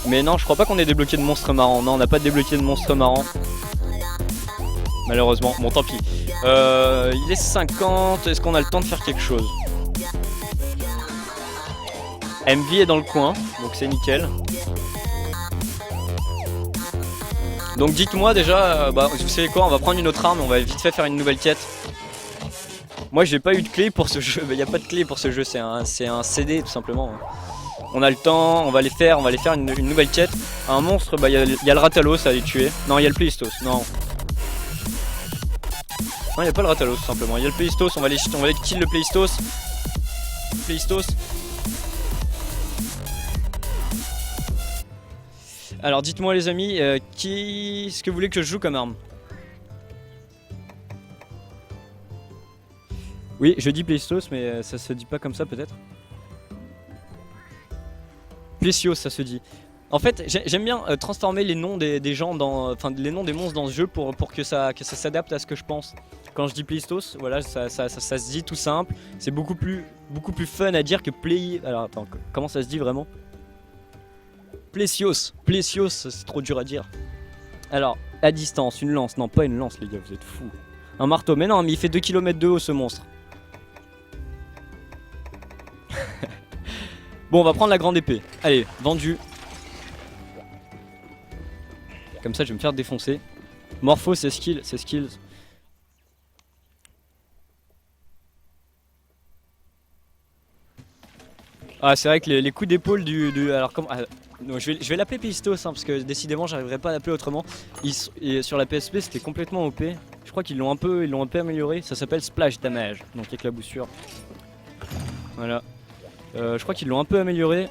Speaker 1: Mais non, je crois pas qu'on ait débloqué de monstres marrants. Non, on n'a pas débloqué de monstres marrants. Malheureusement. Bon, tant pis. Il est 50. Est-ce qu'on a le temps de faire quelque chose? MV est dans le coin, donc c'est nickel. Donc dites-moi déjà, vous savez quoi, on va prendre une autre arme, on va vite fait faire une nouvelle quête. Moi j'ai pas eu de clé pour ce jeu, il n'y a pas de clé pour ce jeu, c'est un CD tout simplement. On a le temps, on va aller faire une nouvelle quête. Un monstre, il y a le Ratalos à aller tuer. Non, il y a le Pléistos, non. Non, il n'y a pas le Ratalos tout simplement, il y a le Pléistos, on va aller kill le Pléistos. Pléistos. Alors dites-moi les amis, ce que vous voulez que je joue comme arme? Oui, je dis Pléistos, mais ça se dit pas comme ça peut-être. Plésios, ça se dit. En fait, j'aime bien transformer les noms des gens les noms des monstres dans ce jeu pour que ça s'adapte à ce que je pense. Quand je dis Pléistos, voilà, ça se dit tout simple. C'est beaucoup plus fun à dire que Play. Alors attends, comment ça se dit vraiment? Plésios, c'est trop dur à dire. Alors, à distance, une lance. Non, pas une lance, les gars, vous êtes fous. Un marteau, mais non, mais il fait 2 km de haut ce monstre. Bon, on va prendre la grande épée. Allez, vendu. Comme ça, je vais me faire défoncer. Morpho, c'est skills. Ah, c'est vrai que les coups d'épaule alors comment non, je vais l'appeler Pléistos parce que décidément j'arriverai pas à l'appeler autrement. Et sur la PSP c'était complètement OP. Je crois qu'ils l'ont un peu amélioré. Ça s'appelle Splash Damage, donc éclaboussure. Voilà. Je crois qu'ils l'ont un peu amélioré.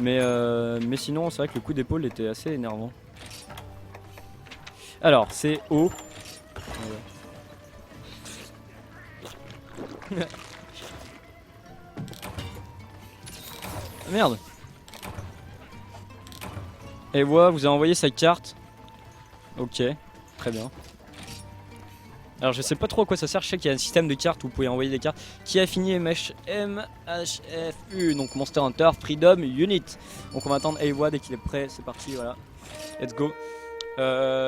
Speaker 1: Mais sinon c'est vrai que le coup d'épaule était assez énervant. Alors c'est O. Voilà. Merde. Et voilà, vous avez envoyé sa carte. Ok, très bien. Alors je sais pas trop à quoi ça sert, je sais qu'il y a un système de cartes où vous pouvez envoyer des cartes. Qui a fini MHFU, donc Monster Hunter Freedom Unit. Donc on va attendre Ewa dès qu'il est prêt, c'est parti, voilà. Let's go.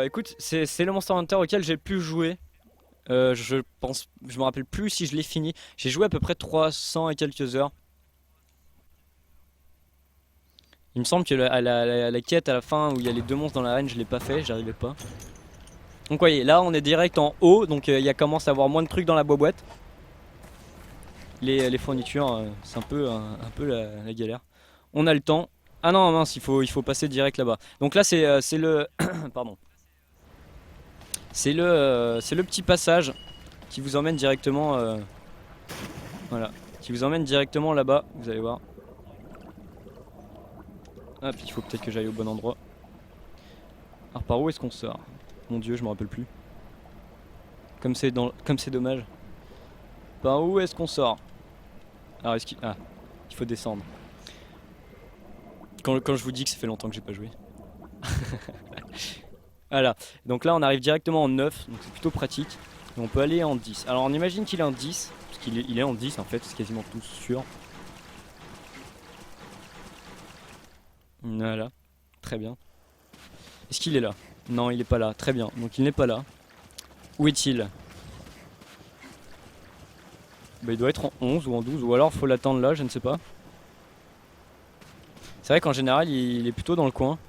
Speaker 1: Écoute, c'est le Monster Hunter auquel j'ai pu jouer. Je me rappelle plus si je l'ai fini. J'ai joué à peu près 300 et quelques heures. Il me semble que la quête à la fin où il y a les deux monstres dans l'arène, je l'ai pas fait, j'arrivais pas. Donc voyez, là on est direct en haut, donc il y commence à avoir moins de trucs dans la boîte. Les fournitures, c'est un peu la galère. On a le temps. Ah non mince, il faut passer direct là-bas. Donc là c'est le pardon. C'est le petit passage qui vous emmène directement voilà, qui vous emmène directement là-bas, vous allez voir. Ah puis il faut peut-être que j'aille au bon endroit. Alors par où est-ce qu'on sort? Mon dieu, je me rappelle plus. Comme c'est dommage. Par où est-ce qu'on sort? Alors est-ce qu'il... Ah, il faut descendre. Quand je vous dis que ça fait longtemps que j'ai pas joué. Voilà, donc là on arrive directement en 9, donc c'est plutôt pratique. Et on peut aller en 10. Alors on imagine qu'il est en 10, parce qu'il est en 10 en fait, c'est quasiment tout sûr. Voilà, très bien. Est-ce qu'il est là? Non, il est pas là, très bien, donc il n'est pas là. Où est-il? Bah, il doit être en 11 ou en 12, ou alors faut l'attendre là, je ne sais pas. C'est vrai qu'en général il est plutôt dans le coin.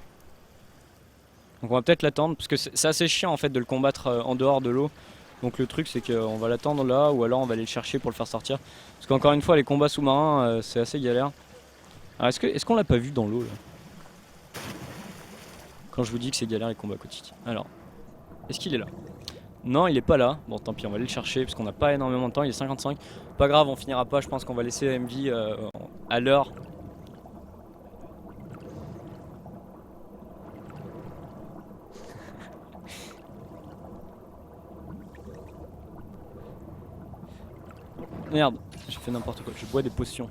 Speaker 1: Donc on va peut-être l'attendre, parce que c'est assez chiant en fait de le combattre en dehors de l'eau. Donc le truc c'est qu'on va l'attendre là, ou alors on va aller le chercher pour le faire sortir. Parce qu'encore une fois les combats sous-marins c'est assez galère. Alors est-ce qu'on l'a pas vu dans l'eau là? Quand je vous dis que c'est galère les combats quotidiens. Alors, est-ce qu'il est là? Non, il est pas là. Bon, tant pis, on va aller le chercher parce qu'on n'a pas énormément de temps. Il est 55. Pas grave, on finira pas. Je pense qu'on va laisser MV à l'heure. Merde, j'ai fait n'importe quoi, je bois des potions.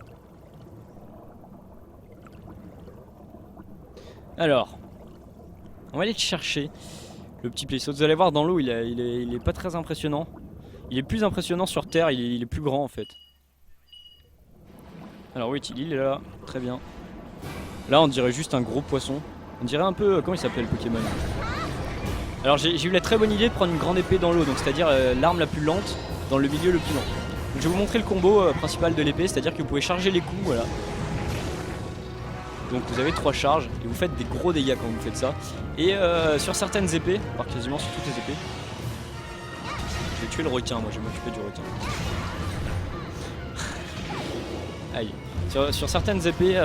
Speaker 1: Alors, on va aller le chercher, le petit plissaut. Vous allez voir dans l'eau, il est pas très impressionnant. Il est plus impressionnant sur terre, il est plus grand en fait. Alors oui, il est là, très bien. Là on dirait juste un gros poisson. On dirait un peu, comment il s'appelle le Pokémon? Alors j'ai eu la très bonne idée de prendre une grande épée dans l'eau, donc c'est-à-dire l'arme la plus lente dans le milieu le plus lent. Donc, je vais vous montrer le combo principal de l'épée, c'est-à-dire que vous pouvez charger les coups, voilà. Donc vous avez 3 charges et vous faites des gros dégâts quand vous faites ça. Et sur certaines épées, voire quasiment sur toutes les épées. Je vais tuer le requin, moi je vais m'occuper du requin. Aïe. Sur certaines épées,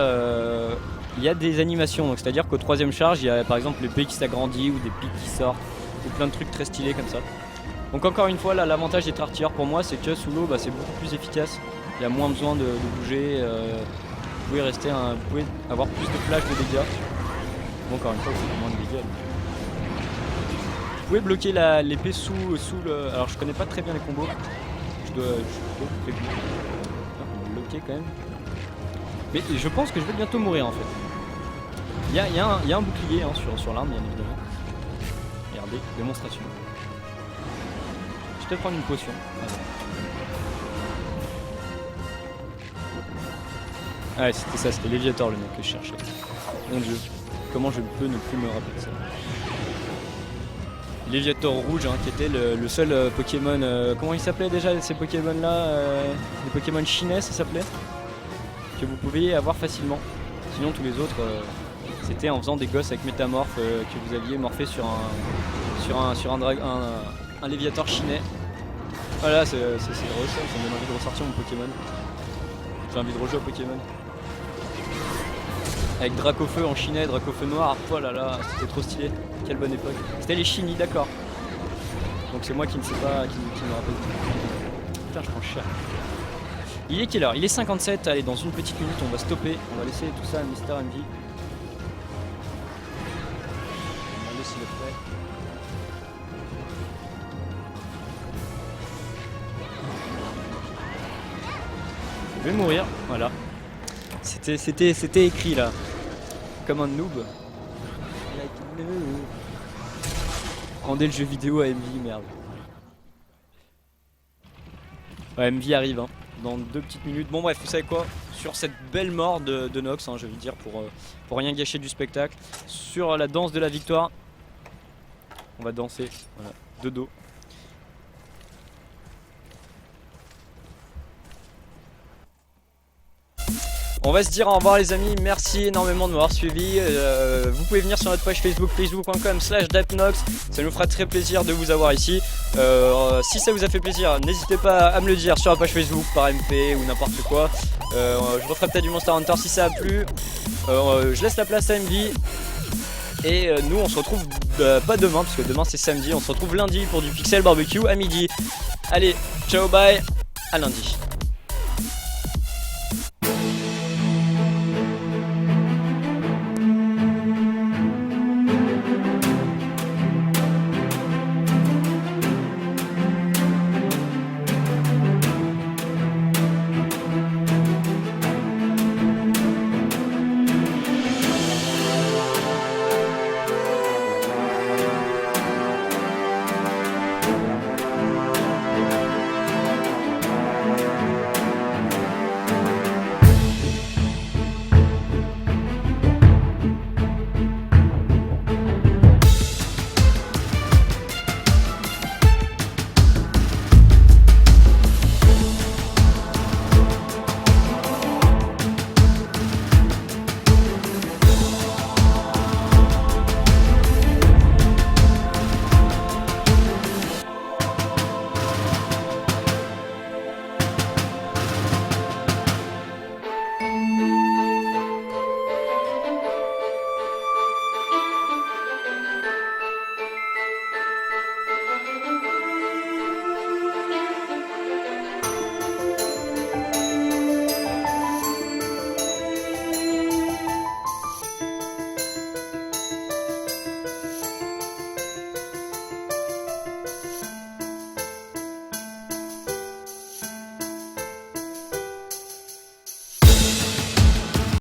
Speaker 1: il y a des animations, donc c'est-à-dire qu'au 3ème charge, il y a par exemple l'épée qui s'agrandit ou des pics qui sortent, ou plein de trucs très stylés comme ça. Donc encore une fois, là l'avantage des artilleurs pour moi, c'est que sous l'eau, c'est beaucoup plus efficace. Il y a moins besoin de bouger. Vous pouvez avoir plus de flash de dégâts. Bon, encore une fois, vous faites moins de dégâts. Vous pouvez bloquer l'épée sous le... Alors je connais pas très bien les combos. Je dois bloquer quand même. Mais je pense que je vais bientôt mourir en fait. Il y a un bouclier hein, sur l'arme bien évidemment. Regardez, démonstration. Je vais prendre une potion. Ah ouais, c'était ça, c'était Léviator le mec que je cherchais. Mon dieu, comment je peux ne plus me rappeler de ça. Léviator rouge hein, qui était le seul Pokémon... comment il s'appelait déjà ces Pokémon là les Pokémon Shinai ça s'appelait, que vous pouviez avoir facilement. Sinon tous les autres c'était en faisant des gosses avec métamorphe que vous aviez morphé sur un Léviator Shinai. Voilà, c'est ça me donne envie de ressortir mon Pokémon. J'ai envie de rejouer au Pokémon. Avec Dracofeu en Shinai, Dracofeu noir, oh là là, c'était trop stylé. Quelle bonne époque. C'était les Shiny, d'accord. Donc c'est moi qui ne sais pas, qui me rappelle. Putain, je prends cher. Il est quelle heure? Il est 57, allez, dans une petite minute, on va stopper. On va laisser tout ça à Mister MV. On va laisser le fait. Je vais mourir, voilà. C'était écrit là. Comme un noob. Rendez le jeu vidéo à MV, merde. Ouais, MV arrive hein, dans 2 petites minutes. Bon bref, vous savez quoi? Sur cette belle mort de Nox, hein, je vais dire pour rien gâcher du spectacle. Sur la danse de la victoire. On va danser, voilà, de dos. On va se dire au revoir les amis, merci énormément de m'avoir suivi. Vous pouvez venir sur notre page Facebook, facebook.com/dapnox. Ça nous fera très plaisir de vous avoir ici. Si ça vous a fait plaisir, n'hésitez pas à me le dire sur la page Facebook par MP ou n'importe quoi. Je referai peut-être du Monster Hunter si ça a plu. Je laisse la place à MV. Et nous on se retrouve pas demain parce que demain c'est samedi. On se retrouve lundi pour du Pixel Barbecue à midi. Allez, ciao, bye, à lundi.